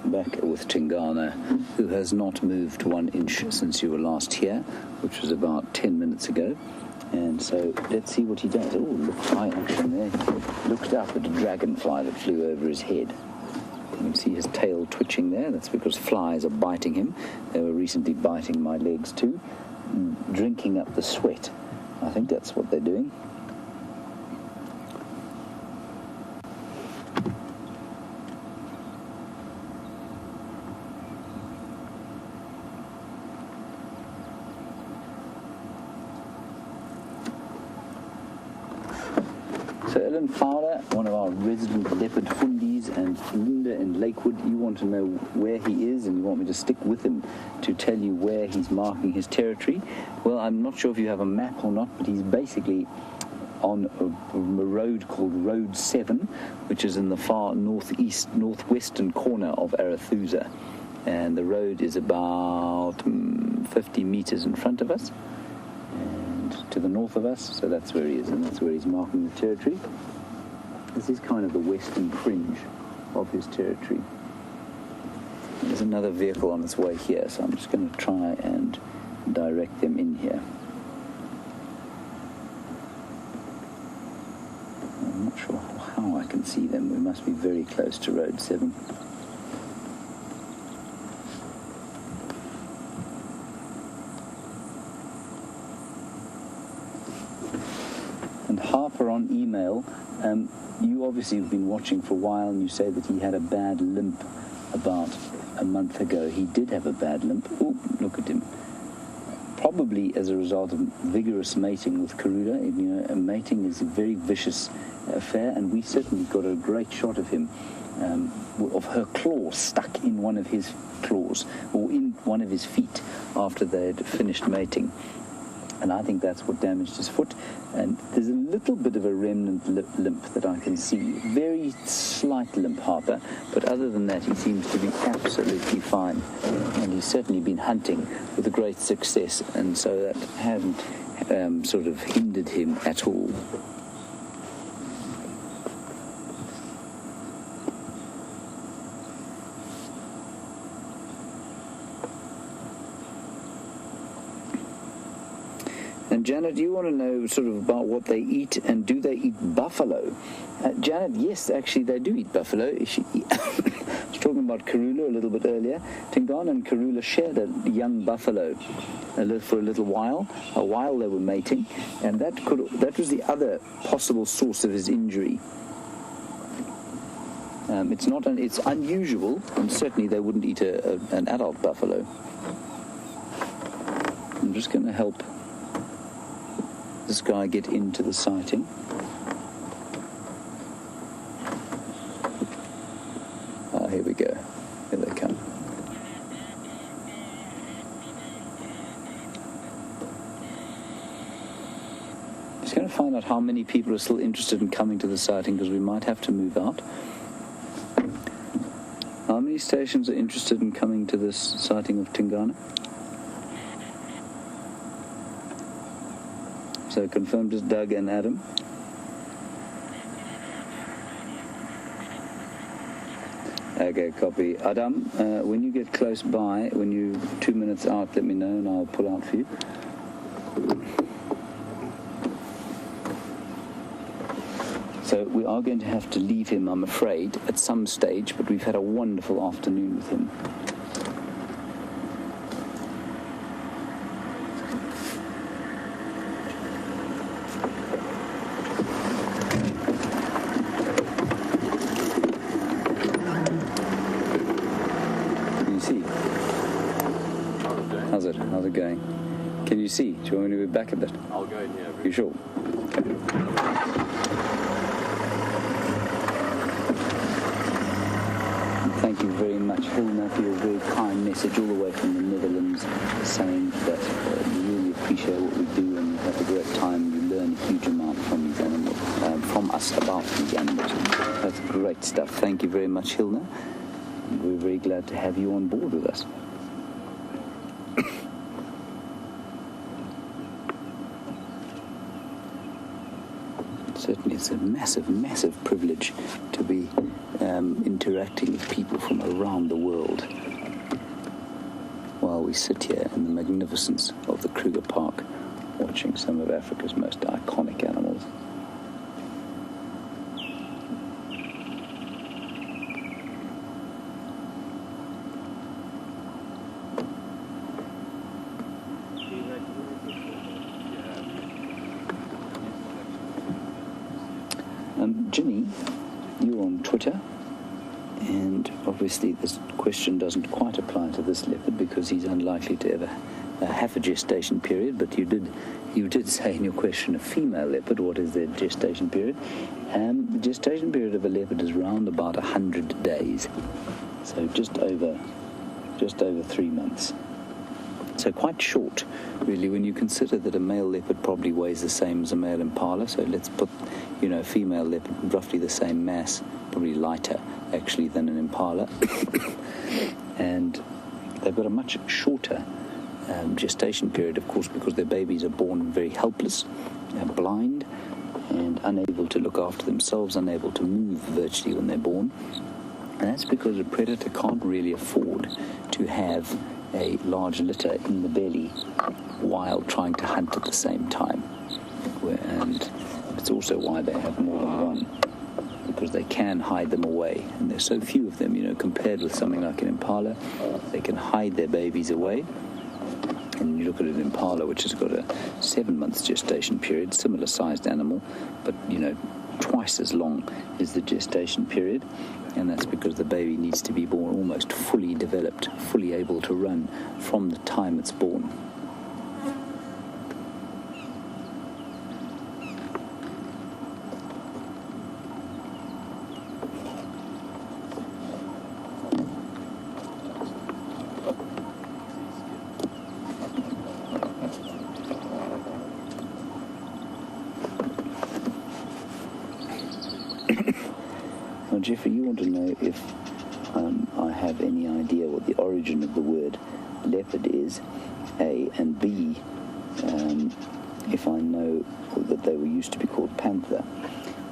Speaker 1: back with Tingana, who has not moved 1 inch since you were last here, which was about 10 minutes ago. And so let's see what he does. Oh, look, high action there. Looked up at a dragonfly that flew over his head. You can see his tail twitching there. That's because flies are biting him. They were recently biting my legs too, drinking up the sweat. I think that's what they're doing. So Ellen Fowler, one of our resident leopard fundies, and Linda in Lakewood, you want to know where he is, and you want me to stick with him to tell you where he's marking his territory. Well, I'm not sure if you have a map or not, but he's basically on a road called Road 7, which is in the far northwestern corner of Arethusa. And the road is about 50 meters in front of us, to the north of us, so that's where he is, and that's where he's marking the territory. This is kind of the western fringe of his territory. There's another vehicle on its way here, so I'm just going to try and direct them in here. I'm not sure how I can see them. We must be very close to Road 7. Harper on email, you obviously have been watching for a while, and you say that he had a bad limp about a month ago. He did have a bad limp. Oh, look at him. Probably as a result of vigorous mating with Karula. You know, mating is a very vicious affair, and we certainly got a great shot of him, of her claw stuck in one of his claws, or in one of his feet, after they'd finished mating. And I think that's what damaged his foot. And there's a little bit of a remnant limp that I can see. Very slight limp, Harper. But other than that, he seems to be absolutely fine. And he's certainly been hunting with a great success. And so that hasn't sort of hindered him at all. And Janet, you want to know sort of about what they eat, and do they eat buffalo? Janet, yes, actually they do eat buffalo. I was talking about Karula a little bit earlier. Tingana and Karula shared a young buffalo for a little while they were mating, and that was the other possible source of his injury. It's unusual, and certainly they wouldn't eat an adult buffalo. I'm just going to help this guy get into the sighting. Here we go. Here they come. Just going to find out how many people are still interested in coming to the sighting, because we might have to move out. How many stations are interested in coming to this sighting of Tingana? So confirmed as Doug and Adam. Okay, copy. Adam, when you get close by, when you're 2 minutes out, let me know and I'll pull out for you. So we are going to have to leave him, I'm afraid, at some stage, but we've had a wonderful afternoon with him. How's it going? Can you see? Do you want me to go back a bit?
Speaker 3: I'll go in here.
Speaker 1: You sure? Okay. Thank you very much, Hilna, for your very kind message all the way from the Netherlands, saying that you really appreciate what we do and you have a great time. You learn a huge amount from these animals, from us about these animals. That's great stuff. Thank you very much, Hilna. We're very glad to have you on board with us. Certainly, it's a massive, massive privilege to be interacting with people from around the world while we sit here in the magnificence of the Kruger Park watching some of Africa's most iconic animals. Ginny, you're on Twitter, and obviously this question doesn't quite apply to this leopard because he's unlikely to ever have a gestation period, but you did say in your question a female leopard, what is their gestation period? The gestation period of a leopard is around about 100 days, so just over 3 months. So quite short, really, when you consider that a male leopard probably weighs the same as a male impala. So let's put, a female leopard roughly the same mass, probably lighter, actually, than an impala. And they've got a much shorter gestation period, of course, because their babies are born very helpless, blind, and unable to look after themselves, unable to move virtually when they're born. And that's because a predator can't really afford to have a large litter in the belly while trying to hunt at the same time. And it's also why they have more than one, because they can hide them away. And there's so few of them, compared with something like an impala, they can hide their babies away. And you look at an impala, which has got a 7 months gestation period, similar sized animal, but, twice as long is the gestation period. And that's because the baby needs to be born almost fully developed, fully able to run from the time it's born. Now, Jeffrey, you want to know if I have any idea what the origin of the word leopard is, A, and B, if I know that they were used to be called panther.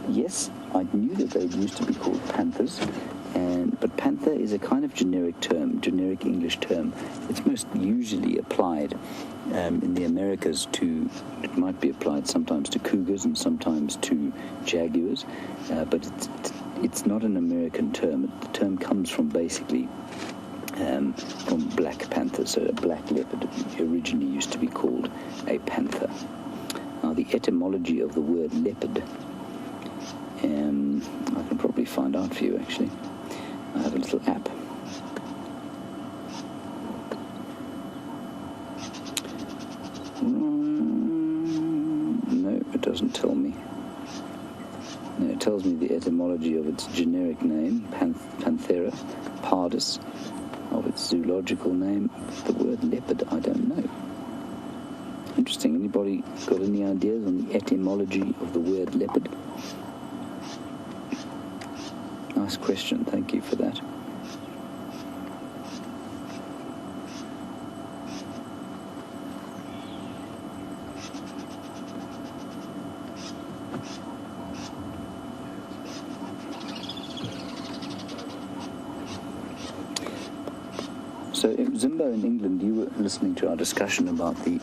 Speaker 1: Yes, I knew that they used to be called panthers, but panther is a kind of generic term, generic English term. It's most usually applied in the Americas it might be applied sometimes to cougars and sometimes to jaguars, but it's not an American term. The term comes from basically from black panthers. So a black leopard originally used to be called a panther. Now, the etymology of the word leopard, I can probably find out for you, actually. I have a little app. No, it doesn't tell me. No, it tells me the etymology of its generic name, Panthera pardus, of its zoological name. The word leopard, I don't know. Interesting. Anybody got any ideas on the etymology of the word leopard? Nice question. Thank you for that. So, Zimbo in England, you were listening to our discussion about the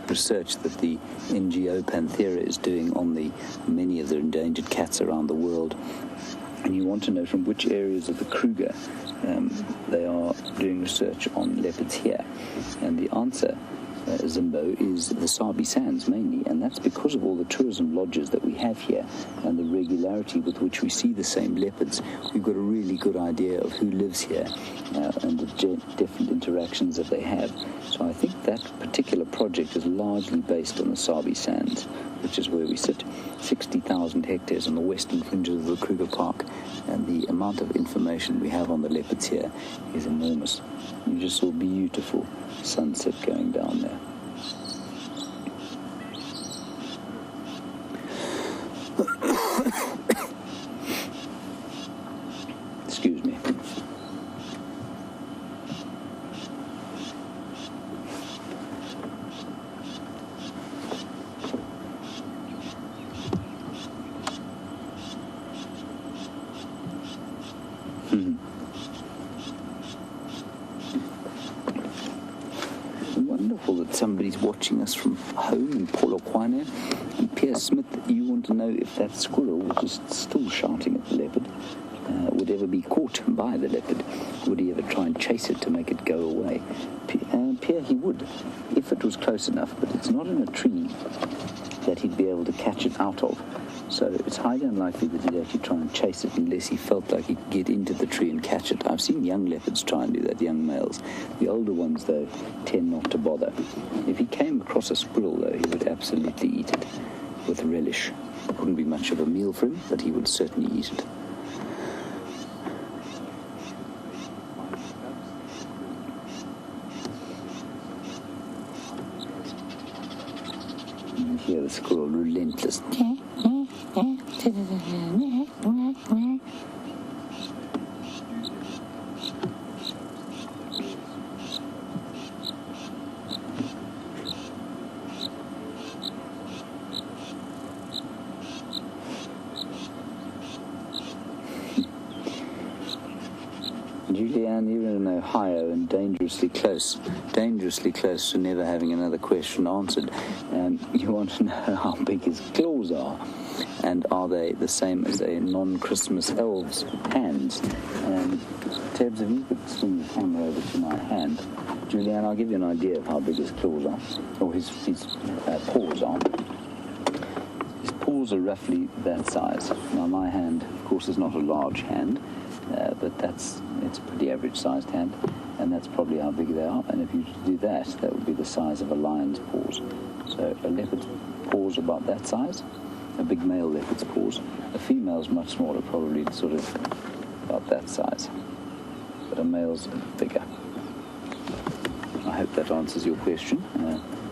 Speaker 1: research that the NGO Panthera is doing on the many of the endangered cats around the world. And you want to know from which areas of the Kruger they are doing research on leopards here. And the answer, Zimbo, is the Sabi Sands mainly, and that's because of all the tourism lodges that we have here and the regularity with which we see the same leopards. We've got a really good idea of who lives here and the different interactions that they have. So I think that particular project is largely based on the Sabi Sands, which is where we sit, 60,000 hectares on the western fringes of the Kruger Park, and the amount of information we have on the leopards here is enormous. You just saw beautiful sunset going down there. Excuse me. Wonderful that somebody's watching us from home in Polokwane. And Pierre Smith, you want to know if that squirrel, which is still shouting at the leopard, would ever be caught by the leopard. Would he ever try and chase it to make it go away? Pierre, he would, if it was close enough, but it's not in a tree that he'd be able to catch it out of. So it's highly unlikely that he'd actually try and chase it unless he felt like he could get into the tree and catch it. I've seen young leopards try and do that, young males. The older ones, though, tend not to bother. If he came across a squirrel, though, he would absolutely eat it with relish. It wouldn't be much of a meal for him, but he would certainly eat it. You hear the squirrel relentless. Julianne, you're in Ohio and dangerously close to never having another question answered. You want to know how big his claws are, and are they the same as a non-Christmas elf's hands? Tebs, if you could swing the camera over to my hand, Julianne, I'll give you an idea of how big his claws are, or his paws are. His paws are roughly that size. Now, my hand, of course, is not a large hand, but it's a pretty average-sized hand, and that's probably how big they are. And if you do that, that would be the size of a lion's paws. So a leopard's paws about that size, a big male leopard's paws. A female's much smaller, probably sort of about that size, but a male's bigger. I hope that answers your question.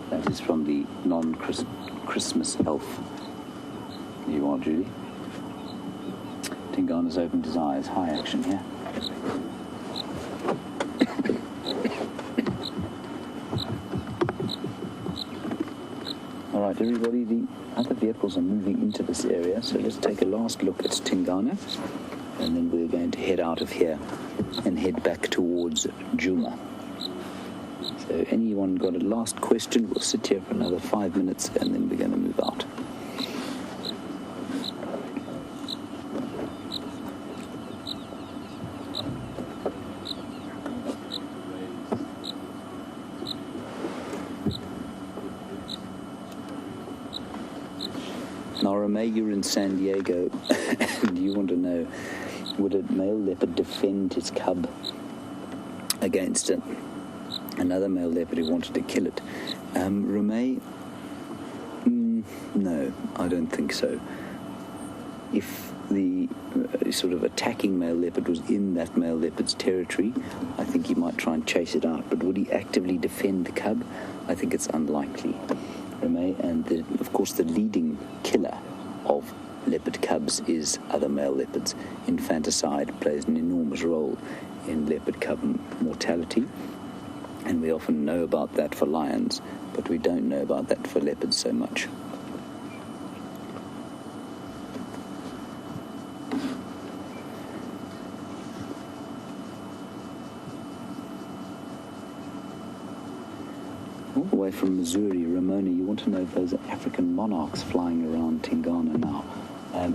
Speaker 1: That is from the non-Christmas elf. You are, Judy. Tingana's opened his eyes. High action here. All right, everybody, the other vehicles are moving into this area, so let's take a last look at Tingana, and then we're going to head out of here and head back towards Juma. So anyone got a last question? We'll sit here for another 5 minutes, and then we're going to move out. Now, Ramey, you're in San Diego, and you want to know, would a male leopard defend his cub against another male leopard who wanted to kill it? Ramey, no, I don't think so. If the sort of attacking male leopard was in that male leopard's territory, I think he might try and chase it out. But would he actively defend the cub? I think it's unlikely. And of course the leading killer of leopard cubs is other male leopards. Infanticide plays an enormous role in leopard cub mortality, and we often know about that for lions, but we don't know about that for leopards so much. all the way from Missouri. Ramona, you want to know if those are African monarchs flying around Tingana now?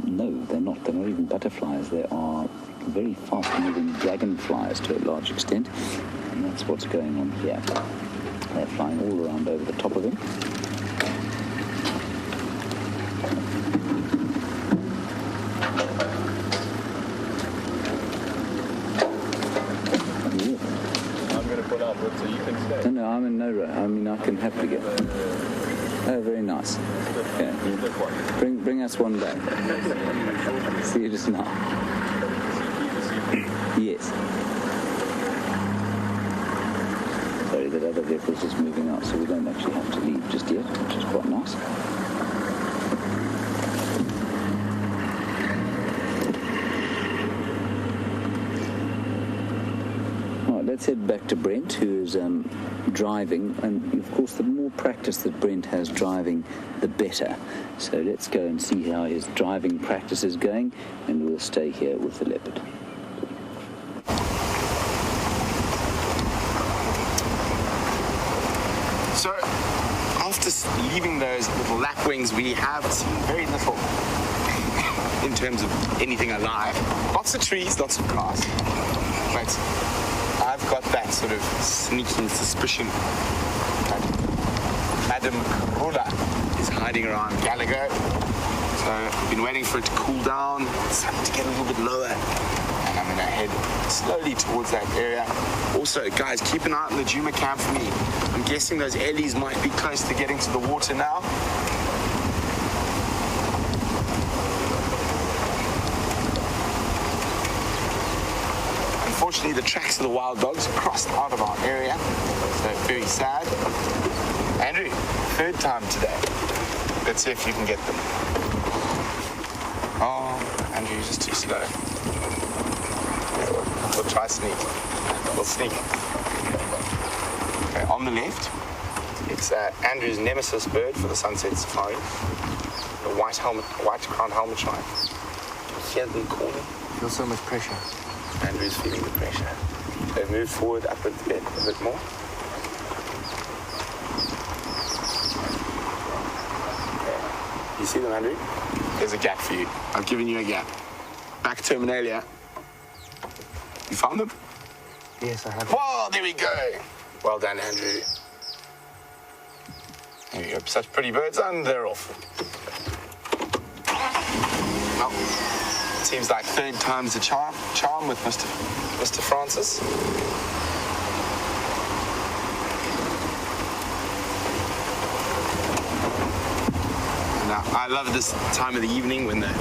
Speaker 1: No, they're not. They're not even butterflies. They are very fast-moving dragonflies to a large extent, and that's what's going on here. They're flying all around over the top of him.
Speaker 3: So you can stay.
Speaker 1: No, I'm in no rush. I mean, I can happily get. Oh, very nice. Okay. Bring us one back. See you just now. Yes. Sorry, that other vehicle's just moving out, so we don't actually have to leave just yet, which is quite nice. Let's head back to Brent, who is driving, and of course the more practice that Brent has driving, the better. So let's go and see how his driving practice is going, and we'll stay here with the Leopard.
Speaker 2: So, after leaving those little lapwings, we have seen very little in terms of anything alive. Lots of trees, lots of grass, but I've got that sort of sneaking suspicion that Madam Rula is hiding around Gallagher. So I've been waiting for it to cool down, the sun to get a little bit lower, and I'm going to head slowly towards that area. Also, guys, keep an eye on the Juma camp for me. I'm guessing those ellies might be close to getting to the water now. Unfortunately, the tracks of the wild dogs crossed out of our area, so very sad. Andrew, third time today. Let's see if you can get them. Oh, Andrew, you're just too slow. We'll try sneak. We'll sneak. Okay, on the left, it's Andrew's nemesis bird for the Sunset Safari. The white-crowned helmet shrine. Hear them calling. Feel so much pressure. Andrew's feeling the pressure. They've moved forward up a bit more. Okay. You see them, Andrew? There's a gap for you. I've given you a gap. Back terminalia. You found them?
Speaker 5: Yes, I have.
Speaker 2: Whoa, there we go. Well done, Andrew. There you go. Such pretty birds, and they're off. Well, seems like third time's the charm with Mr. Francis. Now, I love this time of the evening when it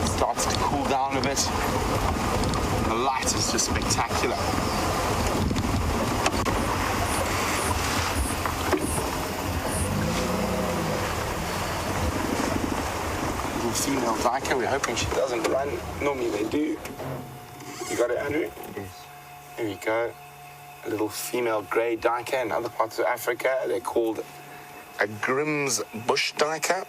Speaker 2: starts to cool down a bit. The light is just spectacular. Female duiker, we're hoping she doesn't run. Normally they do. You got it, Andrew?
Speaker 5: Yes.
Speaker 2: There you go. A little female grey duiker in other parts of Africa. They're called a Grimm's bush duiker.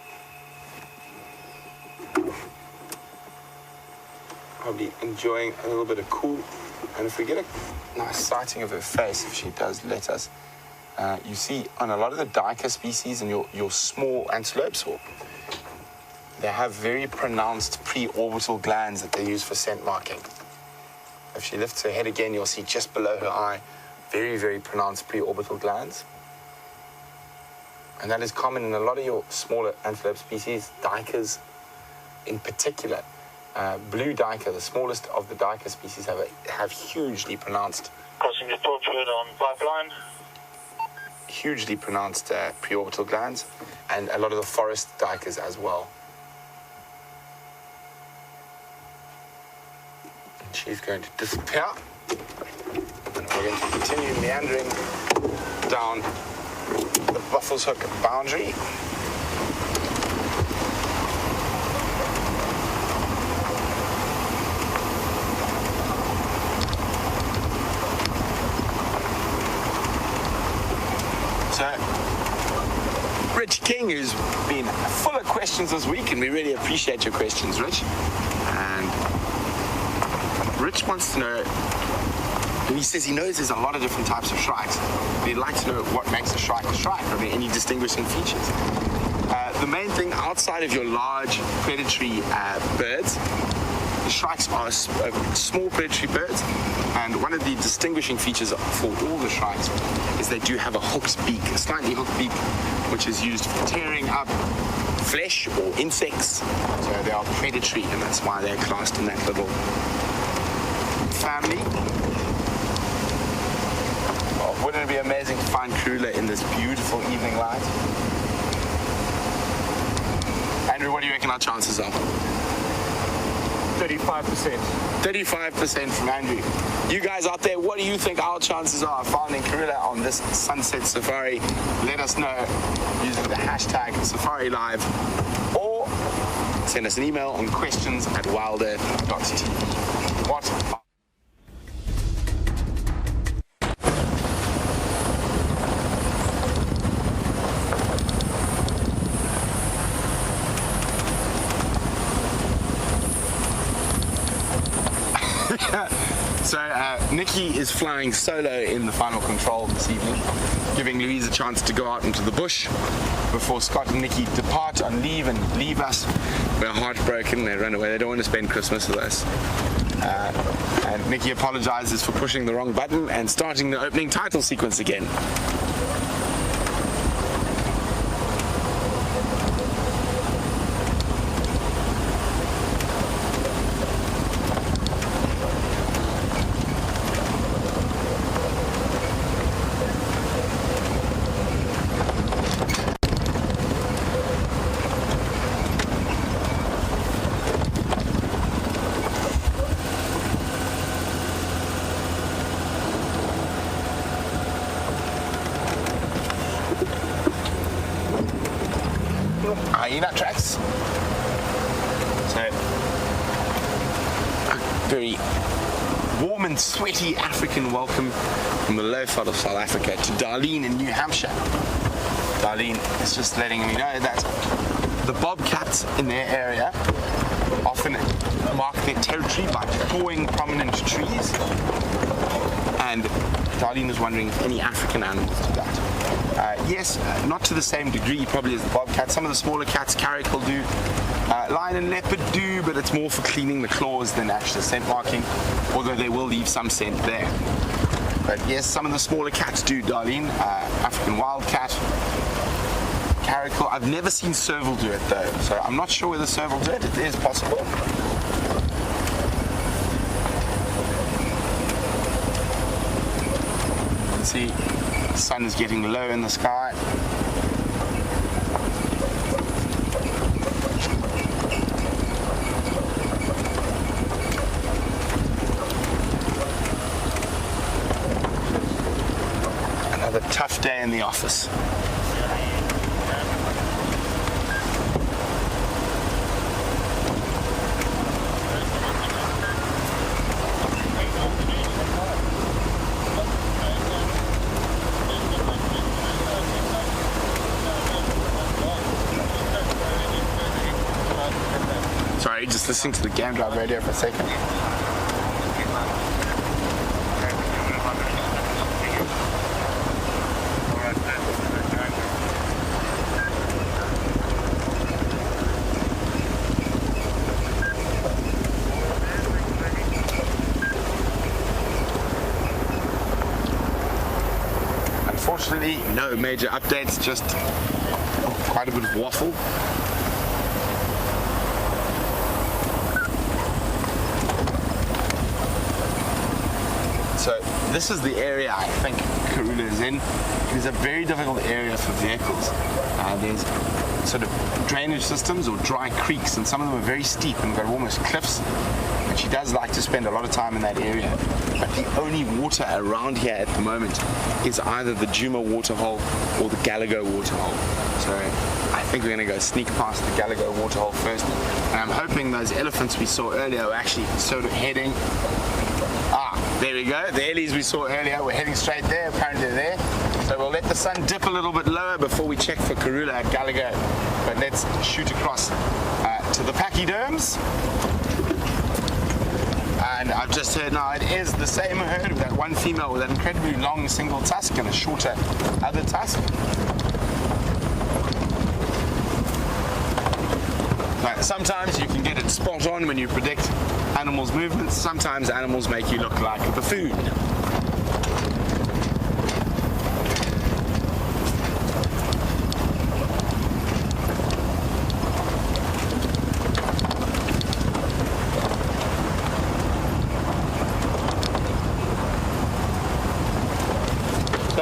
Speaker 2: Probably enjoying a little bit of cool. And if we get a nice sighting of her face, if she does let us, you see on a lot of the duiker species and your small antelopes, they have very pronounced pre-orbital glands that they use for scent marking. If she lifts her head again, you'll see just below her eye very, very pronounced pre-orbital glands. And that is common in a lot of your smaller antelope species, duikers in particular. Blue duiker, the smallest of the duiker species, have hugely pronounced...
Speaker 4: Crossing the Vulture on pipeline.
Speaker 2: Hugely pronounced pre-orbital glands, and a lot of the forest duikers as well. She's going to disappear, and we're going to continue meandering down the Buffalo's Hook boundary. So, Rich King, who's been full of questions this week, and we really appreciate your questions, Rich. And Rich wants to know And he says he knows there's a lot of different types of shrikes. And he'd like to know what makes a shrike a shrike. Are there any distinguishing features? The main thing outside of your large predatory birds, the shrikes are small predatory birds, and one of the distinguishing features for all the shrikes is they do have a hooked beak, a slightly hooked beak, which is used for tearing up flesh or insects. So they are predatory, and that's why they're classed in that little family. Oh, wouldn't it be amazing to find Karula in this beautiful evening light? Andrew, what do you reckon our chances are?
Speaker 3: 35%.
Speaker 2: 35% from Andrew. You guys out there, what do you think our chances are of finding Karula on this sunset safari? Let us know using the hashtag SafariLIVE, or send us an email on questions@wildearth.tv. What? So Nikki is flying solo in the final control this evening, giving Louise a chance to go out into the bush before Scott and Nikki depart on leave and leave us. We're heartbroken, they run away, they don't want to spend Christmas with us. And Nikki apologizes for pushing the wrong button and starting the opening title sequence again. Hyena tracks. So, a very warm and sweaty African welcome from the Leopard of South Africa to Darlene in New Hampshire. Darlene is just letting me know that the bobcats in their area often mark their territory by clawing prominent trees, and Darlene is wondering if any African animals do that. Yes, not to the same degree probably as the bobcat. Some of the smaller cats, caracal do, lion and leopard do, but it's more for cleaning the claws than actual scent marking, although they will leave some scent there. But yes, some of the smaller cats do, Darlene. African wildcat, caracal. I've never seen serval do it though, so I'm not sure whether serval do it. It is possible. You can see the sun is getting low in the sky. Another tough day in the office. Sorry, just listening to the Game Drive radio for a second. Unfortunately, no major updates, just quite a bit of waffle. So this is the area I think Karula is in. It is a very difficult area for vehicles. There's sort of drainage systems or dry creeks, and some of them are very steep and got almost cliffs. And she does like to spend a lot of time in that area. But the only water around here at the moment is either the Juma waterhole or the Gallagher waterhole. So I think we're going to go sneak past the Gallagher waterhole first. And I'm hoping those elephants we saw earlier are actually sort of heading. There we go, the Ellies we saw earlier, we're heading straight there, apparently they're there. So we'll let the sun dip a little bit lower before we check for Karula at Gallagher. But let's shoot across to the pachyderms. And I've just heard now it is the same herd with that one female with that incredibly long single tusk and a shorter other tusk. Right, sometimes you can get it spot on when you predict animals' movements. Sometimes animals make you look like a buffoon.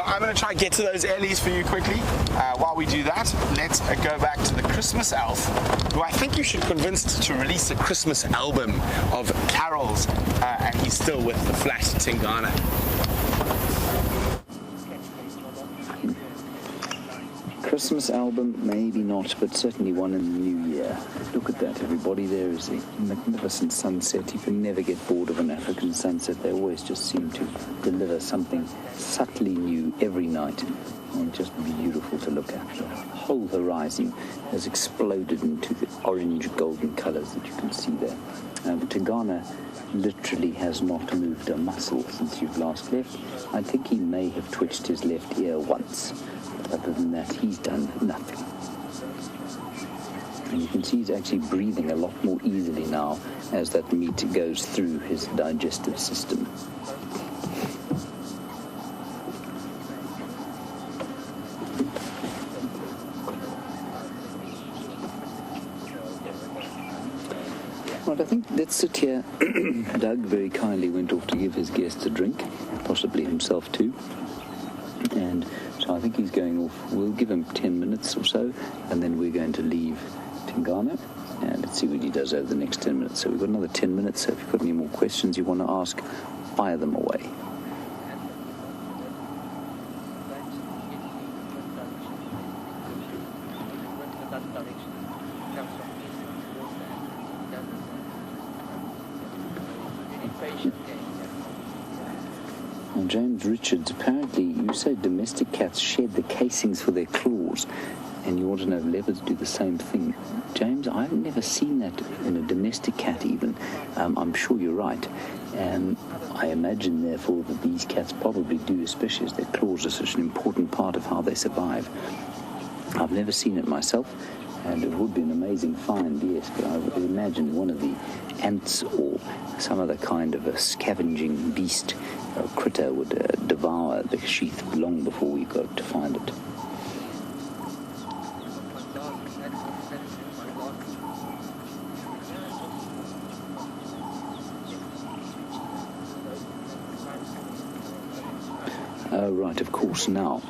Speaker 2: I'm going to try and get to those ellies for you quickly. While we do that, let's go back to the Christmas elf, who I think you should convince to release a Christmas album of carols, and he's still with the flat Tingana.
Speaker 1: Christmas album, maybe not, but certainly one in the new year. Look at that, everybody. There is a magnificent sunset. You can never get bored of an African sunset. They always just seem to deliver something subtly new every night, and just beautiful to look at. The whole horizon has exploded into the orange golden colors that you can see there. Tingana literally has not moved a muscle since you've last left. I think he may have twitched his left ear once. Other than that, he's done nothing. And you can see he's actually breathing a lot more easily now as that meat goes through his digestive system. Right, I think let's sit here. Doug very kindly went off to give his guests a drink, possibly himself too. And so I think he's going off. We'll give him 10 minutes or so, and then we're going to leave Tingana, and let's see what he does over the next 10 minutes. So we've got another 10 minutes, so if you've got any more questions you want to ask, fire them away. Well, James Richards, apparently you say domestic cats shed the casings for their claws, and you want to know if leopards do the same thing. James, I've never seen that in a domestic cat even. I'm sure you're right. I imagine, therefore, that these cats probably do, especially as their claws are such an important part of how they survive. I've never seen it myself, and it would be an amazing find, yes, but I would imagine one of the ants or some other kind of a scavenging beast or critter would devour the sheath long before we got to find it. Oh, right, of course, now.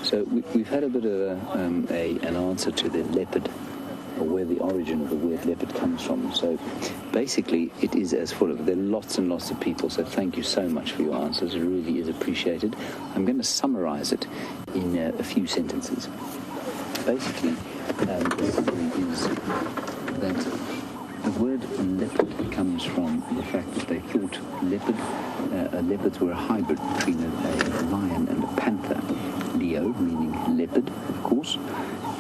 Speaker 1: So we've had a bit of an answer to the leopard, or where the origin of the word leopard comes from. So basically it is as full of, there are lots and lots of people, so thank you so much for your answers. It really is appreciated. I'm going to summarize it in a few sentences. Basically, the summary is that the word leopard comes from the fact that they thought leopards were a hybrid between a lion and a panther. Leo, meaning leopard, of course,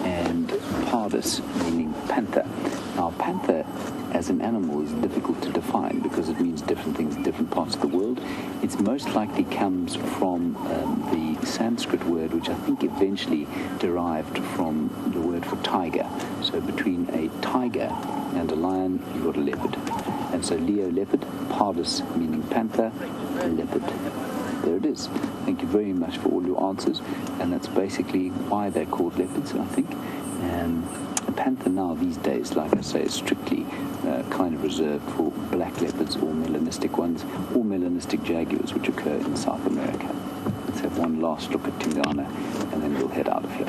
Speaker 1: and pardus, meaning panther. Now, panther as an animal is difficult to define because it means different things in different parts of the world. It's most likely comes from the Sanskrit word, which I think eventually derived from the word for tiger. So between a tiger and a lion, you've got a leopard. And so Leo, leopard, pardus, meaning panther, leopard. There it is. Thank you very much for all your answers, and that's basically why they're called leopards, I think. A panther now these days, like I say, is strictly kind of reserved for black leopards or melanistic ones, or melanistic jaguars, which occur in South America. Let's have one last look at Tingana, and then we'll head out of here.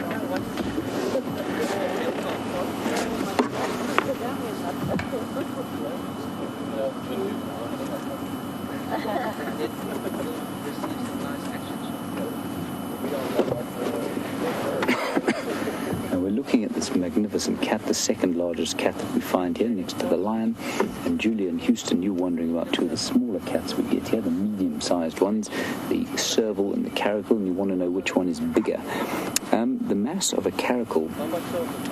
Speaker 1: Now we're looking at this magnificent cat, the second largest cat that we find here next to the lion. And Julia and Houston, you're wondering about two of the smaller cats we get here, the medium-sized ones, the serval and the caracal, and you want to know which one is bigger. The mass of a caracal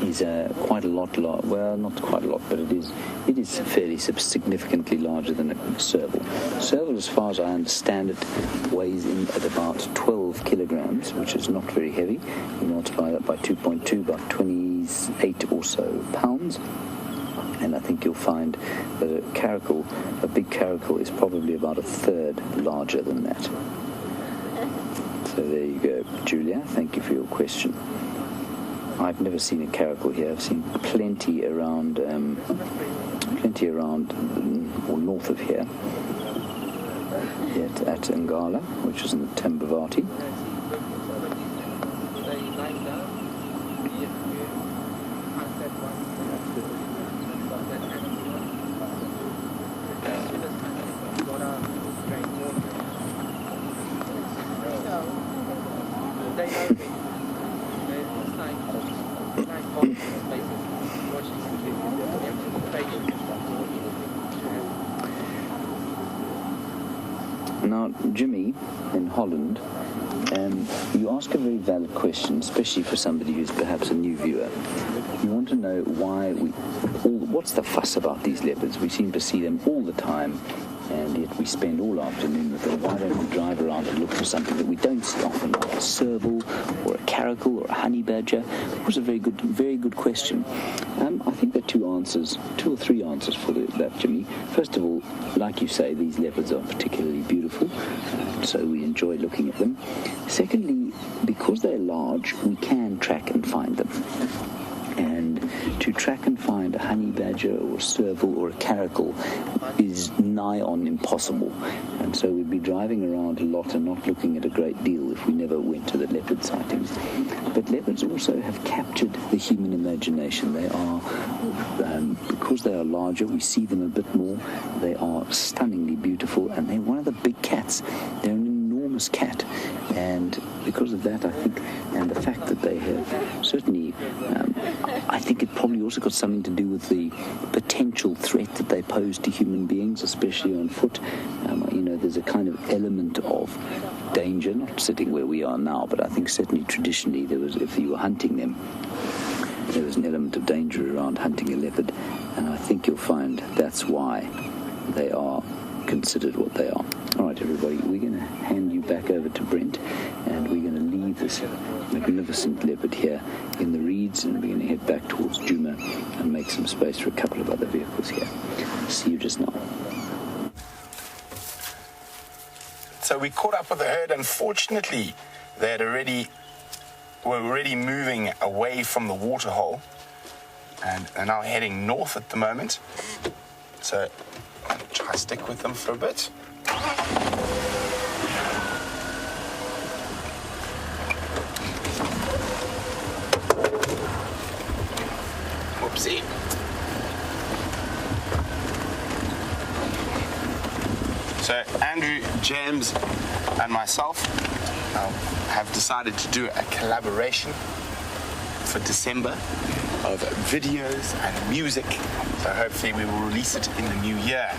Speaker 1: is quite a lot, well, not quite a lot, but it is fairly significantly larger than a serval. Serval, as far as I understand it, weighs in at about 12 kilograms, which is not very heavy. You multiply that by 2.2, about 28 or so pounds. And I think you'll find that a big caracal is probably about a third larger than that. So there you go, Julia. Thank you for your question. I've never seen a caracal here. I've seen plenty around or north of here. Yet at Tingana, which is in the Tambavati. Now, Jimmy, in Holland, you ask a very valid question, especially for somebody who's perhaps a new viewer. You want to know what's the fuss about these leopards? We seem to see them all the time, and yet we spend all afternoon with them. Why don't we drive around and look for something that we don't see often, like a serval or a caracal or a honey badger? It was a very good question. I think there are two or three answers for that, Jimmy. First of all, like you say, these leopards are particularly beautiful, so we enjoy looking at them. Secondly, because they're large, we can track and find them. And to track and find a honey badger or a serval or a caracal is nigh on impossible. And so we'd be driving around a lot and not looking at a great deal if we never went to the leopard sightings. But leopards also have captured the human imagination. They are, because they are larger, we see them a bit more. They are stunningly beautiful, and they're one of the big cats. They're an enormous cat. And because of that, I think, and the fact that they have certainly, I think it probably also got something to do with the potential threat that they pose to human beings, especially on foot. There's a kind of element of danger, not sitting where we are now, but I think certainly traditionally there was, if you were hunting them, there was an element of danger around hunting a leopard, and I think you'll find that's why they are considered what they are. All right, everybody, we're going to hand you back over to Brent, and we're going to leave this magnificent leopard here in the reeds, and we're going to head back towards Juma and make some space for a couple of other vehicles here. See you just now.
Speaker 2: So we caught up with the herd. Unfortunately, they were already moving away from the waterhole, and are now heading north at the moment. So I'll try to stick with them for a bit. Whoopsie. So Andrew, James, and myself have decided to do a collaboration for December of videos and music. So hopefully we will release it in the new year.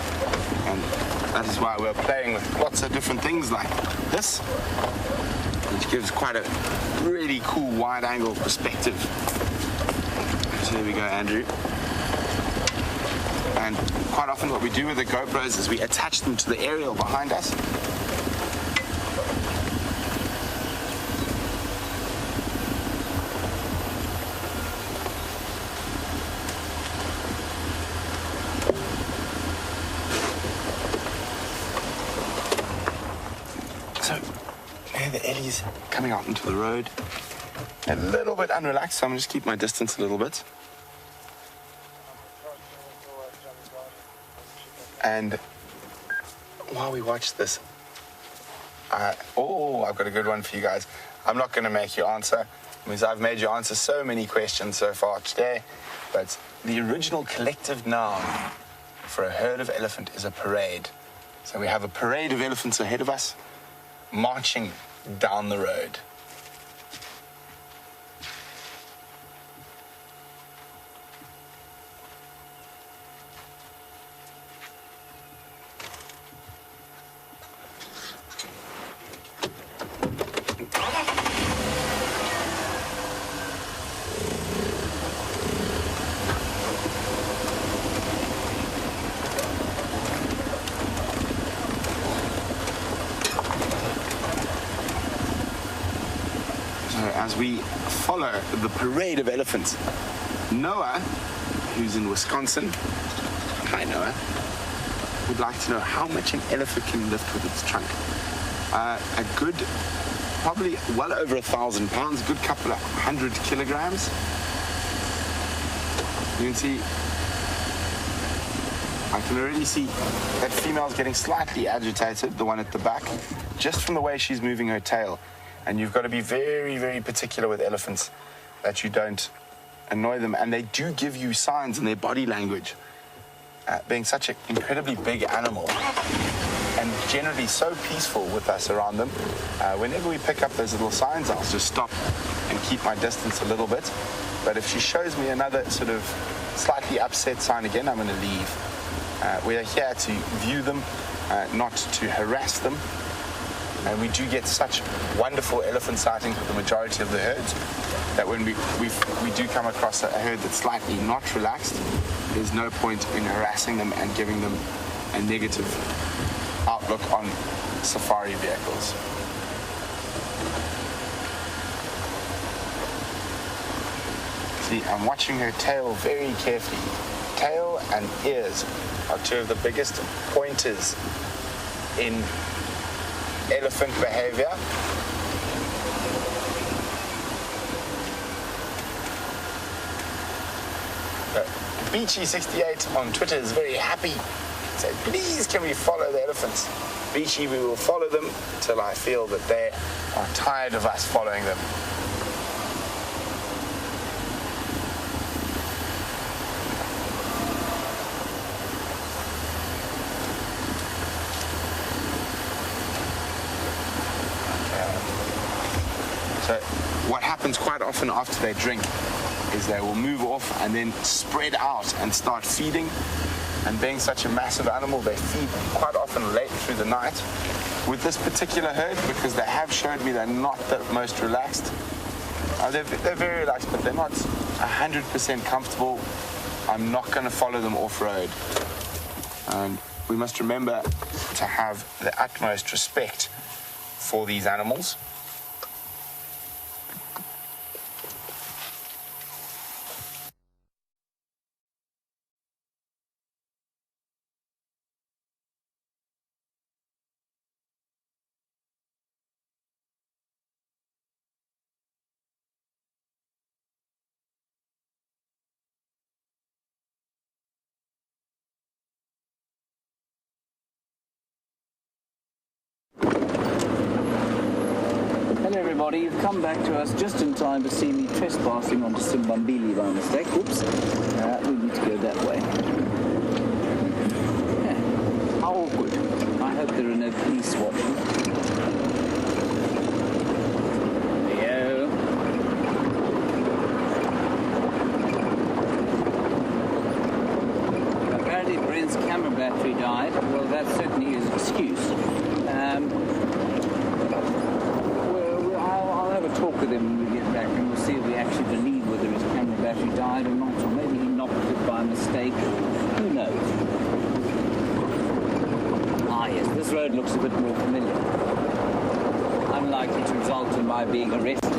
Speaker 2: And that is why we're playing with lots of different things like this, which gives quite a really cool wide-angle perspective. So here we go, Andrew. And quite often what we do with the GoPros is we attach them to the aerial behind us. So there the Ellie's coming out into the road. A little bit unrelaxed, so I'm going to just keep my distance a little bit. And while we watch this, I've got a good one for you guys. I'm not going to make you answer, because I've made you answer so many questions so far today. But the original collective noun for a herd of elephant is a parade. So we have a parade of elephants ahead of us, marching down the road. follow the parade of elephants. Noah, who's in Wisconsin, hi Noah, would like to know how much an elephant can lift with its trunk. A good, probably well over 1,000 pounds, good couple of 100 kilograms. You can see, I can already see that female's getting slightly agitated, the one at the back, just from the way she's moving her tail. And you've got to be very, very particular with elephants that you don't annoy them. And they do give you signs in their body language. Being such an incredibly big animal and generally so peaceful with us around them, whenever we pick up those little signs, I'll just stop and keep my distance a little bit. But if she shows me another sort of slightly upset sign again, I'm going to leave. We are here to view them, not to harass them. And we do get such wonderful elephant sightings with the majority of the herds that when we do come across a herd that's slightly not relaxed, there's no point in harassing them and giving them a negative outlook on safari vehicles. See, I'm watching her tail very carefully. Tail and ears are two of the biggest pointers in elephant behavior. Beachy68 on Twitter is very happy. Say, please can we follow the elephants? Beachy, we will follow them till I feel that they are tired of us following them. So what happens quite often after they drink is they will move off and then spread out and start feeding. And being such a massive animal, they feed quite often late through the night. With this particular herd, because they have showed me they're not the most relaxed. They're very relaxed, but they're not 100% comfortable. I'm not going to follow them off-road. And we must remember to have the utmost respect for these animals.
Speaker 1: Hello everybody, you've come back to us just in time to see me trespassing onto Simbambili by mistake. Oops, we need to go that way. Yeah. How awkward. I hope there are no police watching. There you go. Apparently Brent's camera battery died. Well, that certainly is an excuse. I'll have a talk with him when we get back and we'll see if we actually believe whether his camera battery died or not, or maybe he knocked it by mistake. Who knows? Ah yes, this road looks a bit more familiar. Unlikely to result in my being arrested.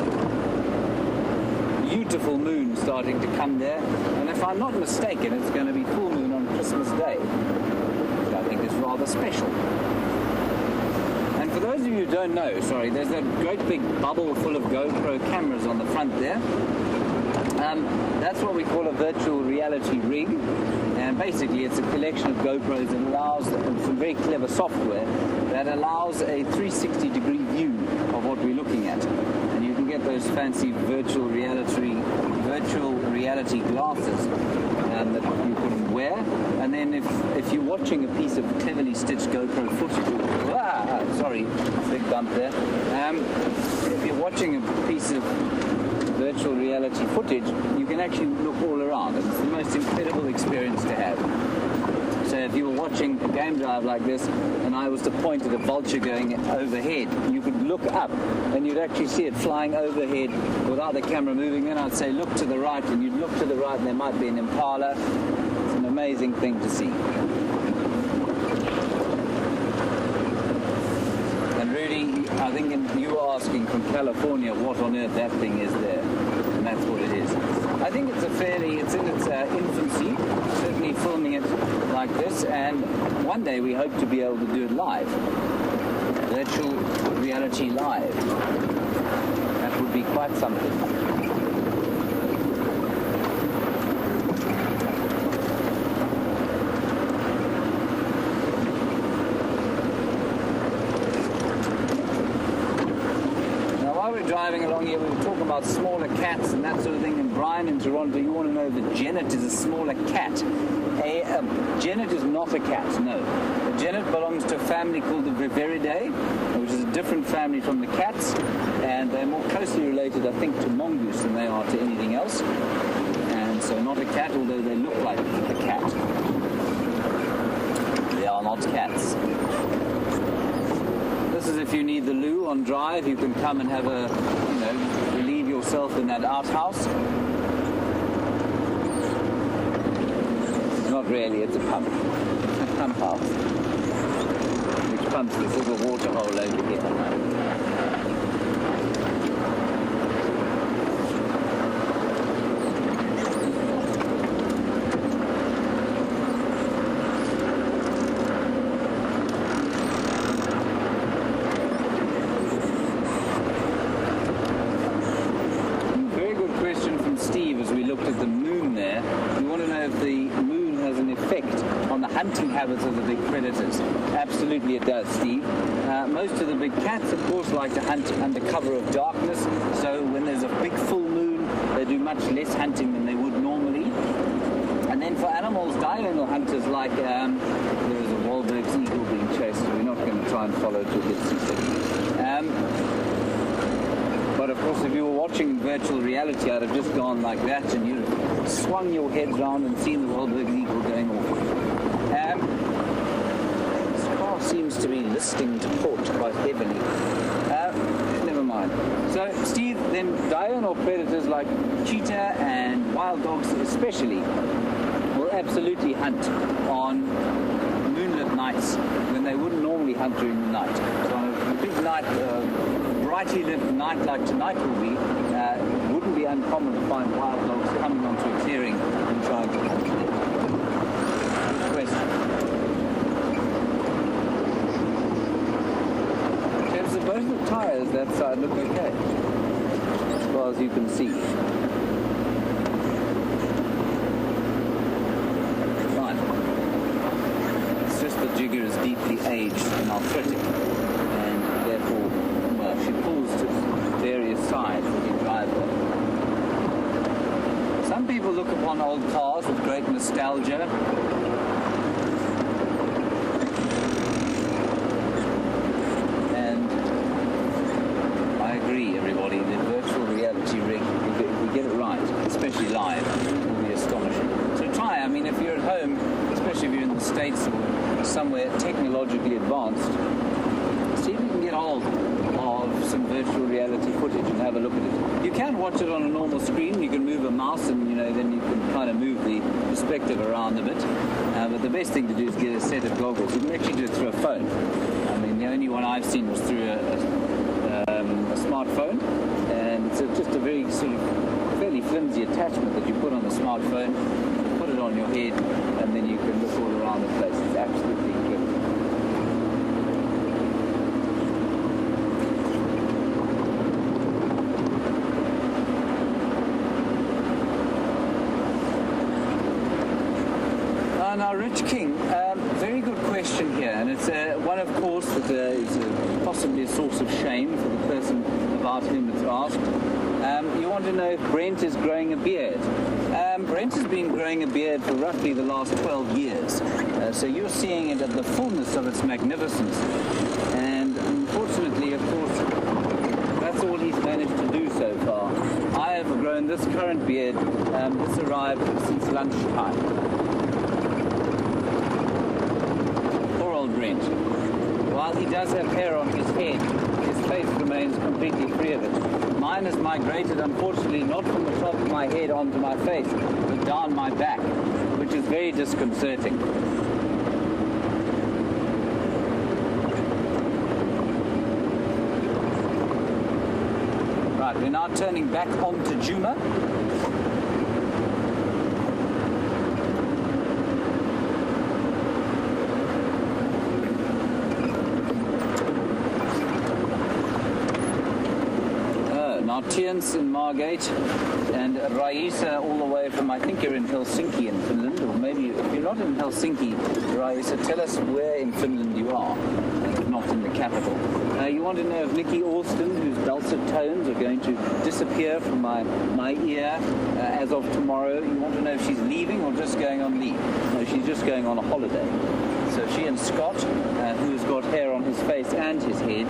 Speaker 1: Beautiful moon starting to come there, and if I'm not mistaken, it's going to be full moon on Christmas Day, which I think is rather special. For those of you who don't know, there's a great big bubble full of GoPro cameras on the front there. That's what we call a virtual reality rig. And basically it's a collection of GoPros that allows some very clever software that allows a 360-degree view of what we're looking at. And you can get those fancy virtual reality glasses that you can wear. And then if you're watching a piece of cleverly stitched GoPro footage, big bump there. If you're watching a piece of virtual reality footage, you can actually look all around. It's the most incredible experience to have. So if you were watching a game drive like this and I was to point at a vulture going overhead, you could look up and you'd actually see it flying overhead without the camera moving. Then I'd say look to the right, and you'd look to the right and there might be an impala. It's an amazing thing to see. And really, I think you were asking from California what on earth that thing is there. currently it's in its infancy, certainly filming it like this, and one day we hope to be able to do it live. Virtual reality live. That would be quite something. Driving along here, we were talking about smaller cats and that sort of thing. And Brian in Toronto, you want to know that Janet is a smaller cat. Janet is not a cat, no. Janet belongs to a family called the Vervet, which is a different family from the cats, and they're more closely related, I think, to mongoose than they are to anything else. And so not a cat, although they look like a cat. They are not cats. This is if you need the loo on drive, you can come and have relieve yourself in that outhouse. Not really, it's a pump. A pump house. Which pumps this little water hole over here. Hunting habits of the big predators. Absolutely it does, Steve. Most of the big cats, of course, like to hunt under cover of darkness, so when there's a big full moon, they do much less hunting than they would normally. And then for animals, diurnal hunters, like there is a Wahlberg's eagle being chased, so we're not going to try and follow to get seasick. But of course, if you were watching virtual reality, I'd have just gone like that, and you'd have swung your head round and seen the Wahlberg's eagle going off. This car seems to be listing to port quite heavily. Never mind. So, Steve, then diurnal predators like cheetah and wild dogs especially will absolutely hunt on moonlit nights when they wouldn't normally hunt during the night. So on a big night, brightly lit night like tonight will be, it wouldn't be uncommon to find wild dogs coming onto a clearing and trying to hunt them. Both the tyres that side look okay, as far as you can see. Fine. It's just the jigger is deeply aged and arthritic, and therefore, well, she pulls to various sides when you drive her. Some people look upon old cars with great nostalgia. Everybody, the virtual reality rig, if we get it right, especially live, it will be astonishing. So try, I mean, if you're at home, especially if you're in the States or somewhere technologically advanced, see if you can get hold of some virtual reality footage and have a look at it. You can watch it on a normal screen, you can move a mouse and, then you can kind of move the perspective around a bit. But the best thing to do is get a set of goggles. You can actually do it through a phone. I mean, the only one I've seen was through a smartphone, and it's just a very sort of fairly flimsy attachment that you put on the smartphone, put it on your head, and then you can look all around the place. It's absolutely incredible. Now, Rich King, very good question here, and it's one, of course, that is possibly a source of shame for the person about whom it's asked. You want to know if Brent is growing a beard. Brent has been growing a beard for roughly the last 12 years, so you're seeing it at the fullness of its magnificence. And unfortunately, of course, that's all he's managed to do so far. I have grown this current beard. This arrived since lunchtime. Brent. While he does have hair on his head, his face remains completely free of it. Mine has migrated, unfortunately, not from the top of my head onto my face, but down my back, which is very disconcerting. Right, we're now turning back onto Juma. Martians in Margate, and Raisa all the way from, I think you're in Helsinki in Finland, or maybe if you're not in Helsinki, Raisa, tell us where in Finland you are, if not in the capital. You want to know if Nikki Alston, whose dulcet tones are going to disappear from my ear as of tomorrow. You want to know if she's leaving or just going on leave. No, she's just going on a holiday. So she and Scott, who's got hair on his face and his head,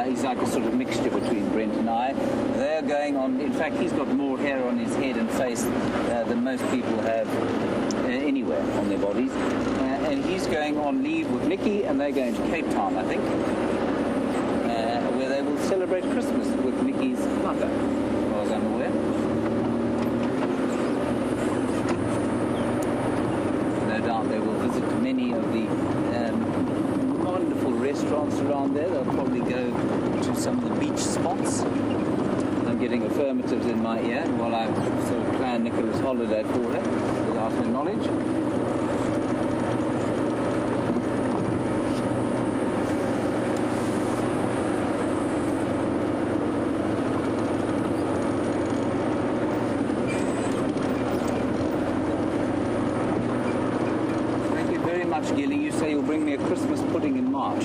Speaker 1: he's like a sort of mixture between Brent and I. They're going on, in fact, he's got more hair on his head and face than most people have anywhere on their bodies. And he's going on leave with Nikki, and they're going to Cape Town, I think, where they will celebrate Christmas with Nikki's mother, as far as I'm aware. No doubt they will visit many of the wonderful restaurants around there. They'll probably go to some of the beach spots. I'm getting affirmatives in my ear while I sort of plan Nicola's holiday for her without her knowledge. Gilly, you say you'll bring me a Christmas pudding in March.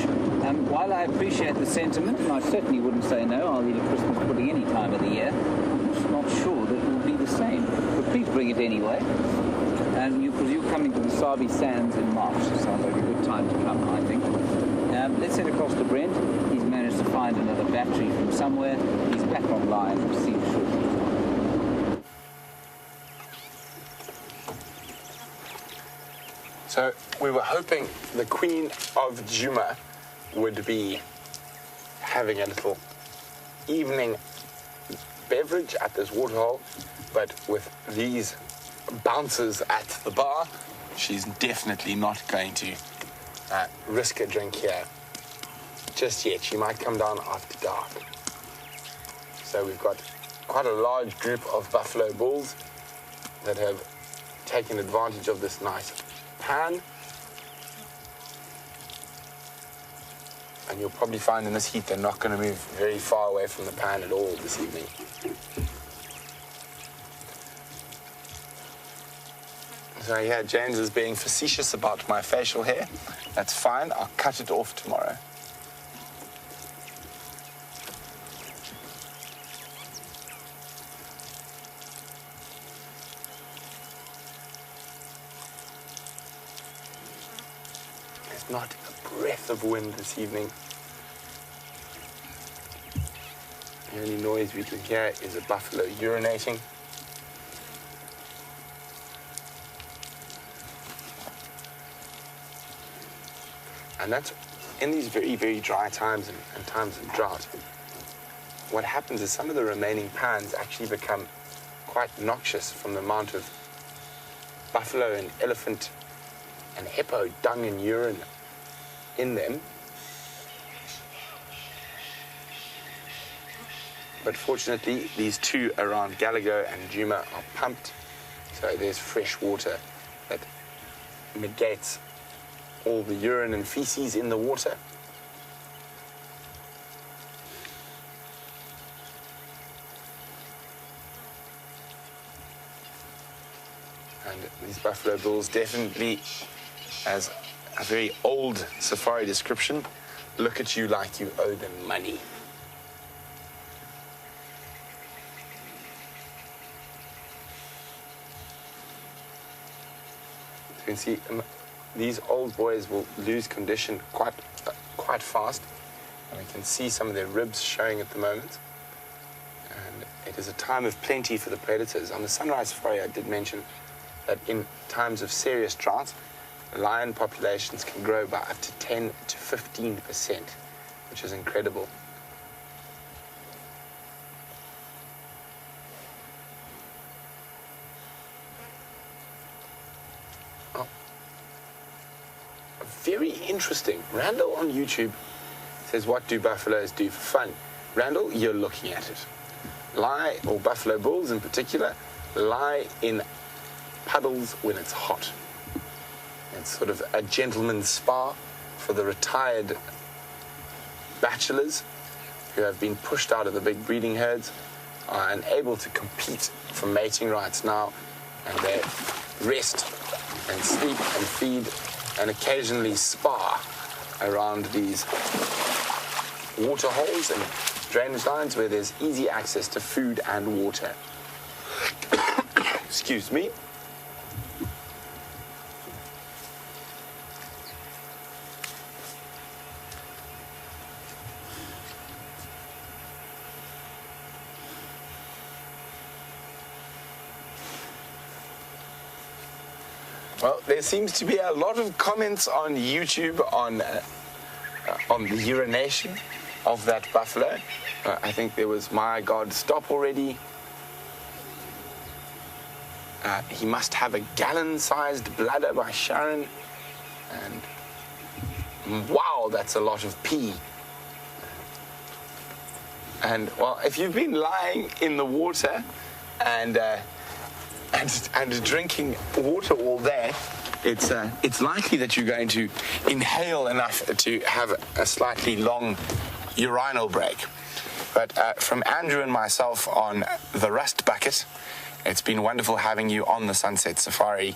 Speaker 1: While I appreciate the sentiment, and I certainly wouldn't say no, I'll eat a Christmas pudding any time of the year, I'm just not sure that it will be the same. But please bring it anyway. And because you're coming to the Sabi Sands in March, it sounds like a good time to come, I think. Let's head across to Brent. He's managed to find another battery from somewhere. He's back online. We'll see you shortly.
Speaker 2: So we were hoping the Queen of Juma would be having a little evening beverage at this waterhole, but with these bouncers at the bar, she's definitely not going to risk a drink here just yet. She might come down after dark. So we've got quite a large group of buffalo bulls that have taken advantage of this nice pan, and you'll probably find in this heat they're not going to move very far away from the pan at all this evening. So yeah, James is being facetious about my facial hair. That's fine, I'll cut it off tomorrow. Not a breath of wind this evening. The only noise we can hear is a buffalo urinating. And that's in these very, very dry times and times of drought. What happens is some of the remaining pans actually become quite noxious from the amount of buffalo and elephant and hippo dung and urine in them. But fortunately, these two around Gallagher and Juma are pumped, so there's fresh water that negates all the urine and feces in the water. And these buffalo bulls definitely, as a very old safari description, look at you like you owe them money. You can see these old boys will lose condition quite fast, and we can see some of their ribs showing at the moment. And it is a time of plenty for the predators. On the Sunrise Safari, I did mention that in times of serious drought, lion populations can grow by up to 10 to 15%, which is incredible. Oh. Very interesting. Randall on YouTube says, what do buffaloes do for fun? Randall, you're looking at it. Lie, or buffalo bulls in particular, lie in puddles when it's hot. It's sort of a gentleman's spa for the retired bachelors who have been pushed out of the big breeding herds are unable to compete for mating rights now, and they rest and sleep and feed and occasionally spar around these water holes and drainage lines where there's easy access to food and water. Excuse me. Well, there seems to be a lot of comments on YouTube on the urination of that buffalo. I think there was, my God, stop already. He must have a gallon-sized bladder by Sharon. And wow, that's a lot of pee. And well, if you've been lying in the water and drinking water all day, it's likely that you're going to inhale enough to have a slightly long urinal break. But from Andrew and myself on the Rust Bucket, it's been wonderful having you on the Sunset Safari,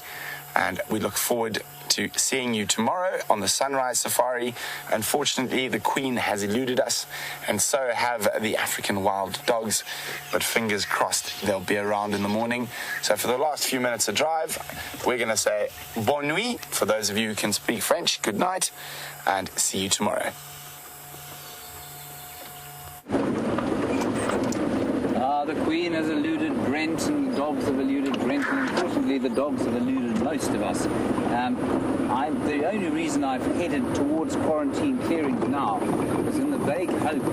Speaker 2: and we look forward to seeing you tomorrow on the Sunrise Safari. Unfortunately, the Queen has eluded us, and so have the African wild dogs, but fingers crossed they'll be around in the morning. So for the last few minutes of drive, we're going to say bonne nuit for those of you who can speak French. Good night, and see you tomorrow.
Speaker 1: The Queen has eluded Brent, and the dogs have eluded Brent, and unfortunately the dogs have eluded most of us. The only reason I've headed towards quarantine clearings now was in the vague hope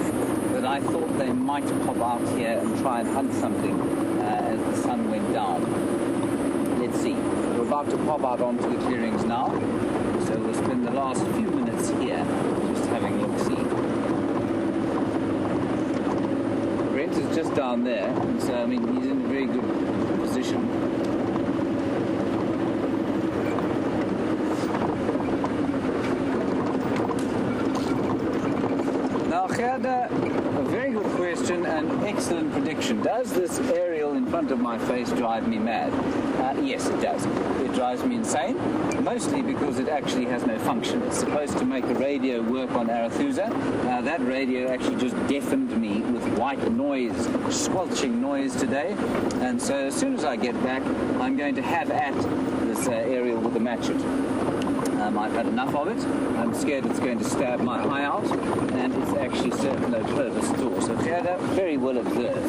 Speaker 1: that I thought they might pop out here and try and hunt something as the sun went down. Let's see. We're about to pop out onto the clearings now, so we'll spend the last few minutes here just having a look-see. Brent is just down there, and so, I mean, he's in a very good position. Now, Gerda, a very good question and excellent prediction. Does this aerial in front of my face drive me mad? Yes, it does. It drives me insane, mostly because it actually has no function. It's supposed to make a radio work on Arethusa. That radio actually just deafened me with white noise, squelching noise today. And so as soon as I get back, I'm going to have at this aerial with a matchet. I've had enough of it. I'm scared it's going to stab my eye out, and it's actually served no purpose at all. So Gerda, very well observed.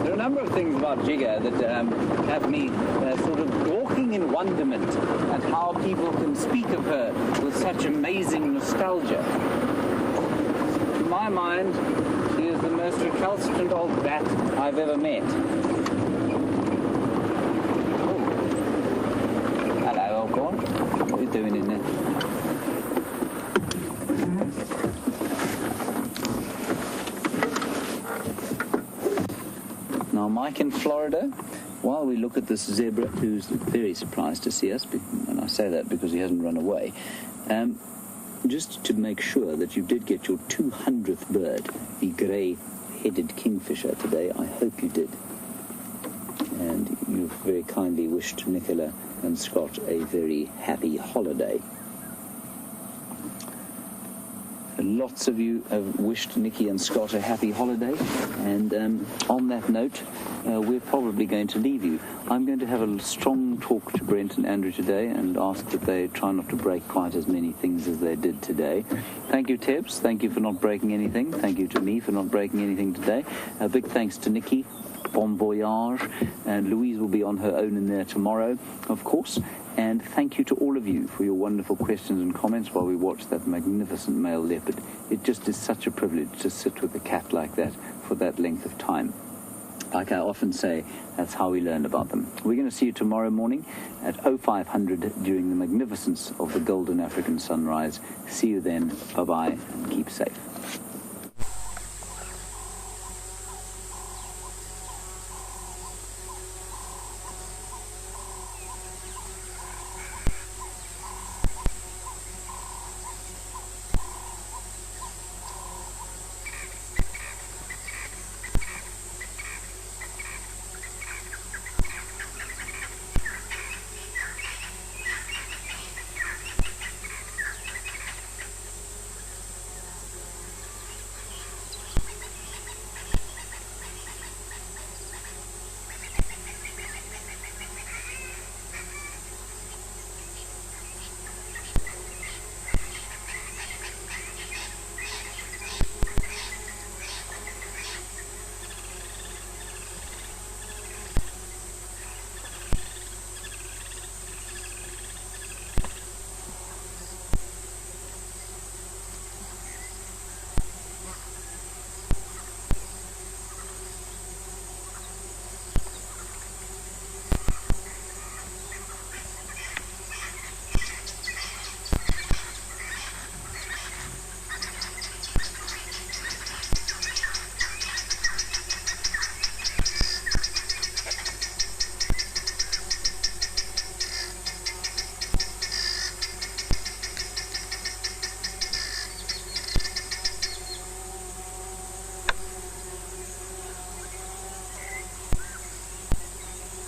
Speaker 1: There are a number of things about Jigga that have me sort of gawking in wonderment at how people can speak of her with such amazing nostalgia. In my mind, she is the most recalcitrant old bat I've ever met. What are you doing in there? Now, Mike in Florida, while we look at this zebra, who's very surprised to see us, and I say that because he hasn't run away, just to make sure that you did get your 200th bird, the grey-headed kingfisher today, I hope you did. And you've very kindly wished Nicola and Scott a very happy holiday. Lots of you have wished Nikki and Scott a happy holiday, and on that note, we're probably going to leave you. I'm going to have a strong talk to Brent and Andrew today and ask that they try not to break quite as many things as they did today. Thank you, Tibbs. Thank you for not breaking anything. Thank you to me for not breaking anything today. A big thanks to Nikki. Bon voyage, and Louise will be on her own in there tomorrow, of course. And thank you to all of you for your wonderful questions and comments while we watch that magnificent male leopard. It just is such a privilege to sit with a cat like that for that length of time. Like I often say, that's how we learn about them. We're going to see you tomorrow morning at 0500 during the magnificence of the golden African sunrise. See you then. Bye-bye, and keep safe.